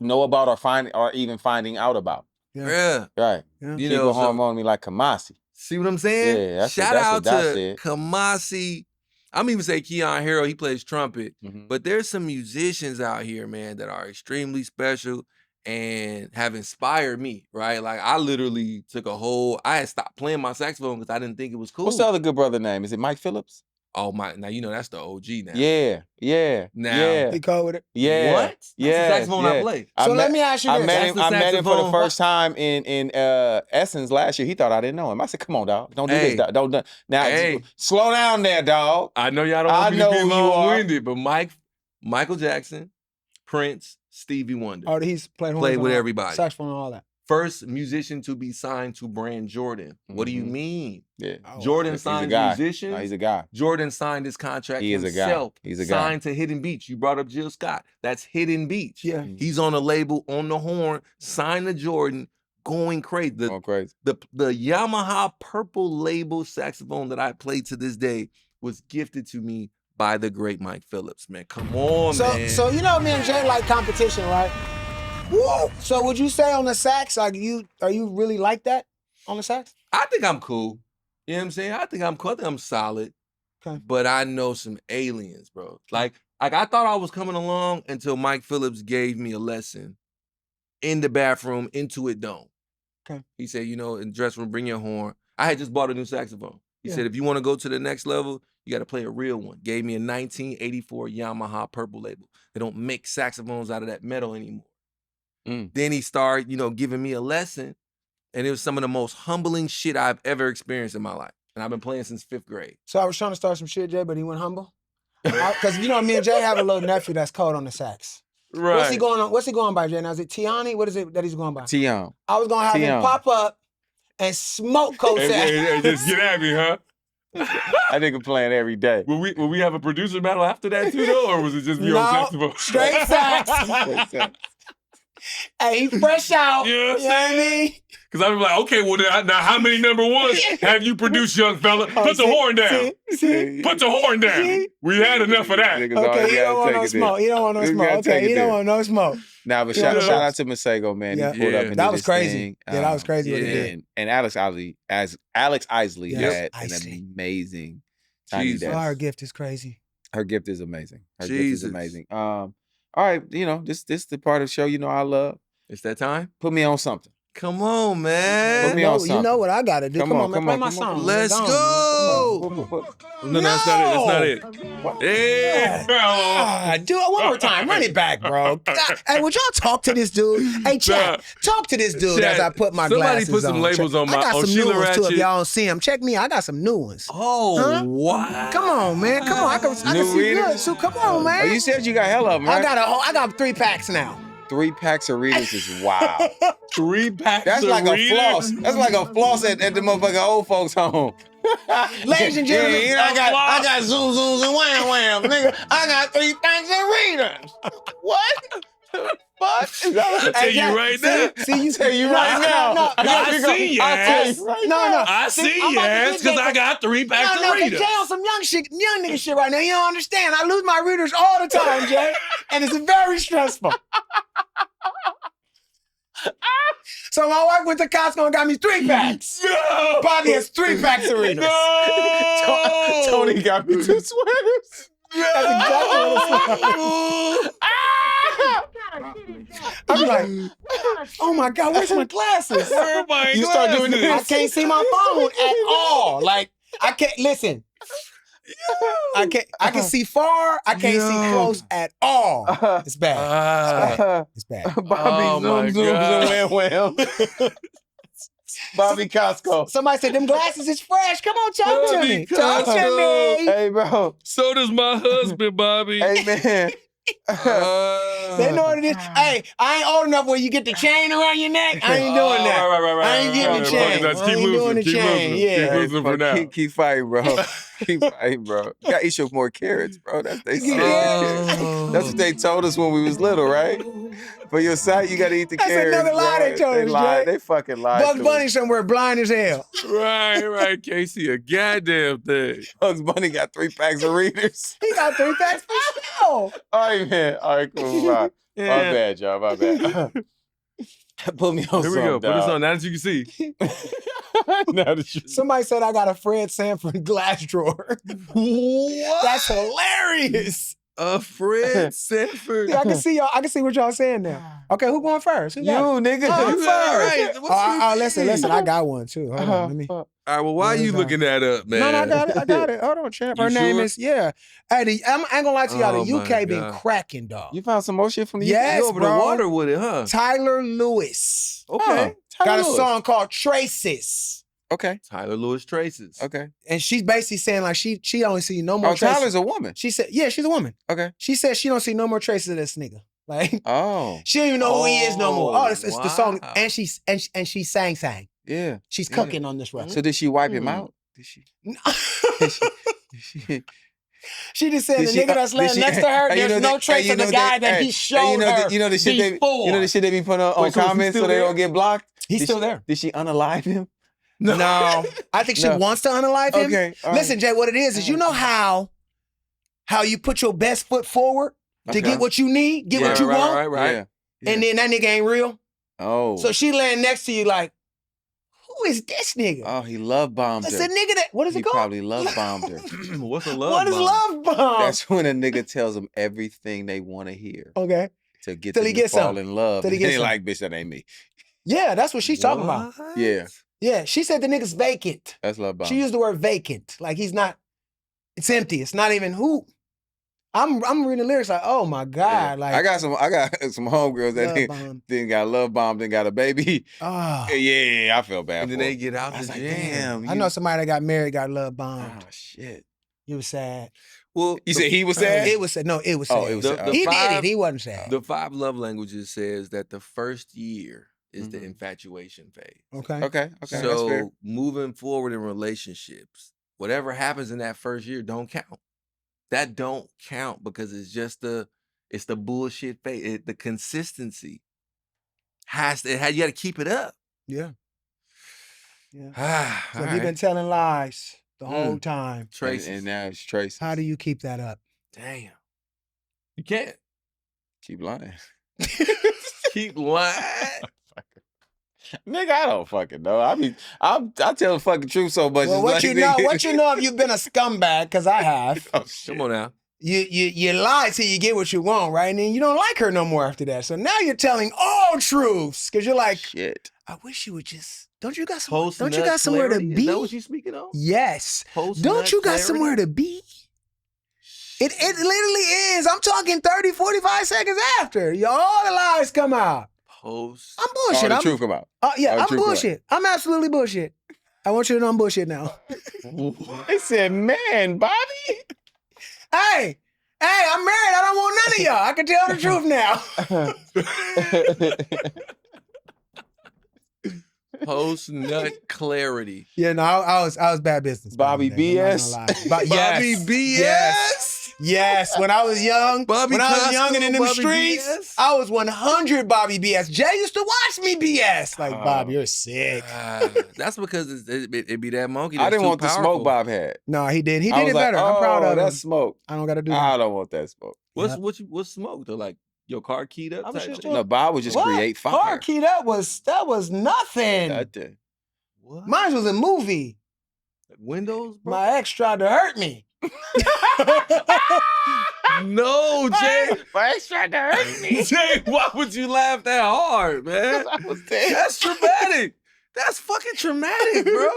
Speaker 2: know about or even finding out about.
Speaker 3: Yeah.
Speaker 2: Right.
Speaker 3: Yeah.
Speaker 2: Keep a harm on me like Kamasi.
Speaker 1: See what I'm saying?
Speaker 2: Yeah.
Speaker 1: Shout out to Kamasi. I'm even say Keon Harrell, he plays trumpet. But there's some musicians out here, man, that are extremely special and have inspired me, right? Like I literally took I had stopped playing my saxophone because I didn't think it was cool.
Speaker 2: What's the other good brother name? Is it Mike Phillips?
Speaker 1: Oh my! Now that's the OG now.
Speaker 2: Yeah.
Speaker 1: Now
Speaker 3: he called with it.
Speaker 2: Yeah.
Speaker 1: What? That's the saxophone I play.
Speaker 3: So let me ask you this:
Speaker 2: I met him for the first time in Essence last year. He thought I didn't know him. I said, "Come on, dog. Don't do this, dog. Don't now. Slow down there, dog.
Speaker 1: I know y'all don't want me to be long-winded, but Michael Jackson, Prince, Stevie Wonder.
Speaker 3: Oh, he's played
Speaker 1: with everybody.
Speaker 3: Saxophone and all that.
Speaker 1: First musician to be signed to brand Jordan. What do you mean?
Speaker 2: Yeah.
Speaker 1: Jordan signed musicians.
Speaker 2: No, he's a guy.
Speaker 1: Jordan signed his contract
Speaker 2: himself. He's a guy.
Speaker 1: Signed to Hidden Beach. You brought up Jill Scott. That's Hidden Beach.
Speaker 3: Yeah.
Speaker 1: He's on a label, on the horn, signed to Jordan, going crazy.
Speaker 2: Going crazy.
Speaker 1: The Yamaha purple label saxophone that I play to this day was gifted to me by the great Mike Phillips, man. Come on, man.
Speaker 3: So me and Jay like competition, right? Woo! So would you say on the sax, are you really like that on the sax?
Speaker 1: I think I'm cool. You know what I'm saying? I think I'm cool. I think I'm solid.
Speaker 3: Okay.
Speaker 1: But I know some aliens, bro. Like I thought I was coming along until Mike Phillips gave me a lesson in the bathroom, into it don't.
Speaker 3: Okay.
Speaker 1: He said, in the dressing room, bring your horn. I had just bought a new saxophone. He said, if you want to go to the next level, you got to play a real one. Gave me a 1984 Yamaha purple label. They don't make saxophones out of that metal anymore. Then he started, giving me a lesson, and it was some of the most humbling shit I've ever experienced in my life. And I've been playing since 5th grade.
Speaker 3: So I was trying to start some shit, Jay, but he went humble? Because me and Jay have a little nephew that's cold on the sax.
Speaker 1: Right.
Speaker 3: What's he going by, Jay? Now, is it Tiani? What is it that he's going by?
Speaker 2: Tion.
Speaker 3: I was going to have him pop up and smoke Coach sax.
Speaker 1: Hey, just get at me, huh?
Speaker 2: That nigga playing every day.
Speaker 1: Will we have a producer battle after that too, though? Or was it just me on saxophone?
Speaker 3: Straight sax. Hey, he fresh out.
Speaker 1: You know what
Speaker 3: I mean?
Speaker 1: Because I'm like, okay, well, now how many number ones have you produced, young fella? Put the horn down. Put the horn down. We had enough of that.
Speaker 3: Okay, he don't want no smoke. He don't want no smoke. Okay, he don't want no smoke.
Speaker 2: Nah, but shout out to Masego, man.
Speaker 3: Yeah.
Speaker 2: He pulled up and
Speaker 3: that
Speaker 2: did
Speaker 3: was
Speaker 2: his
Speaker 3: crazy.
Speaker 2: thing.
Speaker 3: That was crazy what he did.
Speaker 2: And Alex Isley had an amazing Tiny Desk.
Speaker 3: Her gift is crazy.
Speaker 2: Her gift is amazing. Gift is amazing. All right, this the part of the show I love.
Speaker 1: It's that time?
Speaker 2: Put me on something.
Speaker 1: Come on, man.
Speaker 2: Put me on
Speaker 3: You know what I gotta do. Come on, man. Play my
Speaker 2: come on.
Speaker 3: song.
Speaker 1: Let's go.
Speaker 3: No,
Speaker 1: that's not it. Hey, bro.
Speaker 3: Dude, one more time. Run it back, bro. Hey, would y'all talk to this dude? Hey, chat. Talk to this dude
Speaker 1: Chat,
Speaker 3: as I put my
Speaker 1: somebody
Speaker 3: glasses
Speaker 1: put some
Speaker 3: on.
Speaker 1: labels on
Speaker 3: I got some new
Speaker 1: Sheila
Speaker 3: ones, too, if
Speaker 1: Ratchet.
Speaker 3: y'all don't see them. Check me. I got some new ones.
Speaker 1: Oh,
Speaker 3: Huh?
Speaker 1: wow.
Speaker 3: Come on, man. Come on. I can see
Speaker 2: readers?
Speaker 3: good. So come on, man.
Speaker 2: Oh, you said you got hella of them, right?
Speaker 3: I got 3 packs now.
Speaker 2: 3 packs of readers is wild.
Speaker 1: 3 packs
Speaker 2: That's
Speaker 1: of
Speaker 2: like a
Speaker 1: readers?
Speaker 2: floss. That's like a floss at the motherfucking old folks' home.
Speaker 3: Ladies and gentlemen,
Speaker 2: Yeah, I got zoom zooms and wham wham, nigga. I got 3 packs of readers. What? What?
Speaker 1: I'll tell you right now.
Speaker 3: See, you
Speaker 2: Tell you right now.
Speaker 1: I see your ass.
Speaker 3: No.
Speaker 1: I see your ass because I got 3 packs of
Speaker 3: Cause
Speaker 1: readers.
Speaker 3: Jay on some young nigga shit right now. You don't understand. I lose my readers all the time, Jay, and it's very stressful. So my wife went to Costco and got me 3 packs.
Speaker 1: No.
Speaker 3: Bobby has 3 packs of readers.
Speaker 1: No.
Speaker 2: Tony got me 2 sweaters.
Speaker 3: That's exactly what it's like. I'm like, oh my God, where's my glasses?
Speaker 1: Where are my
Speaker 2: You start doing
Speaker 1: glasses?
Speaker 2: this.
Speaker 3: I can't see my phone at all. Like, I can't listen. I can see far. I can't see close at all. It's bad. It's bad.
Speaker 2: Bobby
Speaker 1: Oh my
Speaker 2: zoom zooms
Speaker 1: God.
Speaker 2: and wham wham. Bobby Costco.
Speaker 3: Somebody said them glasses is fresh. Come on, talk to me.
Speaker 1: Bobby
Speaker 3: Talk to
Speaker 1: Costco.
Speaker 3: me.
Speaker 2: Hey, bro.
Speaker 1: So does my husband, Bobby.
Speaker 2: Hey, man.
Speaker 3: They know what it is. Hey, I ain't old enough where you get the chain around your neck. I ain't doing that.
Speaker 1: Right.
Speaker 3: I ain't getting the chain.
Speaker 1: That's
Speaker 3: I
Speaker 1: keep
Speaker 3: ain't doing the
Speaker 1: keep
Speaker 3: chain.
Speaker 1: losing.
Speaker 3: Yeah.
Speaker 1: Keep losing for now.
Speaker 2: Keep fighting, bro. Keep fighting, bro. You gotta eat your more carrots, bro. That's they said.
Speaker 1: Oh.
Speaker 2: That's what they told us when we was little, right? For your sight, you gotta eat the
Speaker 3: That's
Speaker 2: carrots.
Speaker 3: another lie
Speaker 2: bro.
Speaker 3: they told us,
Speaker 2: lied.
Speaker 3: Jay.
Speaker 2: They fucking lied.
Speaker 3: Bugs
Speaker 2: to
Speaker 3: Bunny
Speaker 2: us.
Speaker 3: somewhere blind as hell.
Speaker 1: Right. Can't see a goddamn thing.
Speaker 2: Bugs Bunny got 3 packs of readers.
Speaker 3: He got 3 packs for sure.
Speaker 2: All right, man. All right, cool. Bye.
Speaker 1: Yeah.
Speaker 2: My bad, y'all. My bad. Put me on
Speaker 1: Here we go.
Speaker 2: something,
Speaker 1: Put this
Speaker 2: dog.
Speaker 1: on now that you can see.
Speaker 2: Now that you-
Speaker 3: Somebody said I got a Fred Sanford glass drawer.
Speaker 1: What?
Speaker 3: That's hilarious.
Speaker 1: A Fred Sanford.
Speaker 3: Yeah, I can see y'all. I can see what y'all saying now. Okay, who going first? Who
Speaker 2: You,
Speaker 3: got it?
Speaker 2: nigga.
Speaker 3: Oh,
Speaker 2: you
Speaker 3: I'm
Speaker 2: first.
Speaker 1: Right.
Speaker 3: Oh, listen. I got one too. Hold on. Let me.
Speaker 1: All right, well, why are
Speaker 3: Yeah,
Speaker 1: you
Speaker 3: it's
Speaker 1: looking that up, man?
Speaker 3: No, I got it. Hold on, champ. Her
Speaker 1: You
Speaker 3: name
Speaker 1: sure?
Speaker 3: is I ain't gonna lie to y'all.
Speaker 1: Oh,
Speaker 3: The
Speaker 1: my
Speaker 3: UK been
Speaker 1: God.
Speaker 3: cracking, dog.
Speaker 2: You found some more shit from the
Speaker 3: Yes,
Speaker 1: You over
Speaker 3: bro.
Speaker 1: the water with it, huh?
Speaker 3: Tyler Lewis
Speaker 1: Okay.
Speaker 3: got a song called Traces,
Speaker 2: Okay.
Speaker 1: Tyler Lewis Traces.
Speaker 2: Okay.
Speaker 3: and she's basically saying like she don't see no more
Speaker 2: Oh,
Speaker 3: traces.
Speaker 2: Tyler's a woman.
Speaker 3: She said, yeah, she's a woman.
Speaker 2: Okay.
Speaker 3: She said she don't see no more traces of this nigga. Like
Speaker 2: Oh.
Speaker 3: she don't even know who he is no more. Oh, it's the song,
Speaker 1: wow.
Speaker 3: and she sang.
Speaker 2: Yeah.
Speaker 3: She's
Speaker 2: Yeah.
Speaker 3: cooking on this record.
Speaker 2: So did she wipe him out? Did she?
Speaker 3: She just said
Speaker 2: Did
Speaker 3: the
Speaker 2: she-
Speaker 3: nigga that's
Speaker 2: did
Speaker 3: laying
Speaker 2: she-
Speaker 3: next to her,
Speaker 2: hey, you
Speaker 3: there's
Speaker 2: know
Speaker 3: no
Speaker 2: that-
Speaker 3: trace
Speaker 2: hey, you
Speaker 3: of the
Speaker 2: know
Speaker 3: guy that
Speaker 2: hey,
Speaker 3: he
Speaker 2: hey,
Speaker 3: showed
Speaker 2: you know
Speaker 3: her
Speaker 2: the, you know the shit
Speaker 3: before.
Speaker 2: you know the shit they be putting on
Speaker 1: Wait, so is he
Speaker 2: comments
Speaker 1: still
Speaker 2: so they
Speaker 1: there?
Speaker 2: don't get blocked?
Speaker 3: He's
Speaker 2: Did
Speaker 3: still
Speaker 2: she-
Speaker 3: there.
Speaker 2: Did she unalive him?
Speaker 3: No, I think she
Speaker 2: No.
Speaker 3: wants to unalive him.
Speaker 2: Okay. all
Speaker 3: Listen,
Speaker 2: right.
Speaker 3: Jay, what it is you know how you put your best foot forward to
Speaker 2: Okay.
Speaker 3: get what you need, get what you want,
Speaker 1: Right.
Speaker 2: Yeah.
Speaker 3: and then that nigga ain't real.
Speaker 2: Oh.
Speaker 3: So she laying next to you like, who is this nigga?
Speaker 2: Oh, he love bombed
Speaker 3: It's
Speaker 2: her.
Speaker 3: a nigga that, what is
Speaker 2: He
Speaker 3: it called?
Speaker 2: probably love bombed her.
Speaker 1: What's a love
Speaker 3: What is
Speaker 1: bomb?
Speaker 3: love bomb?
Speaker 2: That's when a nigga tells them everything they want to hear
Speaker 3: Okay.
Speaker 2: to get
Speaker 3: Till
Speaker 2: them
Speaker 3: he
Speaker 2: to
Speaker 3: gets
Speaker 2: fall
Speaker 3: some.
Speaker 2: in love.
Speaker 3: Till he
Speaker 2: And
Speaker 3: gets
Speaker 2: they
Speaker 3: some.
Speaker 2: like, bitch, that ain't me.
Speaker 3: Yeah, that's what she's talking about.
Speaker 1: What?
Speaker 2: Yeah,
Speaker 3: Yeah, she said the nigga's vacant.
Speaker 2: that's love bomb.
Speaker 3: She used the word vacant. Like he's not, it's empty. It's not even who. I'm reading the lyrics like, oh my God. Like
Speaker 2: I got some homegirls that
Speaker 3: love bomb.
Speaker 2: then got love bombed, then got a baby.
Speaker 3: Ah.
Speaker 2: Yeah, I felt bad
Speaker 1: And
Speaker 2: for
Speaker 1: then they
Speaker 2: her.
Speaker 1: get out
Speaker 2: I
Speaker 1: the
Speaker 2: was like,
Speaker 1: jam.
Speaker 2: damn.
Speaker 3: I know somebody that got married, got love bombed.
Speaker 2: Oh shit.
Speaker 3: He was sad.
Speaker 1: Well,
Speaker 2: You said he was sad?
Speaker 3: It was sad. No, it was sad.
Speaker 2: Oh, it was sad.
Speaker 1: The
Speaker 3: He did
Speaker 1: five-
Speaker 3: it. He wasn't sad.
Speaker 1: The 5 love languages says that the first year is the
Speaker 2: Mhm.
Speaker 1: infatuation phase.
Speaker 3: Okay.
Speaker 2: Okay, that's fair.
Speaker 1: So moving forward in relationships, whatever happens in that first year don't count. That don't count because it's just the bullshit phase. The consistency you got to keep it up.
Speaker 3: Yeah. Yeah.
Speaker 1: Ah,
Speaker 3: So you've been telling lies the whole time.
Speaker 1: Traces.
Speaker 2: And now it's Tracy.
Speaker 3: How do you keep that up?
Speaker 1: Damn. You can't
Speaker 2: Keep lying.
Speaker 1: keep lying.
Speaker 2: Nigga, I don't fucking know. I tell the fucking truth so much.
Speaker 3: Well,
Speaker 2: it's
Speaker 3: what
Speaker 2: like,
Speaker 3: you know
Speaker 2: nigga-
Speaker 3: if you've been a scumbag, because I have.
Speaker 2: Oh, shit.
Speaker 1: Come on now.
Speaker 3: You lie till you get what you want, right? And then you don't like her no more after that. So now you're telling all truths because you're like,
Speaker 2: Shit.
Speaker 3: I wish you would just. Don't you got
Speaker 1: Post-nut
Speaker 3: somewhere to
Speaker 1: clarity?
Speaker 3: be?
Speaker 1: Is that what you speaking on?
Speaker 3: Yes.
Speaker 1: Post-nut
Speaker 3: Don't you got
Speaker 1: clarity?
Speaker 3: somewhere to be? It literally is. I'm talking 30, 45 seconds after. All the lies come out.
Speaker 1: Post.
Speaker 3: I'm bullshit.
Speaker 2: All the truth come out.
Speaker 3: Yeah,
Speaker 2: All the
Speaker 3: I'm
Speaker 2: truth come out.
Speaker 3: bullshit. I'm absolutely bullshit. I want you to know I'm bullshit now.
Speaker 2: They said, man, Bobby.
Speaker 3: Hey, I'm married. I don't want none of y'all. I can tell the truth now.
Speaker 1: Post-nut clarity.
Speaker 3: Yeah, no, I was bad business.
Speaker 2: Bobby
Speaker 3: BS.
Speaker 2: BS.
Speaker 1: Bobby BS.
Speaker 3: Yes, when I was young,
Speaker 1: Bobby
Speaker 3: when I was young and in them
Speaker 1: Bobby
Speaker 3: streets,
Speaker 1: BS?
Speaker 3: I was 100 Bobby BS. Jay used to watch me BS. Like, Bob, you're sick.
Speaker 1: That's because it be that monkey.
Speaker 2: I
Speaker 1: That's
Speaker 2: didn't
Speaker 1: too
Speaker 2: want the
Speaker 1: powerful.
Speaker 2: smoke Bob had.
Speaker 3: No, he did. He
Speaker 2: I
Speaker 3: did
Speaker 2: was
Speaker 3: it
Speaker 2: like,
Speaker 3: better. I'm proud of him.
Speaker 2: that's smoke.
Speaker 3: I don't got to do that.
Speaker 2: I don't want that smoke.
Speaker 1: What's smoke though? Like your car keyed up? Type shit?
Speaker 2: No, Bob would just create fire.
Speaker 3: Car key, that was nothing.
Speaker 2: Nothing.
Speaker 1: What?
Speaker 3: Mine was a movie.
Speaker 1: Like Windows, bro?
Speaker 3: My ex tried to hurt me.
Speaker 1: No, Jay.
Speaker 2: My ex tried to hurt me.
Speaker 1: Jay, why would you laugh that hard, man?
Speaker 2: I was dead.
Speaker 1: That's traumatic. That's fucking traumatic, bro.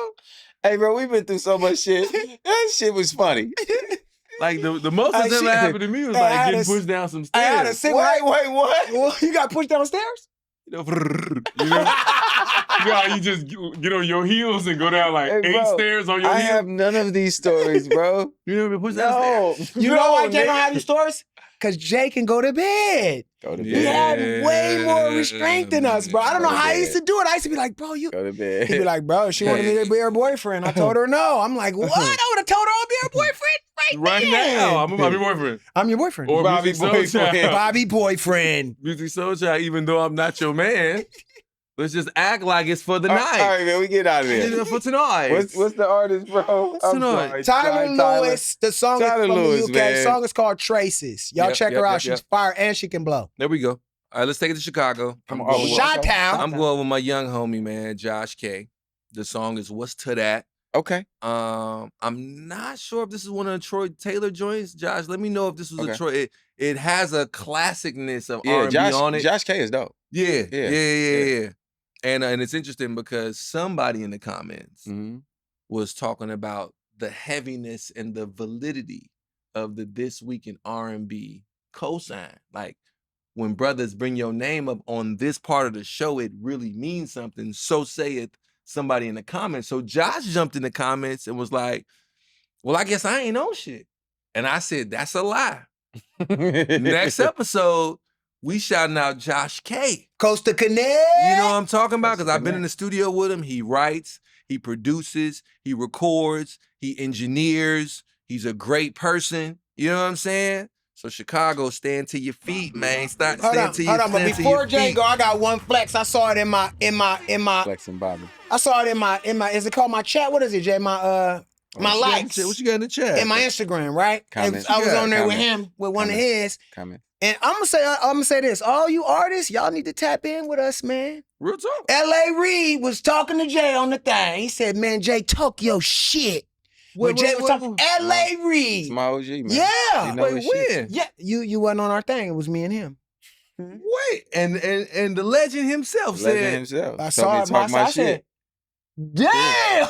Speaker 2: Hey, bro, we've been through so much shit. That shit was funny.
Speaker 1: Like the most that's ever happened to me was like getting pushed down some
Speaker 3: I had a
Speaker 1: stairs.
Speaker 3: single.
Speaker 2: Wait, what?
Speaker 3: Well, you got pushed downstairs?
Speaker 1: You know how you just get on your heels and go down like
Speaker 2: Hey,
Speaker 1: 8
Speaker 2: bro,
Speaker 1: stairs on your
Speaker 2: I
Speaker 1: heels?
Speaker 2: have none of these stories, bro.
Speaker 1: You never been pushed
Speaker 2: No.
Speaker 1: downstairs?
Speaker 3: You know why Jay don't have these stories? Because Jay can go to bed.
Speaker 2: Go to bed.
Speaker 3: He had way more restraint than us, bro. I don't know how he used to do it. I used to be like, bro, you.
Speaker 2: Go to bed.
Speaker 3: He'd be like, bro, she wanted me to be her boyfriend. I told her no. I'm like, what? I would have told her I'll be her boyfriend
Speaker 1: Right now, I'm your boyfriend.
Speaker 3: I'm your boyfriend.
Speaker 1: Or
Speaker 2: Bobby
Speaker 1: Music Soul
Speaker 2: boyfriend.
Speaker 1: Child.
Speaker 3: Bobby boyfriend.
Speaker 1: Music Soul Child, even though I'm not your man. Let's just act like it's for the
Speaker 2: All
Speaker 1: night.
Speaker 2: right, man, we get out of
Speaker 1: It's
Speaker 2: here.
Speaker 1: for tonight.
Speaker 2: What's the artist, bro? I'm
Speaker 1: Tonight.
Speaker 2: sorry.
Speaker 3: Tyler Lewis. The song is
Speaker 2: Tyler
Speaker 3: from
Speaker 2: Lewis,
Speaker 3: the UK.
Speaker 2: man.
Speaker 3: The song is called Traces. Y'all check her out. She's fire and she can blow.
Speaker 1: There we go. All right, let's take it to Chicago.
Speaker 2: Come
Speaker 1: I'm
Speaker 2: on.
Speaker 1: going with-
Speaker 3: Chi-Town.
Speaker 1: I'm going with my young homie, man, Josh K. The song is What's to That?
Speaker 2: Okay.
Speaker 1: I'm not sure if this is one of the Troy Taylor joints. Josh, let me know if this was
Speaker 2: Okay.
Speaker 1: a Troy. It has a classicness of R&B on it.
Speaker 2: Josh K is dope.
Speaker 1: Yeah. And it's interesting because somebody in the comments
Speaker 2: Mm-hmm.
Speaker 1: was talking about the heaviness and the validity of the This Week in R&B cosign. Like when brothers bring your name up on this part of the show, it really means something. So saith somebody in the comments. So Josh jumped in the comments and was like, well, I guess I ain't on shit. And I said, that's a lie. Next episode, we shouting out Josh K.
Speaker 3: Costa Connect.
Speaker 1: You know what I'm talking about? Because
Speaker 2: Costa
Speaker 1: I've been in the studio with him. He writes, he produces, he records, he engineers. He's a great person. You know what I'm saying? So Chicago, stand to your feet, man. Stand to your feet.
Speaker 3: But before Jay go, I got one flex. I saw it in my
Speaker 2: Flexing Bobby.
Speaker 3: I saw it in my is it called my chat? What is it, Jay? My likes.
Speaker 1: What you got in the chat?
Speaker 3: In my Instagram, right?
Speaker 2: Comments.
Speaker 3: I was on there with
Speaker 2: Comments.
Speaker 3: him, with one of his.
Speaker 2: Comment.
Speaker 3: And I'm gonna say this. All you artists, y'all need to tap in with us, man.
Speaker 1: Real talk.
Speaker 3: L.A. Reid was talking to Jay on the thing. He said, man, Jay, talk your shit. When Jay was talking, L.A. Reid.
Speaker 2: It's my OG, man.
Speaker 3: Yeah.
Speaker 2: He know
Speaker 1: Wait,
Speaker 2: his shit.
Speaker 1: when?
Speaker 3: Yeah, you wasn't on our thing. It was me and him.
Speaker 1: Wait, and the legend himself
Speaker 2: Legend
Speaker 1: said,
Speaker 2: himself.
Speaker 3: I
Speaker 2: Told
Speaker 3: saw
Speaker 2: me
Speaker 3: it
Speaker 2: to talk my
Speaker 3: myself. I said,
Speaker 2: shit.
Speaker 3: damn.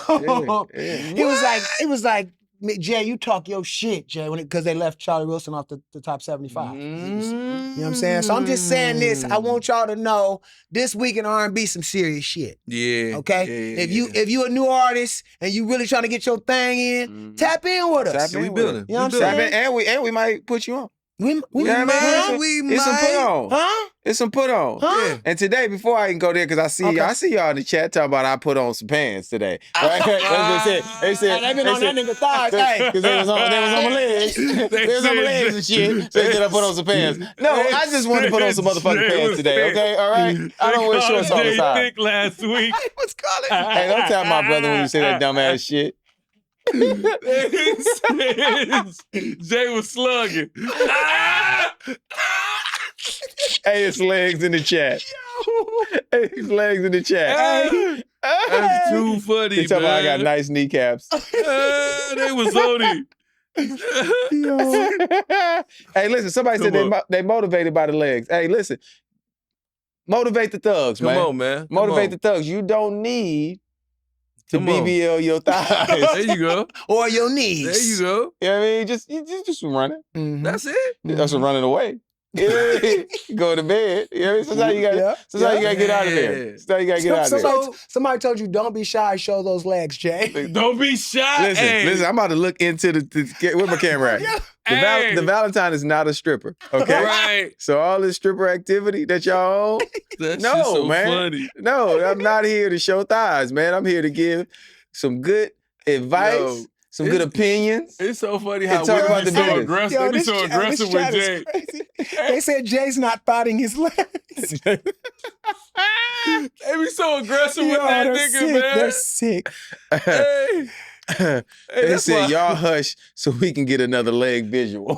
Speaker 2: Yeah.
Speaker 3: It was like, Jay, you talk your shit, Jay, because they left Charlie Wilson off the top 75. You know what I'm saying? So I'm just saying this. I want y'all to know this week in R&B some serious shit.
Speaker 1: Yeah.
Speaker 3: Okay?
Speaker 1: Yeah,
Speaker 3: If you a new artist and you really trying to get your thing in, tap in with us.
Speaker 2: Tap in
Speaker 1: we
Speaker 2: with
Speaker 1: building.
Speaker 2: it.
Speaker 3: You know what I'm
Speaker 2: Tap
Speaker 3: saying?
Speaker 2: in, and we might put you on.
Speaker 3: We
Speaker 2: You know what I mean?
Speaker 1: we
Speaker 2: It's some put
Speaker 1: might.
Speaker 2: on.
Speaker 3: Huh?
Speaker 2: It's some put on.
Speaker 3: Huh?
Speaker 1: Yeah.
Speaker 2: And today, before I can go there, because I see y'all in the chat talking about I put on some pants today. Right? That's what they said.
Speaker 3: They been on that nigga thighs. Hey,
Speaker 2: Because they was on my legs. They was on my legs and shit. So they said I put on some pants. No, I just wanted to put on some motherfucking pants today, okay? All right? I don't wear shorts all the time.
Speaker 1: Thick last week.
Speaker 3: what's calling?
Speaker 2: Hey, don't tell my brother when you say that dumbass shit.
Speaker 1: Jay was slugging.
Speaker 2: Hey, his legs in the chat. Hey, his legs in the chat.
Speaker 1: That's too funny,
Speaker 2: He talking about I got
Speaker 1: man.
Speaker 2: nice kneecaps.
Speaker 1: They was on it.
Speaker 2: Hey, listen, somebody said they motivated by the legs. Hey, listen. Motivate the thugs, man.
Speaker 1: Come on, man.
Speaker 2: Motivate the thugs. You don't need to
Speaker 1: Come on.
Speaker 2: BBL your thighs.
Speaker 1: There you go.
Speaker 3: Or your knees.
Speaker 1: There you go.
Speaker 2: You know what I mean? Just running.
Speaker 1: That's it.
Speaker 2: That's running away. Go to bed. You know what I mean? Sometimes you gotta get out of there. Sometimes you gotta get out of there.
Speaker 3: Somebody told you, don't be shy, show those legs, Jay.
Speaker 1: Don't be shy.
Speaker 2: Listen, I'm about to look into where my camera at. The Valentine is not a stripper, okay?
Speaker 1: Right.
Speaker 2: So all this stripper activity that y'all own, no, man.
Speaker 1: Funny.
Speaker 2: No, I'm not here to show thighs, man. I'm here to give some good advice, some good opinions.
Speaker 1: It's so funny how
Speaker 2: talk about the
Speaker 1: so
Speaker 2: business.
Speaker 1: aggressive. They be so aggressive with Jay.
Speaker 3: They said Jay's not thotting his legs.
Speaker 1: They be so aggressive with that nigga, man.
Speaker 3: They're sick.
Speaker 2: They said, y'all hush so we can get another leg visual.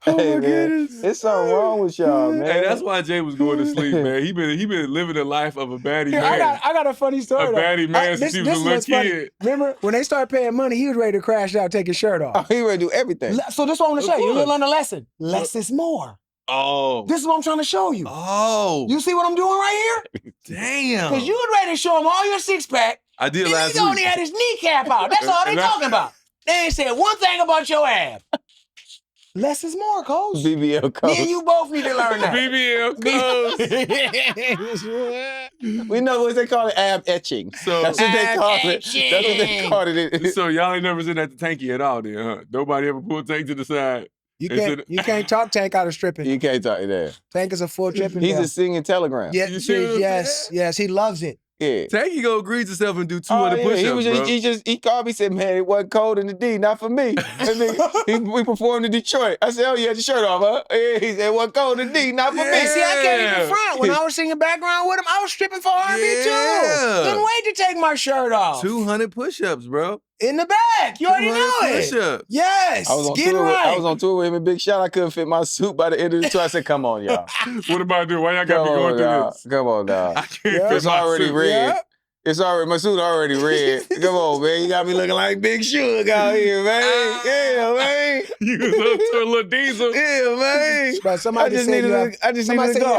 Speaker 3: Oh my goodness.
Speaker 2: There's something wrong with y'all, man.
Speaker 1: Hey, that's why Jay was going to sleep, man. He been living the life of a baddie man.
Speaker 3: I got a funny story.
Speaker 1: A baddie man since he was a little kid.
Speaker 3: Remember when they started paying money, he was ready to crash out, take his shirt off.
Speaker 2: Oh, he ready to do everything.
Speaker 3: So this is what I want to show you. You'll learn a lesson. Less is more.
Speaker 1: Oh.
Speaker 3: This is what I'm trying to show you.
Speaker 1: Oh.
Speaker 3: You see what I'm doing right here?
Speaker 1: Damn.
Speaker 3: Because you was ready to show him all your six-pack.
Speaker 1: I did last week.
Speaker 3: He only had his kneecap out. That's all they talking about. They ain't said one thing about your abs. Less is more, Coach.
Speaker 2: BBL Coach.
Speaker 3: Me and you both need to learn that.
Speaker 1: BBL Coach.
Speaker 2: We know what they call it, ab etching.
Speaker 1: So
Speaker 2: that's what they call it. That's what they called it.
Speaker 1: So y'all ain't never seen at the tanky at all then, huh? Nobody ever pulled Tank to the side.
Speaker 3: You can't talk Tank out of stripping.
Speaker 2: You can't talk there.
Speaker 3: Tank is a full tripping.
Speaker 2: He's a singing telegram.
Speaker 3: Yes, he loves it.
Speaker 2: Yeah.
Speaker 1: Tanky go grease himself and do 200 push-ups, bro.
Speaker 2: He called me and said, man, it wasn't cold in the D, not for me. We performed in Detroit. I said, oh, you had your shirt off, huh? Yeah, he said, it wasn't cold in the D, not for me.
Speaker 3: See, I came in the front. When I was singing background with him, I was stripping for R&B too. Couldn't wait to take my shirt off.
Speaker 1: 200 push-ups, bro.
Speaker 3: In the back. You already know it.
Speaker 1: Push-ups.
Speaker 3: Yes.
Speaker 2: I was on tour with him in Big Shot. I couldn't fit my suit by the end of the tour. I said, come on, y'all.
Speaker 1: What about I do? Why y'all got me going through this?
Speaker 2: Come on, dog.
Speaker 1: I can't fit
Speaker 2: It's
Speaker 1: my
Speaker 2: already
Speaker 1: suit.
Speaker 2: red. It's already, my suit already red. Come on, man. You got me looking like Big Suge out here, man. Yeah, man.
Speaker 1: You was up to a little diesel.
Speaker 2: Yeah, man.
Speaker 3: But somebody said you have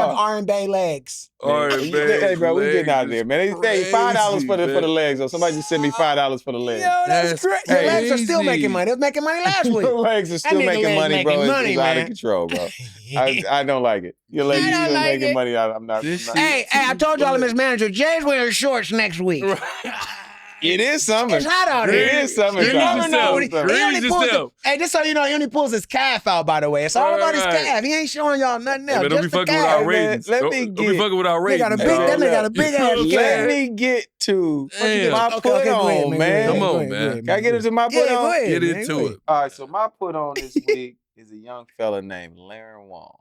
Speaker 3: R&B legs.
Speaker 2: Hey, bro, we getting out of there, man. They say $5 for the legs, or somebody just send me $5 for the legs.
Speaker 3: Yo, that's great. Your legs are still making money. They was making money last week.
Speaker 2: Your legs are still making money, bro. It's out of control, bro. I don't like it. Your legs are still making money. I'm not.
Speaker 3: Hey, I told y'all I'm his manager. Jay's wearing shorts next week.
Speaker 2: It is summer.
Speaker 3: It's hot out here.
Speaker 2: It is summer.
Speaker 3: You never know. Hey, just so you know, he only pulls his calf out, by the way. It's all about his calf. He ain't showing y'all nothing else.
Speaker 1: Hey, man, don't be fucking with our ratings. Don't be fucking with our ratings.
Speaker 3: That nigga got a big ass calf.
Speaker 2: Let me get to my put on, man.
Speaker 1: Come on, man.
Speaker 2: Can I get into my put on?
Speaker 1: Get into it.
Speaker 2: All right, so my put on this week is a young fella named Larren Wong.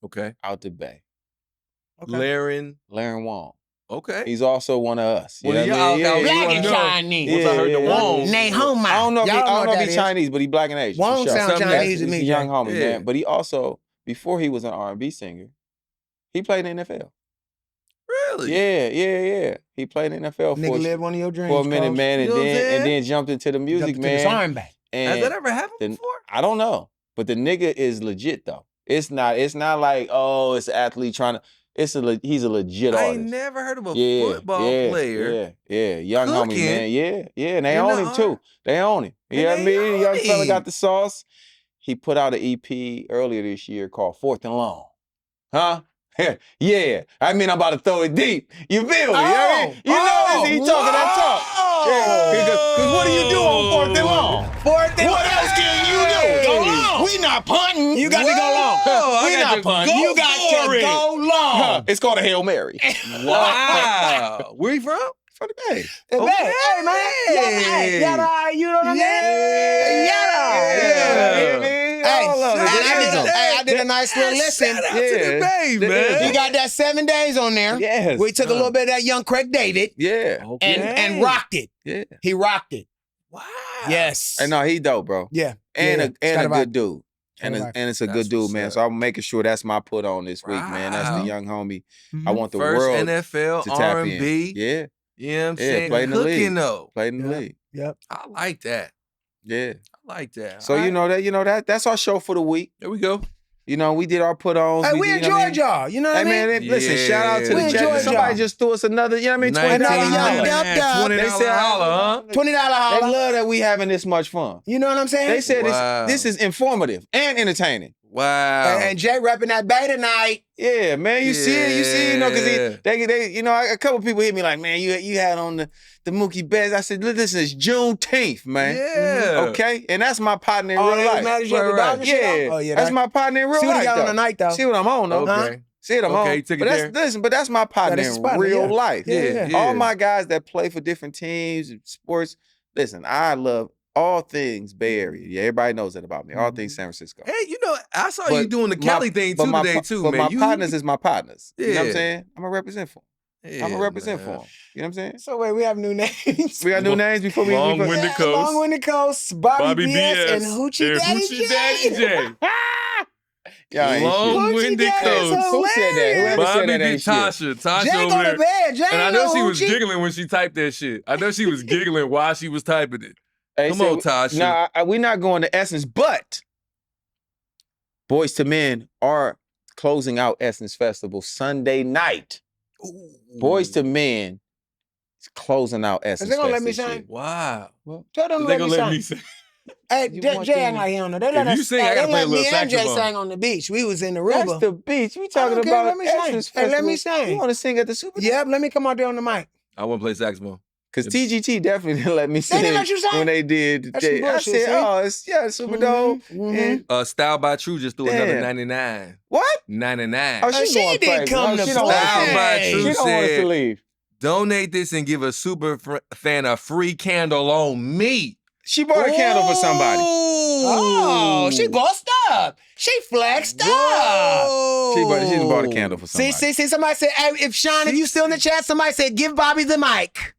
Speaker 1: Okay.
Speaker 2: Out the Bay.
Speaker 1: Larren
Speaker 2: Wong.
Speaker 1: Okay.
Speaker 2: He's also one of us.
Speaker 3: Black and Chinese.
Speaker 1: Once I heard the Wong.
Speaker 3: Nay, home.
Speaker 2: I don't know if he's Chinese, but he's black and Asian.
Speaker 3: Wong sounds Chinese to me.
Speaker 2: He's a young homie, man. But he also, before he was an R&B singer, he played in the NFL.
Speaker 1: Really?
Speaker 2: Yeah. He played in the NFL for a minute, man, and then jumped into the music, man.
Speaker 1: Has that ever happened before?
Speaker 2: I don't know. But the nigga is legit though. It's not like, oh, it's an athlete trying to. He's a legit artist.
Speaker 1: I ain't never heard of a football player.
Speaker 2: Yeah. Young homie, man. Yeah. And they own him too. They own him. You know what I mean? Young fella got the sauce. He put out an EP earlier this year called 4th and Long. Huh? Yeah. I mean, I'm about to throw it deep. You feel me? You know he talking that talk. Because what do you do on 4th and Long? What else can you do? Go long. We not punting. You got to go long. We not punting. You got to go long. It's called a Hail Mary.
Speaker 1: Wow. Where you from?
Speaker 2: From the Bay.
Speaker 3: Hey, man. Yada, you know what I mean? Yada. I did a nice little listen.
Speaker 1: Shout out to the Bay, man.
Speaker 3: He got that 7 days on there.
Speaker 2: Yes.
Speaker 3: We took a little bit of that young Craig David.
Speaker 2: Yeah.
Speaker 3: And rocked it.
Speaker 2: Yeah.
Speaker 3: He rocked it.
Speaker 1: Wow.
Speaker 3: Yes.
Speaker 2: And no, he dope, bro.
Speaker 3: Yeah.
Speaker 2: And a good dude. And it's a good dude, man. So I'm making sure that's my put on this week, man. That's the young homie. I want the world
Speaker 1: NFL
Speaker 2: to tap
Speaker 1: R&B.
Speaker 2: in. Yeah.
Speaker 1: You know what I'm saying?
Speaker 2: Played in the league.
Speaker 1: Though.
Speaker 2: Played in the league.
Speaker 3: Yep.
Speaker 1: I like that.
Speaker 2: Yeah.
Speaker 1: I like that.
Speaker 2: So you know that's our show for the week.
Speaker 1: There we go.
Speaker 2: You know, we did our put-ons.
Speaker 3: Hey, we enjoyed y'all. You know what I mean?
Speaker 2: Man, listen, shout out to
Speaker 3: We
Speaker 2: the
Speaker 3: enjoyed
Speaker 2: chat. Somebody
Speaker 3: y'all.
Speaker 2: just threw us another, you know what I mean? $20
Speaker 3: $20
Speaker 2: They said,
Speaker 1: holla, huh?
Speaker 3: $20 holla.
Speaker 2: They love that we having this much fun.
Speaker 3: You know what I'm saying?
Speaker 2: They said
Speaker 1: Wow.
Speaker 2: this is informative and entertaining.
Speaker 1: Wow.
Speaker 3: And Jay repping that Bay tonight.
Speaker 2: Yeah, man, you see it, you know, because they, you know, a couple people hit me like, man, you had on the Mookie Betts. I said, listen, it's Juneteenth, man.
Speaker 1: Yeah.
Speaker 2: Okay, and that's my partner in
Speaker 3: Oh,
Speaker 2: real life.
Speaker 3: mad as you at the Dodgers shit?
Speaker 2: Yeah,
Speaker 3: Oh, yeah,
Speaker 2: that's my partner in real
Speaker 3: See what
Speaker 2: life.
Speaker 3: he got on
Speaker 2: though.
Speaker 3: tonight, though.
Speaker 2: See what I'm on, though.
Speaker 1: Okay.
Speaker 2: See what I'm on.
Speaker 1: Okay, took
Speaker 2: but
Speaker 1: it
Speaker 2: that's
Speaker 1: there.
Speaker 2: listen, but that's my partner
Speaker 3: that's his
Speaker 2: in
Speaker 3: partner,
Speaker 2: real
Speaker 3: yeah.
Speaker 2: life.
Speaker 3: Yeah.
Speaker 2: All my guys that play for different teams, sports. Listen, I love all things Bay Area. Yeah, everybody knows that about me. All things San Francisco.
Speaker 1: Hey, you know, I saw you doing the Cali thing too today, too,
Speaker 2: but
Speaker 1: man.
Speaker 2: my partners is my partners. You know what I'm
Speaker 1: Yeah.
Speaker 2: saying? I'm going to represent for them.
Speaker 1: Yeah,
Speaker 2: I'm going to represent
Speaker 1: man.
Speaker 2: for them. You know what I'm saying?
Speaker 3: So wait, we have new names.
Speaker 2: We got new names before we...
Speaker 1: Long-winded Coast.
Speaker 3: Long-winded Coast, Bobby BS, and Hoochie Daddy J.
Speaker 2: Y'all ain't shit.
Speaker 1: Long-winded
Speaker 3: Hoochie Daddy's
Speaker 1: Coast.
Speaker 2: Who said that? Whoever said
Speaker 1: Bobby
Speaker 2: that
Speaker 1: beat
Speaker 2: ain't shit.
Speaker 1: Tasha. Tasha
Speaker 3: Jay
Speaker 1: over
Speaker 3: go
Speaker 1: there.
Speaker 3: to bed. Jay
Speaker 1: And I
Speaker 3: ain't
Speaker 1: know
Speaker 3: no
Speaker 1: she was
Speaker 3: Hoochie.
Speaker 1: giggling when she typed that shit. I know she was giggling while she was typing it.
Speaker 2: Hey,
Speaker 1: Come
Speaker 2: so-
Speaker 1: on, Tasha.
Speaker 2: Nah, we're not going to Essence, but Boys to Men are closing out Essence Festival Sunday night. Boys to Men is closing out Essence
Speaker 3: they gonna let
Speaker 2: Fest
Speaker 3: me
Speaker 2: this
Speaker 3: sing?
Speaker 2: year.
Speaker 1: Wow.
Speaker 3: Tell them to
Speaker 1: They
Speaker 3: let
Speaker 1: gonna let
Speaker 3: me
Speaker 1: me
Speaker 3: sing.
Speaker 1: sing.
Speaker 3: Hey,
Speaker 2: You
Speaker 3: Jay
Speaker 2: want
Speaker 3: ain't
Speaker 2: them-
Speaker 3: like he don't know. They let
Speaker 1: If
Speaker 3: us.
Speaker 1: you sing, I gotta
Speaker 3: they
Speaker 1: play a
Speaker 3: let
Speaker 1: little
Speaker 3: me and Jay
Speaker 1: saxophone.
Speaker 3: sang on the beach. We was in the
Speaker 2: That's
Speaker 3: Aruba.
Speaker 2: the beach. We
Speaker 3: I
Speaker 2: talking
Speaker 3: don't care,
Speaker 2: about
Speaker 3: let me sing.
Speaker 2: Essence
Speaker 3: Hey, let
Speaker 2: Festival.
Speaker 3: me sing.
Speaker 2: You want to sing at the Super Bowl?
Speaker 3: Yep, let me come out there on the mic.
Speaker 1: I want to play saxophone.
Speaker 2: Because TGT definitely didn't let me sing
Speaker 3: didn't let you sing?
Speaker 2: when they did.
Speaker 3: That's some
Speaker 2: I
Speaker 3: bullshit,
Speaker 2: said,
Speaker 3: see?
Speaker 2: oh, it's Super Bowl.
Speaker 3: Mhm.
Speaker 2: And
Speaker 1: Style by True just threw another
Speaker 2: Damn.
Speaker 1: 99.
Speaker 2: what?
Speaker 1: 99.
Speaker 2: Oh,
Speaker 3: she
Speaker 2: going
Speaker 3: did
Speaker 2: crazy.
Speaker 3: come
Speaker 2: Oh,
Speaker 3: to
Speaker 2: she don't want us
Speaker 3: play.
Speaker 2: to
Speaker 1: By
Speaker 2: leave.
Speaker 1: True
Speaker 2: She don't want us to
Speaker 1: said-
Speaker 2: leave.
Speaker 1: Donate this and give a super fan a free candle on me.
Speaker 2: She bought a candle for somebody.
Speaker 3: Oh, she bossed up. She flexed up.
Speaker 2: She done bought a candle for somebody.
Speaker 3: See, somebody said, hey, if Sean, if you still in the chat, somebody said, give Bobby the mic.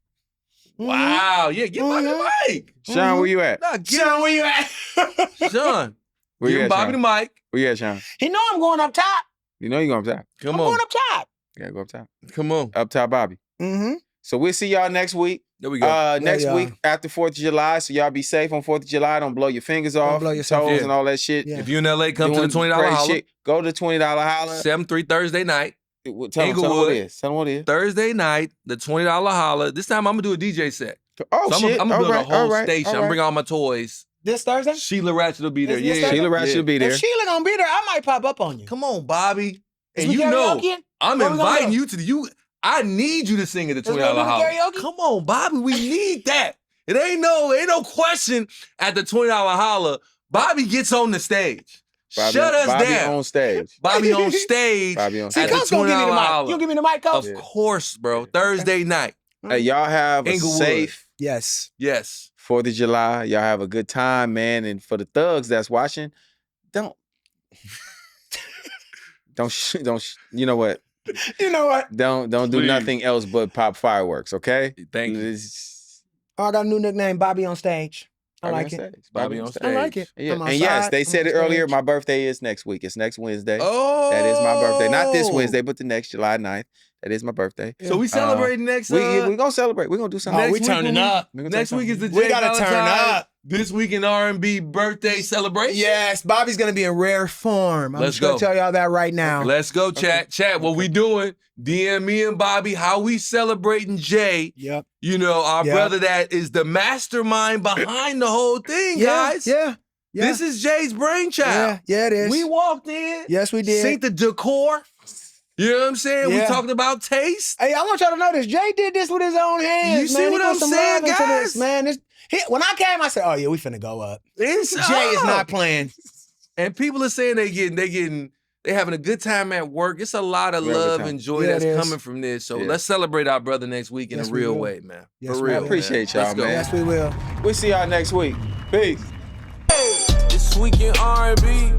Speaker 1: Wow. Yeah, get Bobby the mic.
Speaker 2: Sean, where you at?
Speaker 1: Nah, get
Speaker 3: Sean, where you at?
Speaker 1: Sean.
Speaker 2: Where you
Speaker 1: Give
Speaker 2: at,
Speaker 1: Bobby
Speaker 2: Sean?
Speaker 1: the mic.
Speaker 2: Where you at, Sean?
Speaker 3: He know I'm going up top.
Speaker 2: You know you going up top.
Speaker 1: Come
Speaker 3: I'm
Speaker 1: on.
Speaker 3: going up top.
Speaker 2: Yeah, go up top.
Speaker 1: Come on.
Speaker 2: Up top, Bobby.
Speaker 3: Mm-hmm.
Speaker 2: So we'll see y'all next week.
Speaker 1: There we go.
Speaker 2: Next
Speaker 3: y'all.
Speaker 2: week after 4th of July. So y'all be safe on 4th of July. Don't blow your fingers off,
Speaker 3: blow
Speaker 2: your
Speaker 3: yourself
Speaker 2: toes
Speaker 1: off.
Speaker 2: and all that shit.
Speaker 3: Yeah.
Speaker 1: If you're in LA, come to the
Speaker 2: Doing
Speaker 1: $20
Speaker 2: crazy
Speaker 1: holla.
Speaker 2: shit. Go to the $20 holla.
Speaker 1: 7-3 Thursday night.
Speaker 2: Tell them what it
Speaker 1: Inglewood.
Speaker 2: is. Tell them what it is.
Speaker 1: Thursday night, the $20 holla. This time I'm going to do a DJ set.
Speaker 2: Oh,
Speaker 1: So
Speaker 2: shit.
Speaker 1: I'm going to build a whole station.
Speaker 2: all
Speaker 1: I'm
Speaker 2: right.
Speaker 1: bringing all my toys.
Speaker 3: This Thursday?
Speaker 1: Sheila Ratchet will be there.
Speaker 3: Is
Speaker 1: Yeah,
Speaker 3: this
Speaker 1: yeah.
Speaker 3: Thursday?
Speaker 2: Sheila Ratchet will be there.
Speaker 3: If Sheila gonna be there, I might pop up on you.
Speaker 1: Come on, Bobby.
Speaker 3: Is
Speaker 1: And
Speaker 3: we
Speaker 1: you know,
Speaker 3: karaoke?
Speaker 1: I'm
Speaker 3: What we gonna
Speaker 1: inviting
Speaker 3: do?
Speaker 1: you to the I need you to sing at the
Speaker 3: Is we
Speaker 1: $20
Speaker 3: gonna do the
Speaker 1: holla.
Speaker 3: karaoke?
Speaker 1: Come on, Bobby. We need that. It ain't no question at the $20 holla. Bobby gets on the stage. Shut us
Speaker 2: Bobby
Speaker 1: down.
Speaker 2: on stage.
Speaker 1: Bobby on stage.
Speaker 2: Bobby on
Speaker 3: See,
Speaker 1: at
Speaker 2: stage.
Speaker 1: the
Speaker 3: Coach gonna give me the
Speaker 1: $20
Speaker 3: mic.
Speaker 1: holla.
Speaker 3: You give me the mic, Coach?
Speaker 1: Of course, bro. Thursday night.
Speaker 2: Hey, y'all have a
Speaker 1: Inglewood.
Speaker 2: safe
Speaker 3: Yes.
Speaker 1: Yes.
Speaker 2: 4th of July. Y'all have a good time, man. And for the thugs that's watching, don't, you know what?
Speaker 3: You know what?
Speaker 2: Don't do
Speaker 1: Please.
Speaker 2: nothing else but pop fireworks, okay?
Speaker 1: Thank you.
Speaker 2: It's-
Speaker 3: Oh, I got a new nickname, Bobby on stage. I
Speaker 2: Bobby
Speaker 3: like
Speaker 2: on
Speaker 3: it.
Speaker 2: stage.
Speaker 1: Bobby on
Speaker 3: I
Speaker 1: stage.
Speaker 3: like it.
Speaker 2: Yeah.
Speaker 3: I'm
Speaker 2: And yes,
Speaker 3: outside,
Speaker 2: they
Speaker 3: I'm
Speaker 2: said
Speaker 3: on
Speaker 2: it earlier.
Speaker 3: stage.
Speaker 2: My birthday is next week. It's next Wednesday.
Speaker 1: Oh.
Speaker 2: That is my birthday. Not this Wednesday, but the next July 9th. That is my birthday.
Speaker 1: So we celebrating next
Speaker 2: We're going to celebrate. We're going to do something.
Speaker 3: Oh, we
Speaker 1: next
Speaker 3: turning
Speaker 1: week,
Speaker 3: up.
Speaker 2: We gonna do
Speaker 1: Next week is the
Speaker 3: We
Speaker 1: Jay
Speaker 3: gotta turn
Speaker 1: Valentine
Speaker 3: up.
Speaker 1: This Week in R&B birthday celebration.
Speaker 3: Yes, Bobby's gonna be in rare form. I'm
Speaker 1: Let's
Speaker 3: just gonna
Speaker 1: go.
Speaker 3: tell y'all that right now.
Speaker 1: Let's go, chat. Chat, what we doing? DM me and Bobby, how we celebrating Jay.
Speaker 3: Yep.
Speaker 1: You know, our
Speaker 3: Yeah.
Speaker 1: brother that is the mastermind behind the whole thing,
Speaker 3: Yeah,
Speaker 1: guys.
Speaker 3: yeah. Yeah.
Speaker 1: This is Jay's brainchild.
Speaker 3: Yeah, it is.
Speaker 1: We walked in.
Speaker 3: Yes, we did.
Speaker 1: Synced the decor. You know what I'm saying? We
Speaker 3: Yeah.
Speaker 1: talking about taste.
Speaker 3: Hey, I want y'all to know this. Jay did this with his own hands.
Speaker 1: You see
Speaker 3: man.
Speaker 1: what
Speaker 3: He put
Speaker 1: I'm
Speaker 3: some
Speaker 1: saying,
Speaker 3: love into
Speaker 1: guys?
Speaker 3: This, man. When I came, I said, "Oh yeah, we finna go up."
Speaker 1: It's
Speaker 3: Jay is
Speaker 1: up.
Speaker 3: not playing.
Speaker 1: And people are saying they having a good time at work. It's a lot of
Speaker 2: We have a good
Speaker 1: love
Speaker 2: time.
Speaker 1: and joy
Speaker 3: Yeah,
Speaker 1: that's
Speaker 3: it is.
Speaker 1: coming from this. So
Speaker 2: Yeah.
Speaker 1: let's celebrate our brother next week in
Speaker 3: Yes,
Speaker 1: a
Speaker 3: we
Speaker 1: real
Speaker 3: will.
Speaker 1: way, man.
Speaker 3: Yes,
Speaker 1: For
Speaker 3: we
Speaker 1: real.
Speaker 3: will.
Speaker 2: Appreciate y'all,
Speaker 1: Let's go.
Speaker 2: man.
Speaker 3: Yes, we will.
Speaker 2: We'll see y'all next week. Peace.
Speaker 1: This week in R&B.